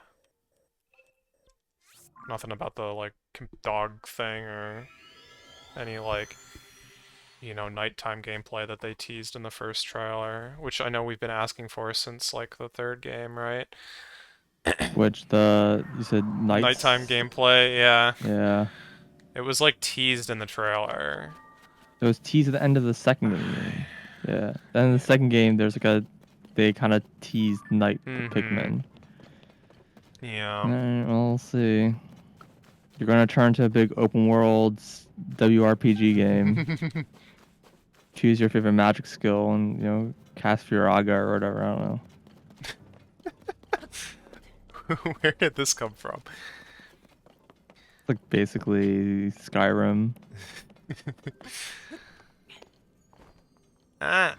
Nothing about the like dog thing or any like, you know, nighttime gameplay that they teased in the first trailer, which I know we've been asking for since like the third game, right? Which you said Nighttime nights? gameplay, yeah. Yeah. It was like teased in the trailer. It was teased at the end of the second game. Yeah. Then in the Yeah. second game, they kind of teased night Mm-hmm. Pikmin. Yeah. Alright, well, we'll see. You're gonna turn to a big open world WRPG game. Choose your favorite magic skill and cast Firaga or whatever. I don't know. Where did this come from? It's like basically Skyrim. Ah,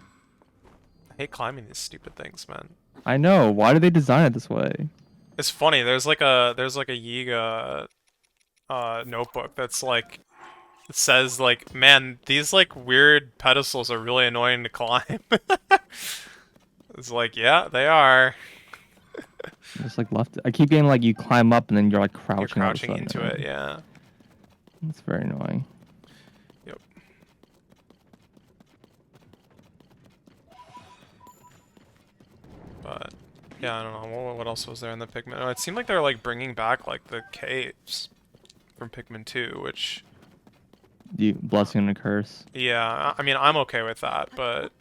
I hate climbing these stupid things, man. I know. Why did they design it this way? It's funny. There's like a Yiga notebook that's like it says like, man, these like weird pedestals are really annoying to climb. It's like, yeah, they are. Just like left. I keep getting like you climb up and then you're like You're crouching all of a crouching sudden. into it, yeah. It's very annoying. Yep. But yeah, I don't know. What else was there in the Pikmin? Oh, it seemed like they were like bringing back like the caves from Pikmin 2, which blessing and a curse. Yeah, I mean, I'm okay with that, but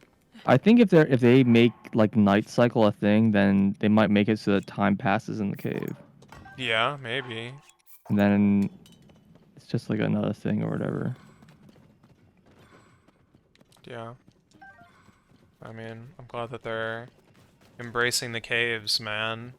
I think if they make like night cycle a thing, then they might make it so that time passes in the cave, yeah, maybe. and then it's just like another thing or whatever. Yeah. I mean, I'm glad that they're embracing the caves, man.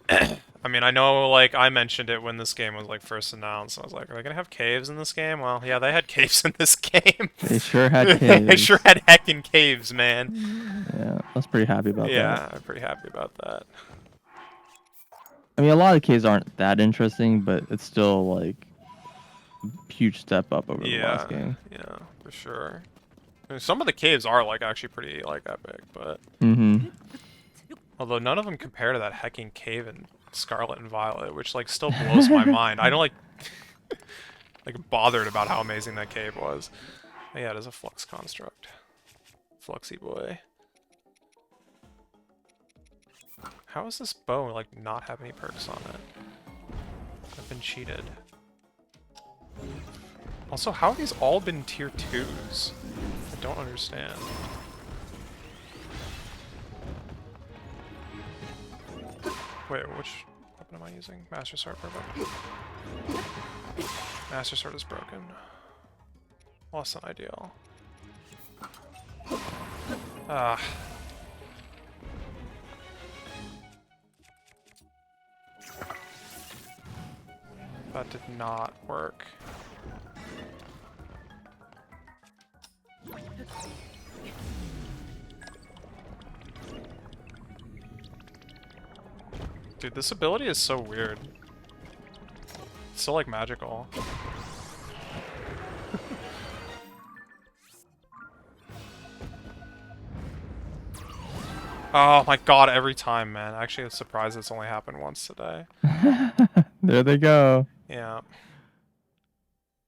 I mean, I know, like, I mentioned it when this game was, like, first announced. I was like, are they gonna have caves in this game? Well, yeah, they had caves in this game. They sure had They sure caves. had heckin' caves, man. Yeah, I was pretty happy about that. Yeah, I'm pretty happy about that. I mean, a lot of caves aren't that interesting, but it's still like huge step up over the last Yeah, game. yeah, for sure. I mean, some of the caves are, like, actually pretty, like, epic, but... Mm-hmm. Although none of them compare to that hecking cave in Scarlet and Violet, which, like, still blows my mind. I don't, like, bothered about how amazing that cave was. But yeah, it is a flux construct. Fluxy boy. How is this bow, like, not have any perks on it? I've been cheated. Also, how have these all been tier 2s? I don't understand. Wait, which weapon am I using? Master Sword, perfect. Master Sword is broken. Less than ideal. Ah. That did not work. Dude, this ability is so weird. It's so, like, magical. Oh my god, every time, man. Actually, I'm surprised it's only happened once today. There they go. Yeah.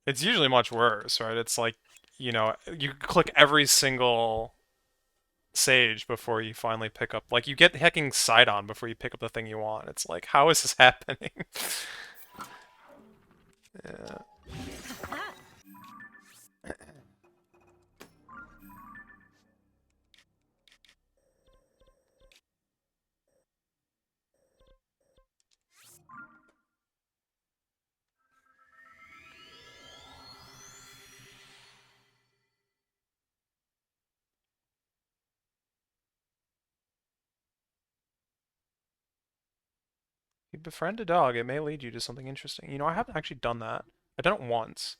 It's usually much worse, right? It's like, you know, you click every single sage before you finally pick up. Like, you get hecking Sidon before you pick up the thing you want. It's like, how is this happening? Yeah. You befriend a dog, it may lead you to something interesting. You know, I haven't actually done that. I done it once,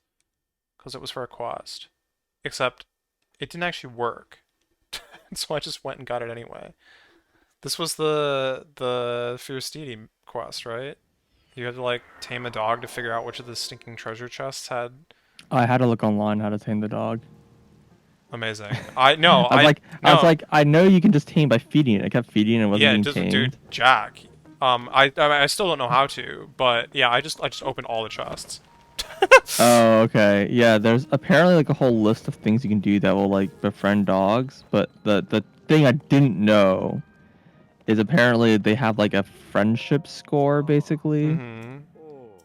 because it was for a quest. Except, it didn't actually work. So I just went and got it anyway. This was the Fierce Deity quest, right? You had to, like, tame a dog to figure out which of the stinking treasure chests had... I had to look online how to tame the dog. Amazing. I no, I was I like, no. I know you can just tame by feeding it. I kept feeding it, and it wasn't Yeah, being just dude, tamed. Jack. I still don't know how to, but yeah, I just opened all the chests. Oh, okay. Yeah, there's apparently like a whole list of things you can do that will like befriend dogs, but the thing I didn't know is apparently they have like a friendship score basically, Mm-hmm.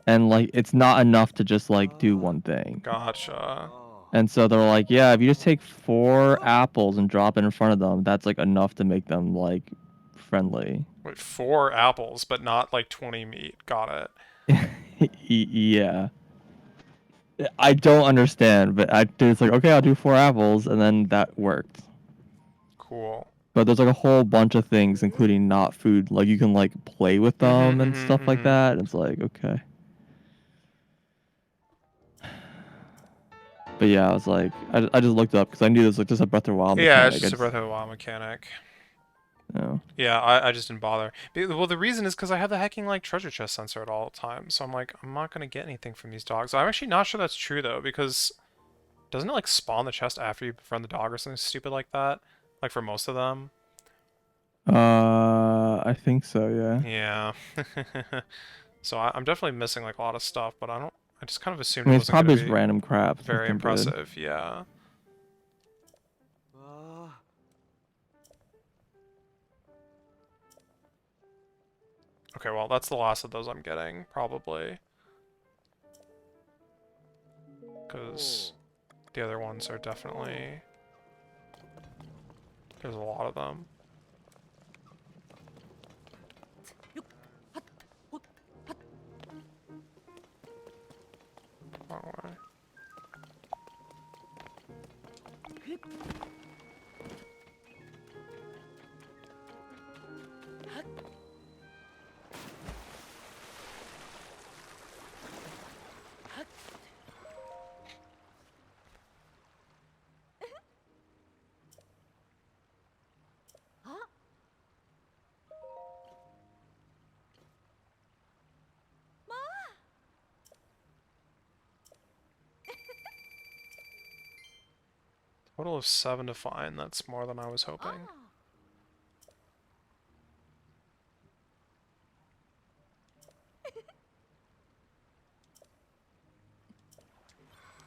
and like it's not enough to just like do one thing. Gotcha. And so they're like, yeah, if you just take 4 apples and drop it in front of them, that's like enough to make them like friendly. Wait, 4 apples, but not like 20 meat. Got it. Yeah. I don't understand, but it's like, okay, I'll do 4 apples, and then that worked. Cool. But there's like a whole bunch of things, including not food. Like you can like play with Mm-hmm, them and mm-hmm, stuff like mm-hmm. that. It's like, okay. But yeah, I was like, I just looked up because I knew this was like just a Breath of the Wild Yeah, it's mechanic. just a Breath of the Wild mechanic. You know. Yeah, I just didn't bother. Well, the reason is because I have the hacking like treasure chest sensor at all times, so I'm like, I'm not gonna get anything from these dogs. I'm actually not sure that's true though, because doesn't it like spawn the chest after you befriend the dog or something stupid like that? Like for most of them. I think so, yeah. Yeah. So I'm definitely missing like a lot of stuff, but I don't. I just kind of I assumed it mean, it's wasn't gonna probably just be random crap. It's very nothing good. impressive. Yeah. Okay, well that's the last of those I'm getting probably. because the other ones are definitely... There's a lot of them. Wrong way. Total of 7 to find. That's more than I was hoping.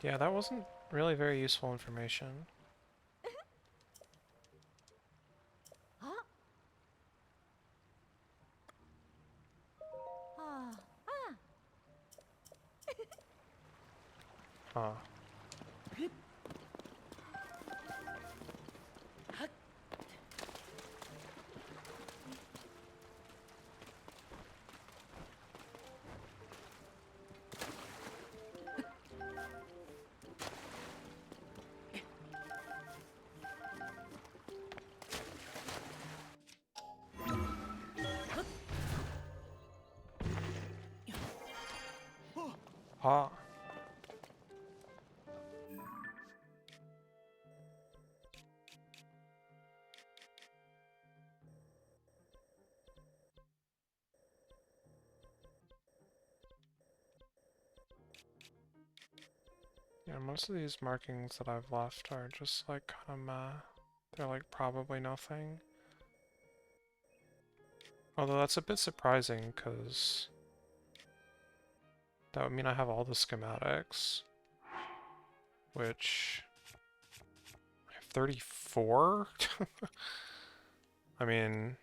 Yeah, that wasn't really very useful information. Huh. Ah. Yeah, most of these markings that I've left are just like kind of meh. They're like probably nothing. Although that's a bit surprising because that would mean I have all the schematics, which I have 34? I mean,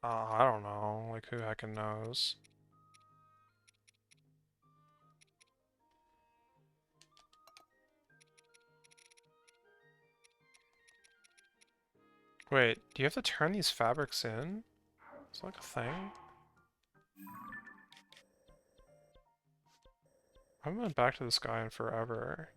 I don't know, like who heckin' knows? Wait, do you have to turn these fabrics in? Is that like a thing? I haven't been back to this guy in forever.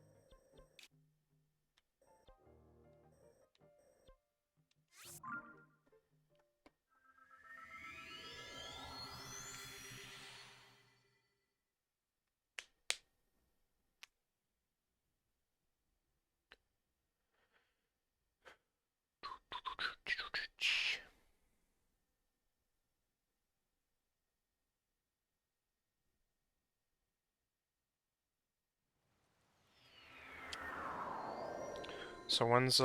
So when's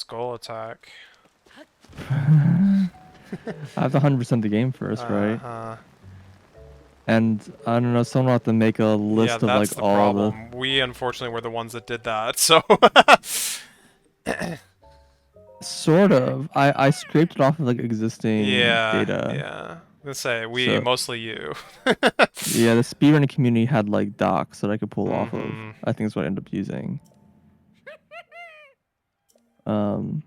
goal attack? I have to 100% the game first, right? Uh-huh. And I don't know, someone will have to make a Yeah, list of that's like the all the problem. We unfortunately were the ones that did that, so sort of. I scraped it off of like existing yeah, data. yeah. Let's say we, So mostly you. yeah, the speedrunning community had like docs that I could pull off of. Mm-hmm. I think is what I ended up using. Um,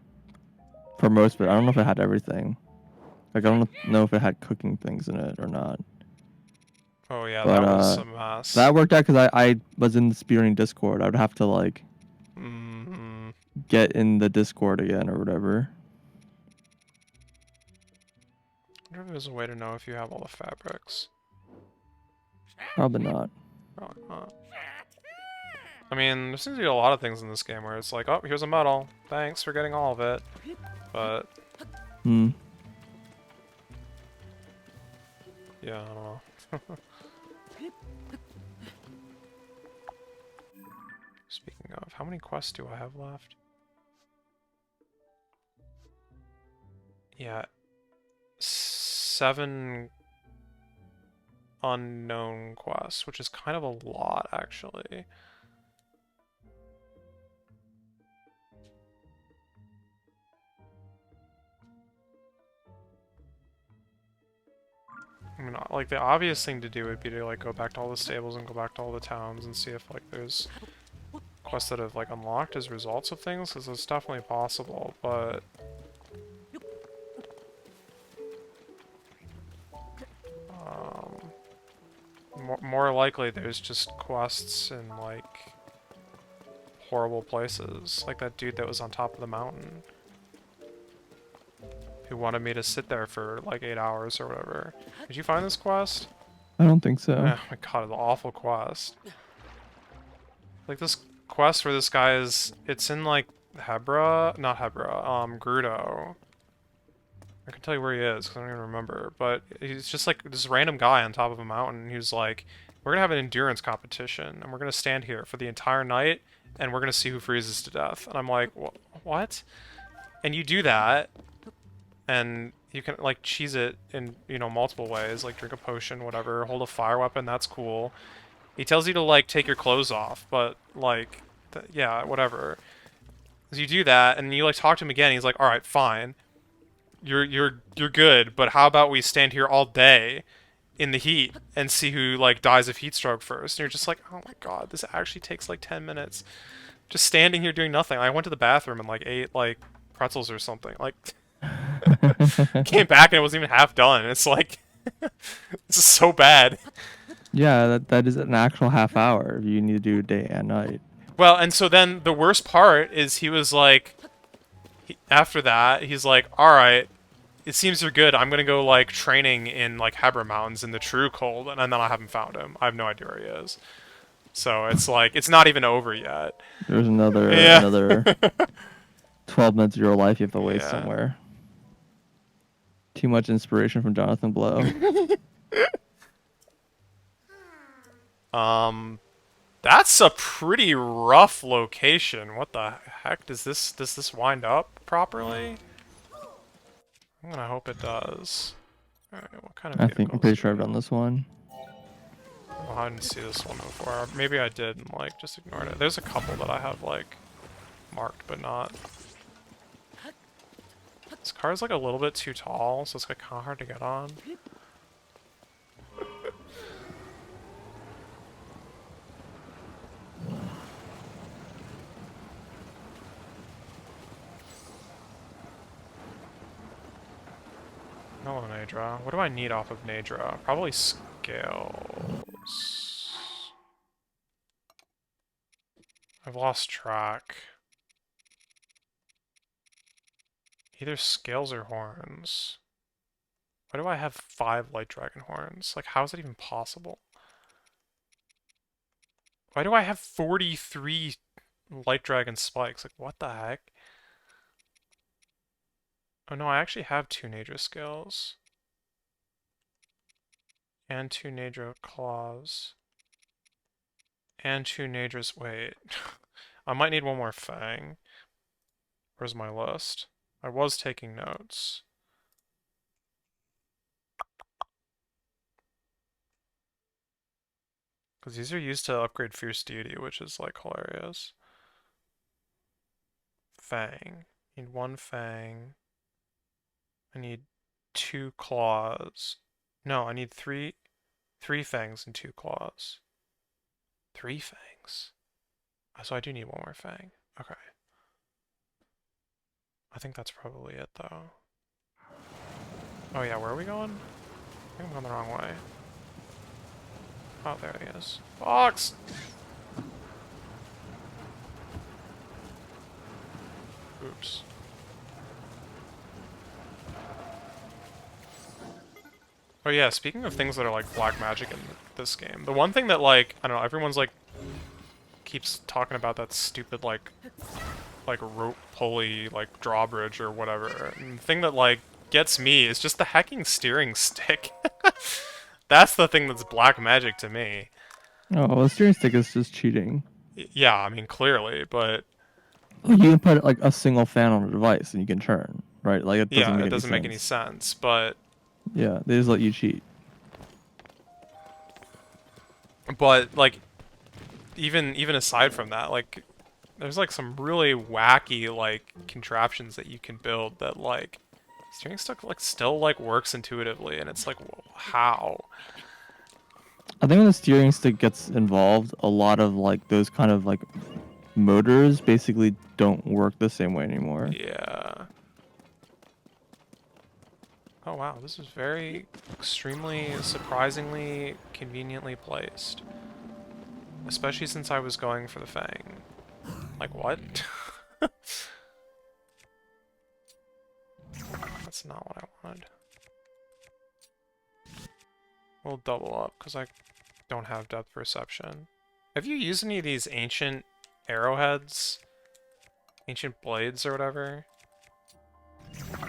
for most of it, I don't know if it had everything. Like I don't know if it had cooking things in it or not. Oh yeah, But that was a mess. that worked out because I was in the speedrunning Discord. I would have to like Mm-hmm. get in the Discord again or whatever. I wonder if there's a way to know if you have all the fabrics. Probably not. Probably not. I mean, there seems to be a lot of things in this game where it's like, oh, here's a medal. Thanks for getting all of it. But, Hmm. yeah, I don't know. Speaking of, how many quests do I have left? Yeah, 7 unknown quests, which is kind of a lot, actually. I mean, like, the obvious thing to do would be to, like, go back to all the stables and go back to all the towns and see if, like, there's quests that have, like, unlocked as results of things, because it's definitely possible, but... more likely there's just quests in, like, horrible places. Like that dude that was on top of the mountain. Who wanted me to sit there for, like, 8 hours or whatever. Did you find this quest? I don't think Oh so. my god, an awful quest. Like, this quest where this guy is... It's in, like, Hebra? Not Hebra, Grudo. I can tell you where he is, because I don't even remember. But he's just, like, this random guy on top of a mountain, and he was like, we're gonna have an endurance competition, and we're gonna stand here for the entire night, and we're gonna see who freezes to death. And I'm like, what? And you do that, and you can, like, cheese it in, you know, multiple ways, like drink a potion, whatever, hold a fire weapon, that's cool. He tells you to, like, take your clothes off, but, like, yeah, whatever. So you do that, and you, like, talk to him again, he's like, alright, fine. You're good, but how about we stand here all day in the heat and see who, like, dies of heat stroke first? And you're just like, oh my god, this actually takes, like, 10 minutes. Just standing here doing nothing. I went to the bathroom and, like, ate, like, pretzels or something. Like, came back and it wasn't even half done. It's like, this is so bad. Yeah, that is an actual half hour if you need to do day and night. Well, and so then the worst part is he was like, after that, he's like, alright, it seems you're good. I'm gonna go, like, training in, like, Hebra Mountains in the true cold, and then I haven't found him. I have no idea where he is. So it's like, it's not even over yet. There's another Yeah. another 12 minutes of your life you have to waste Yeah. somewhere. Too much inspiration from Jonathan Blow. That's a pretty rough location. What the heck? Does this wind up properly? I'm gonna hope it does. Alright, what kind of vehicles I'm pretty do sure we I've done this one. Well, I didn't see this one before. Maybe I did and, like, just ignored it. There's a couple that I have, like, marked, but not. This car's, like, a little bit too tall, so it's, like, kind of hard to get on. Hello, Nadra. What do I need off of Nadra? Probably scales. I've lost track. Either scales or horns. Why do I have 5 light dragon horns? Like, how is that even possible? Why do I have 43 light dragon spikes? Like, what the heck? Oh no, I actually have 2 Nadra scales. And 2 Nadra claws. And 2 Nadra's... Wait. I might need one more fang. Where's my list? I was taking notes. Because these are used to upgrade Fierce Deity, which is, like, hilarious. Fang. Need 1 fang. I need 2 claws. No, I need 3 fangs and 2 claws. 3 fangs. So I do need 1 more fang. Okay. I think that's probably it, though. Oh yeah, where are we going? I think I'm going the wrong way. Oh, there he is. Fox! Oops. Oh yeah, speaking of things that are like black magic in this game, the one thing that, like, I don't know, everyone's like keeps talking about that stupid like rope pulley like drawbridge or whatever. And the thing that like gets me is just the hacking steering stick. That's the thing that's black magic to me. Oh, well, the steering stick is just cheating. Yeah, I mean clearly, but You can put like a single fan on a device and you can turn, right? Like it doesn't yeah, make it any doesn't sense. make any sense, but Yeah, they just let you cheat. like even aside from that, like there's like some really wacky like contraptions that you can build that like Steering stick like still like works intuitively, and it's like how? I think when the steering stick gets involved, a lot of like those kind of like motors basically don't work the same way anymore. Yeah. Oh wow, this is very extremely surprisingly conveniently placed. Especially since I was going for the Fang. Like what? That's not what I wanted. We'll double up because I don't have depth perception. Have you used any of these ancient arrowheads? Ancient blades or whatever? I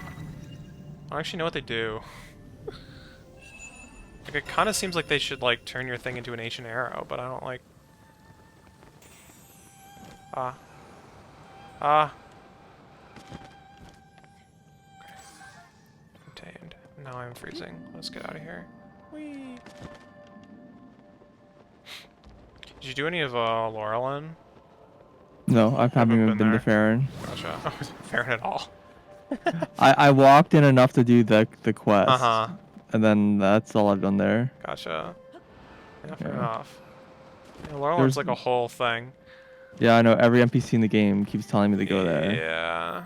don't actually know what they do. Like, it kind of seems like they should, like, turn your thing into an ancient arrow, but I don't like... Ah. Ah. Contained. Now I'm freezing. Let's get out of here. Whee! Did you do any of, Laurelin? No, I haven't Haven't even been been to there. Farron. Gotcha. Oh, fair at all. I walked in enough to do the quest, Uh-huh. and then that's all I've done there. Gotcha. Yeah, fair Yeah. enough. Yeah, Laurelin's There's like a whole thing. Yeah, I know every NPC in the game keeps telling me to go there, Yeah.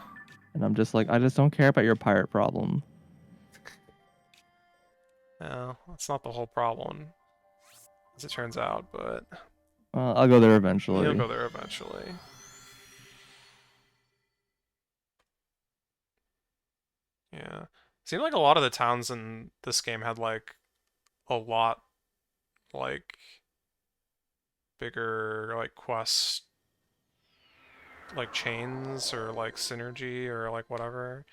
and I'm just like, I just don't care about your pirate problem. No, that's not the whole problem, as it turns out, but I'll go there you'll eventually. go there eventually. Yeah. Seemed like a lot of the towns in this game had like a lot like bigger like quest like chains or like synergy or like whatever.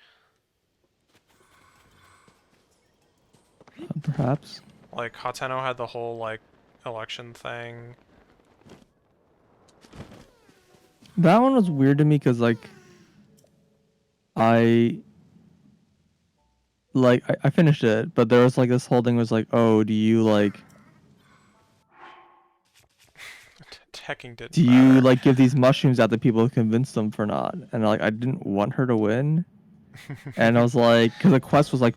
Perhaps Like Hateno had the whole like election thing. that one was weird to me because I I finished it, but there was like this whole thing was like, oh, Hecking didn't do you matter. like give these mushrooms out to people to convince them for not? And like I didn't want her to win, and I was like, because the quest was like,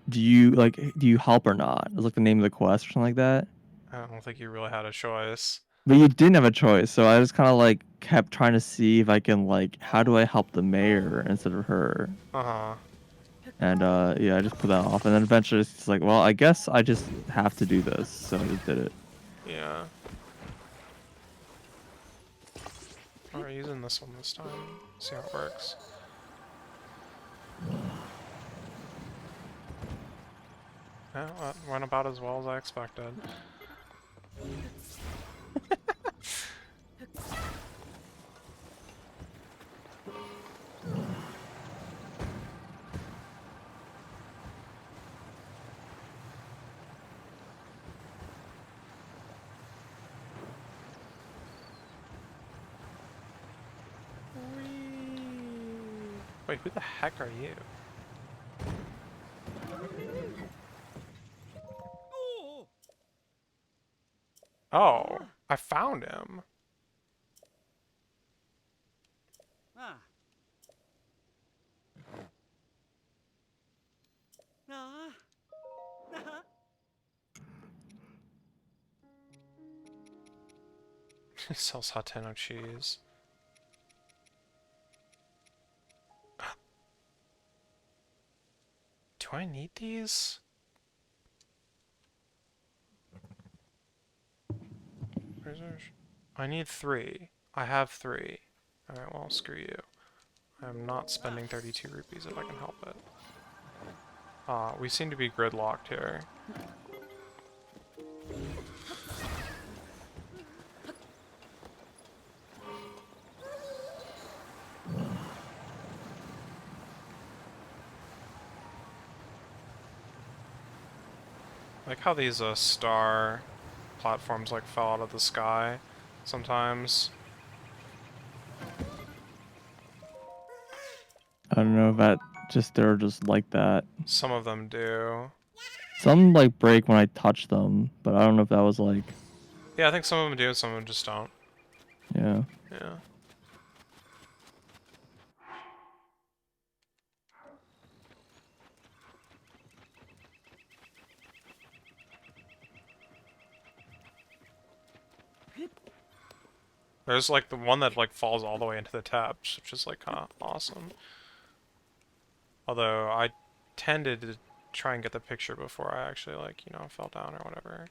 do you help or not? It was like the name of the quest or something like that. I don't think you really had a choice. But you didn't have a choice, so I just kind of like kept trying to see if I can like how do I help the mayor instead of her. Uh-huh. And yeah, I just put that off, and then eventually it's just like, well, I guess I just have to do this, so I just did it. Yeah. Alright, using this one this time. See how it works. Yeah, that went about as well as I expected. Whee! Wait, who the heck are you? Oh, I found him. Ah. Ah. Ah. He sells Hateno cheese. Do I need these? I need 3. I have 3. Alright, well, screw you. I'm not spending 32 rupees if I can help it. We seem to be gridlocked here. Like how these star platforms like fell out of the sky sometimes. I don't know if that just they're just like that. Some of them do. Some like break when I touch them, but I don't know if that was like, Yeah, I think some of them do, some of them just don't. yeah. Yeah. There's like the one that like falls all the way into the taps, which is like kind of awesome. Although I tended to try and get the picture before I actually like, you know, fell down or whatever.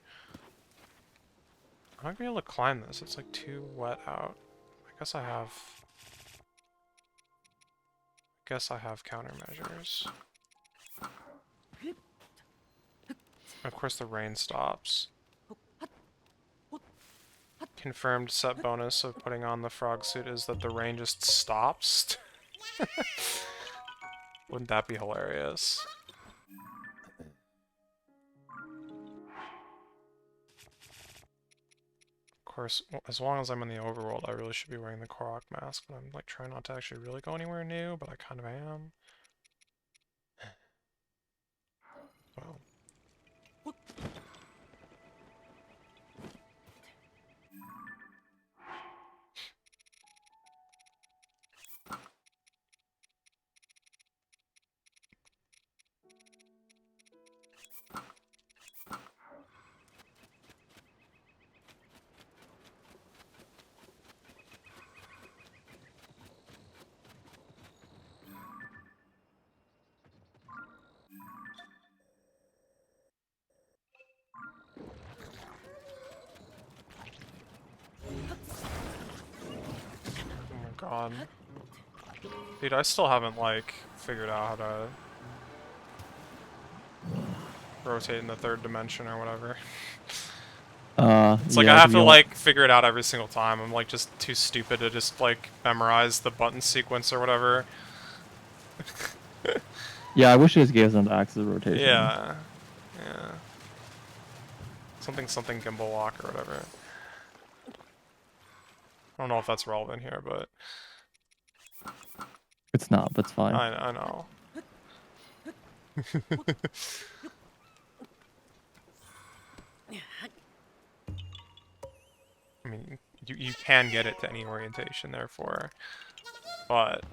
I'm not gonna be able to climb this. It's like too wet out. Guess I have countermeasures. Of course the rain stops. Confirmed set bonus of putting on the frog suit is that the rain just stops. Wouldn't that be hilarious? Of course, as long as I'm in the overworld, I really should be wearing the Korok mask, and I'm like trying not to actually really go anywhere new, but I kind of am. Well. Oh my god. Dude, I still haven't, like, figured out how to rotate in the third dimension or whatever. It's like Yeah, I 'cause have you to, don't. like, figure it out every single time. I'm, like, just too stupid to just, like, memorize the button sequence or whatever. Yeah, I wish it just gave us an axis rotation. Yeah. Yeah. Something something gimbal walk or whatever. I don't know if that's relevant here, but It's not, but it's fine. I know. I mean, you can get it to any orientation, therefore, but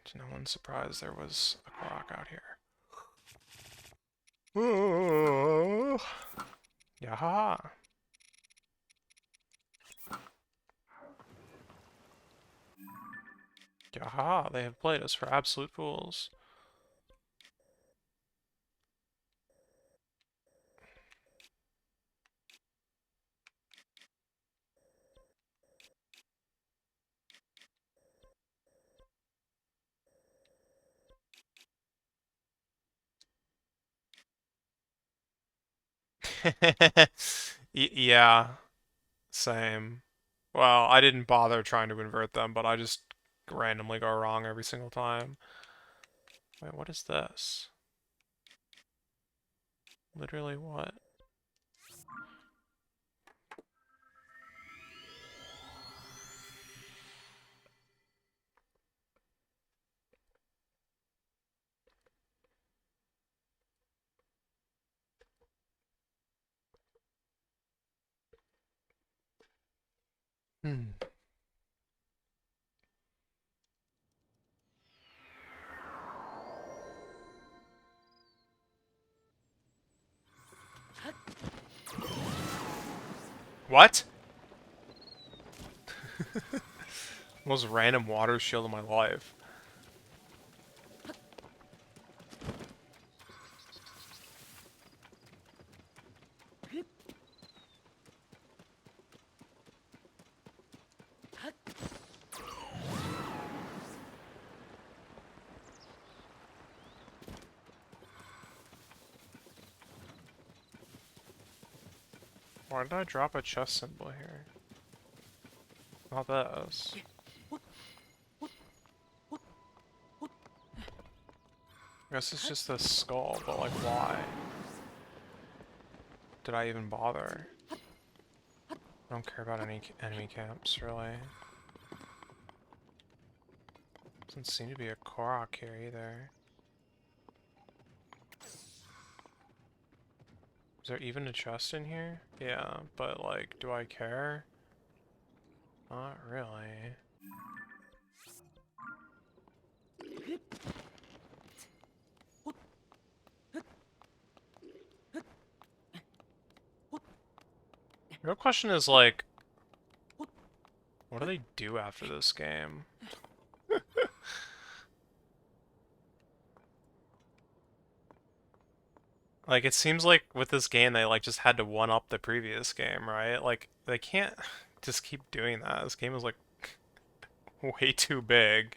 to no one's surprise, there was a Korok out here. Ooh. Yaha! Yaha! They have played us for absolute fools. Yeah, same. Well, I didn't bother trying to invert them, but I just randomly go wrong every single time. Wait, what is this? Literally what? Hmm. What? Most random water shield in my life. Why did I drop a chest symbol here? Not this. I guess it's just the skull, but like why? Did I even bother? I don't care about any enemy camps, really. Doesn't seem to be a Korok here either. Is there even a chest in here? Yeah, but like, do I care? Not really. real question is like, what do they do after this game? Like, it seems like with this game they like just had to one up the previous game, right? Like, they can't just keep doing that. This game is like way too big.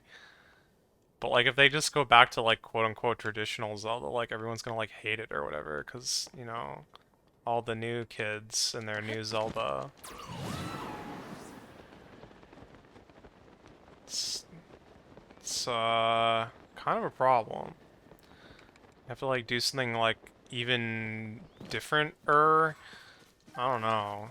But like, if they just go back to like quote unquote traditional Zelda, like everyone's gonna like hate it or whatever, because you know, all the new kids and their new Zelda. It's, it's kind of a problem. You have to like do something like even different I don't know.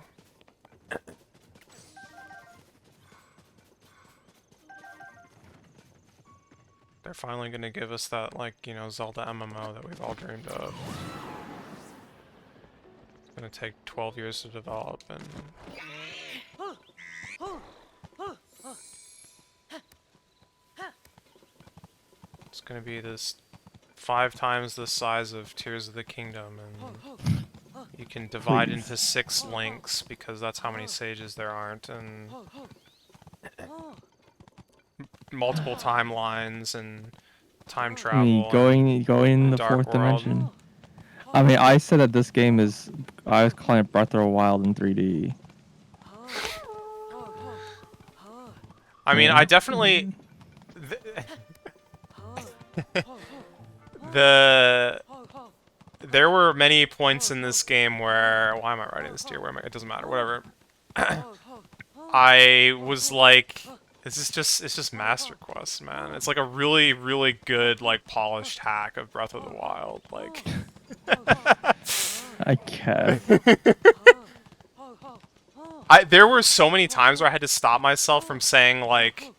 They're finally gonna give us that like, you know, Zelda MMO that we've all dreamed of. It's gonna take 12 years to develop and it's gonna be this 5 times the size of Tears of the Kingdom, and you can divide Please. into 6 links because that's how many sages there aren't, and multiple timelines and time I mean, travel going and the Dark fourth World. dimension. I mean, I said that this game is. I was calling it Breath of the Wild in 3D. I mean, Yeah. I definitely the there were many points in this game where why am I riding this deer? Where am I? It doesn't matter. Whatever. I was like, it's just Master Quest, man. It's like a really, really good, like, polished hack of Breath of the Wild. Like, I guess. there were so many times where I had to stop myself from saying like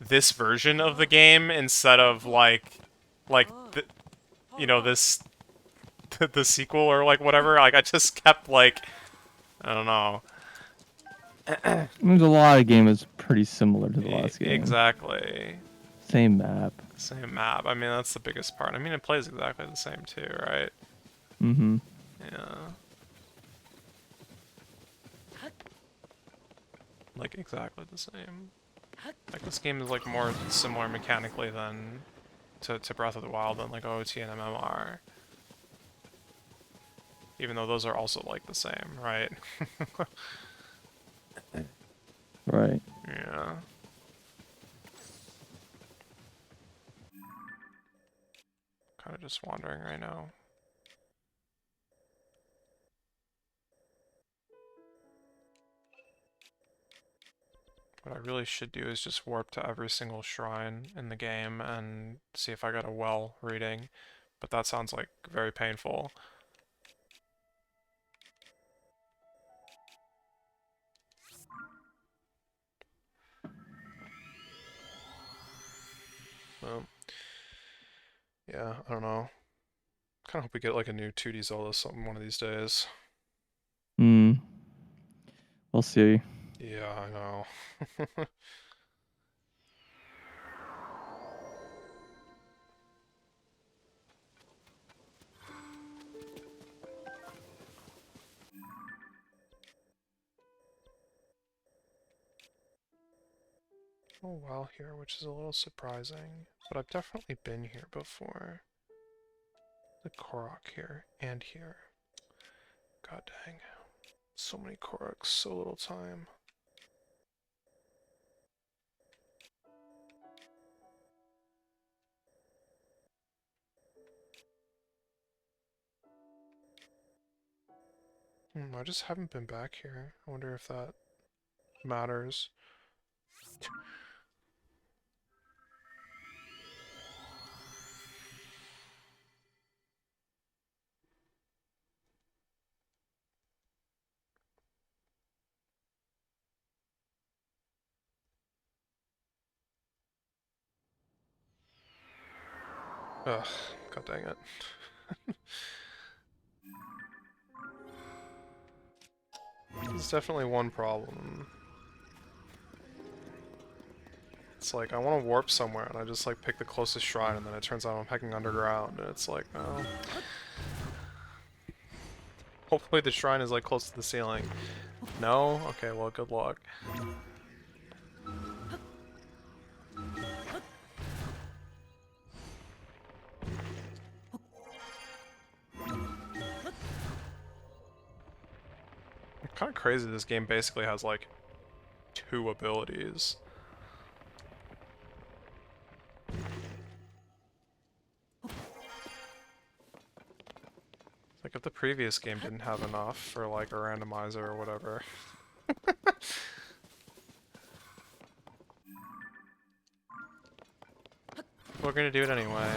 this version of the game instead of like the, you know, this the sequel or like whatever. Like I just kept like I don't know. There's a lot of game is pretty similar to the last game. Exactly. Same map. Same map. I mean, that's the biggest part. I mean, it plays exactly the same too, right? Mm-hmm. Yeah. Like, exactly the same. Like, this game is, like, more similar mechanically than to Breath of the Wild than, like, OOT and MMR. Even though those are also, like, the same, right? Right. Yeah. Kind of just wandering right now. What I really should do is just warp to every single shrine in the game and see if I got a well reading. But that sounds like very painful. Well, yeah, I don't know. Kind of hope we get like a new 2D Zelda something one of these days. Hmm. We'll see. Yeah, I know. Oh, well here, which is a little surprising, but I've definitely been here before. The Korok here, and here. God dang. So many Koroks, so little time. I just haven't been back here. I wonder if that matters. Ugh, god dang it. There's definitely one problem. It's like, I want to warp somewhere, and I just, like, pick the closest shrine, and then it turns out I'm heading underground, and it's like, oh. Hopefully the shrine is, like, close to the ceiling. No? Okay, well, good luck. Kind of crazy this game basically has like 2 abilities. Like if the previous game didn't have enough for like a randomizer or whatever. We're gonna do it anyway.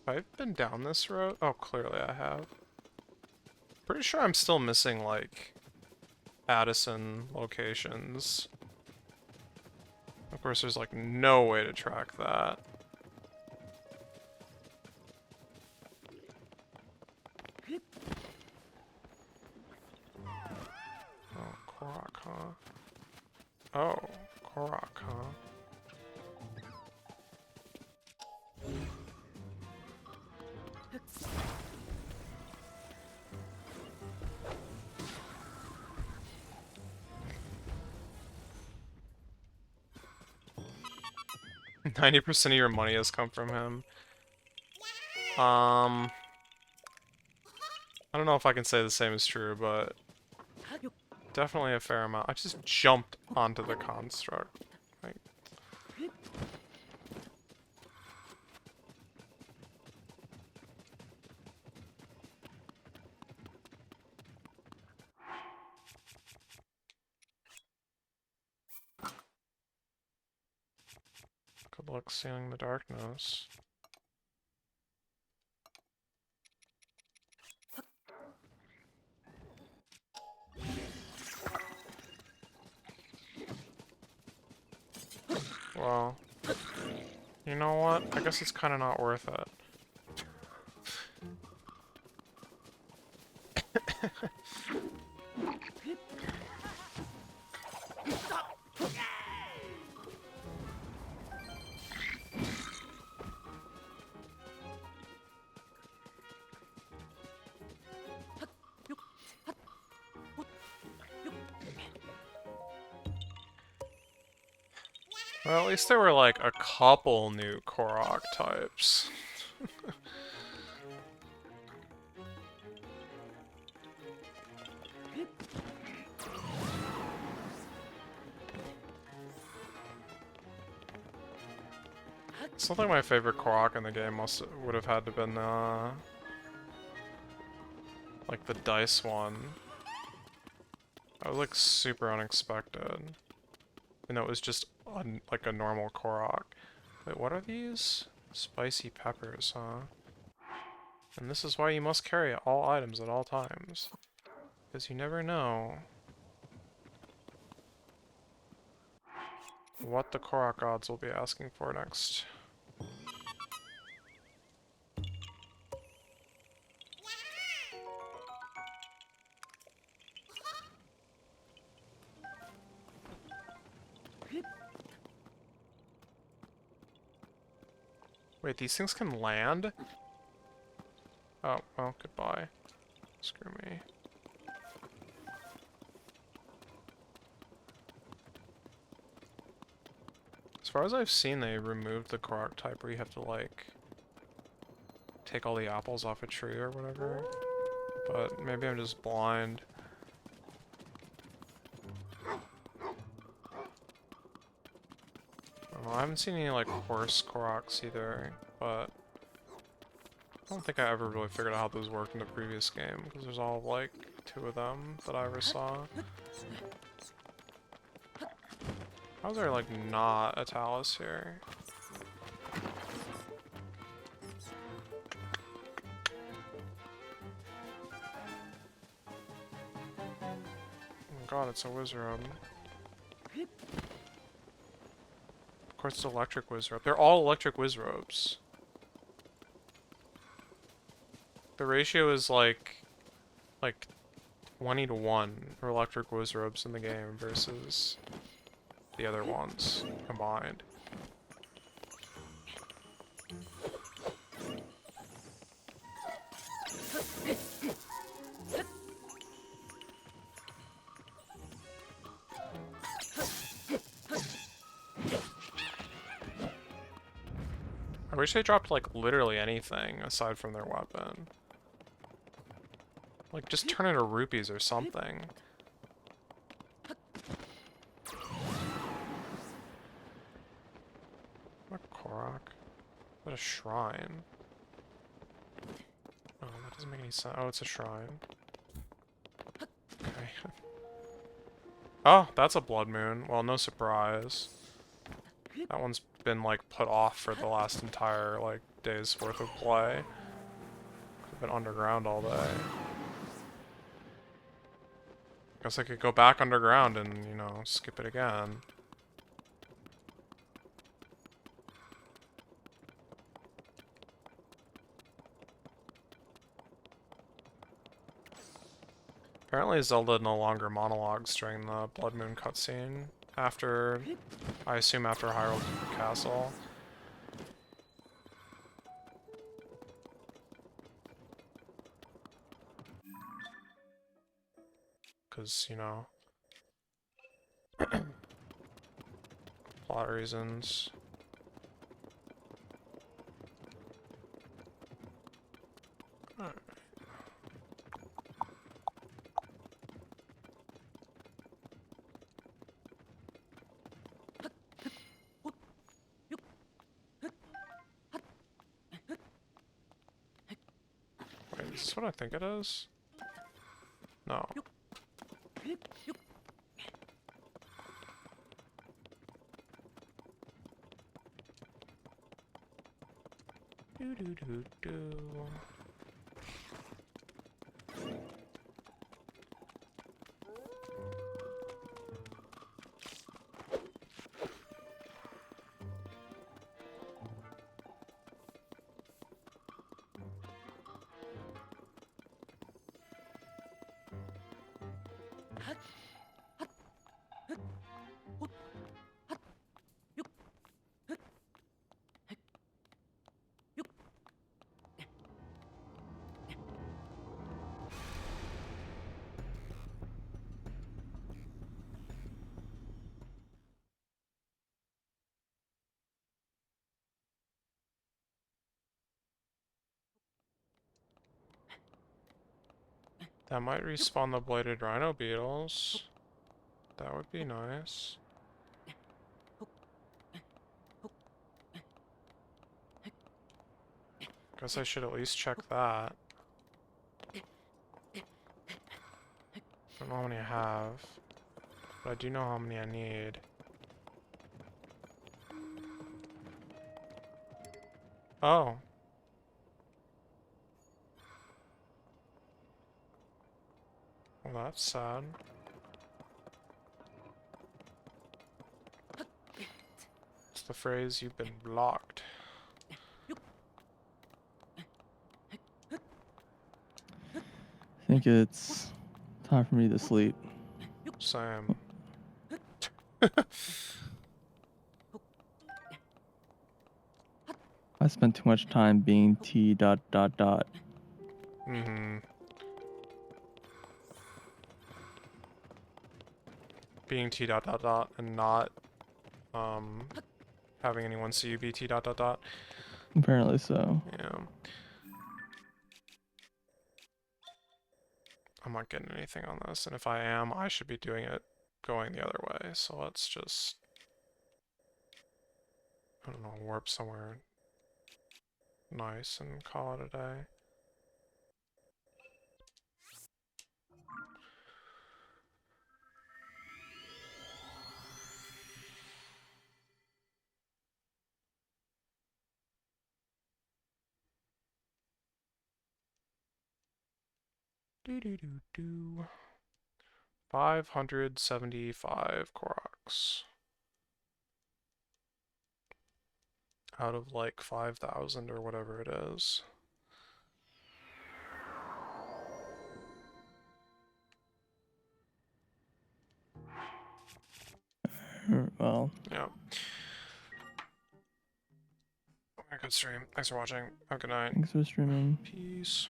I've been down this road? Oh, clearly I have. Pretty sure I'm still missing, like, Addison locations. Of course, there's, like, no way to track that. Oh, Korok, huh? Oh, Korok, huh? 90% of your money has come from him. I don't know if I can say the same is true, but definitely a fair amount. I just jumped onto the construct. Like, good luck seeing the darkness. Well, you know what? I guess it's kind of not worth it. Well, at least there were like a couple new Korok types. Something my favorite Korok in the game would have had to been like the dice one. That was like super unexpected. And it was just like a normal Korok. Wait, what are these? Spicy peppers, huh? And this is why you must carry all items at all times. Because you never know what the Korok gods will be asking for next. Wait, these things can land? Oh, well, goodbye. Screw me. As far as I've seen, they removed the Korok type where you have to, like, take all the apples off a tree or whatever. But maybe I'm just blind. I haven't seen any, like, horse Koroks either, but I don't think I ever really figured out how those worked in the previous game, because there's all, like, 2 of them that I ever saw. How is there, like, not a Talus here? Oh my god, it's a Wizrobe. Of course it's electric Wizrobe. They're all electric Wizrobes. The ratio is like 20 to 1 for electric wizards in the game versus the other ones combined. I wish they dropped like literally anything aside from their weapon. Like just turn into rupees or something. What a Korok? What a shrine. Oh, that doesn't make any sense. Oh, it's a shrine. Okay. Oh, that's a blood moon. Well, no surprise. That one's been like put off for the last entire like day's worth of play. I've been underground all day. Guess I could go back underground and, you know, skip it again. Apparently Zelda no longer monologues during the Blood Moon cutscene after, I assume after Hyrule Castle. Because, you know, plot reasons. Alright. Wait, is this what I think it is? No. Do do do do. That might respawn the bladed rhino beetles. That would be nice. Guess I should at least check that. Don't know how many I have, but I do know how many I need. Oh. Well, that's sad. It's the phrase, "you've been blocked." I think it's time for me to sleep. Same. I spent too much time being T dot dot dot. Mm-hmm. Being T dot dot dot and not, having anyone see you be T dot dot dot. Apparently so. Yeah. I'm not getting anything on this, and if I am, I should be doing it going the other way, so let's just, I don't know, warp somewhere nice and call it a day. Do do do do. 575 Koroks. Out of like 5,000 or whatever it is. Well, Yeah. Good stream. Thanks for watching. Have a good night. thanks for streaming. Peace.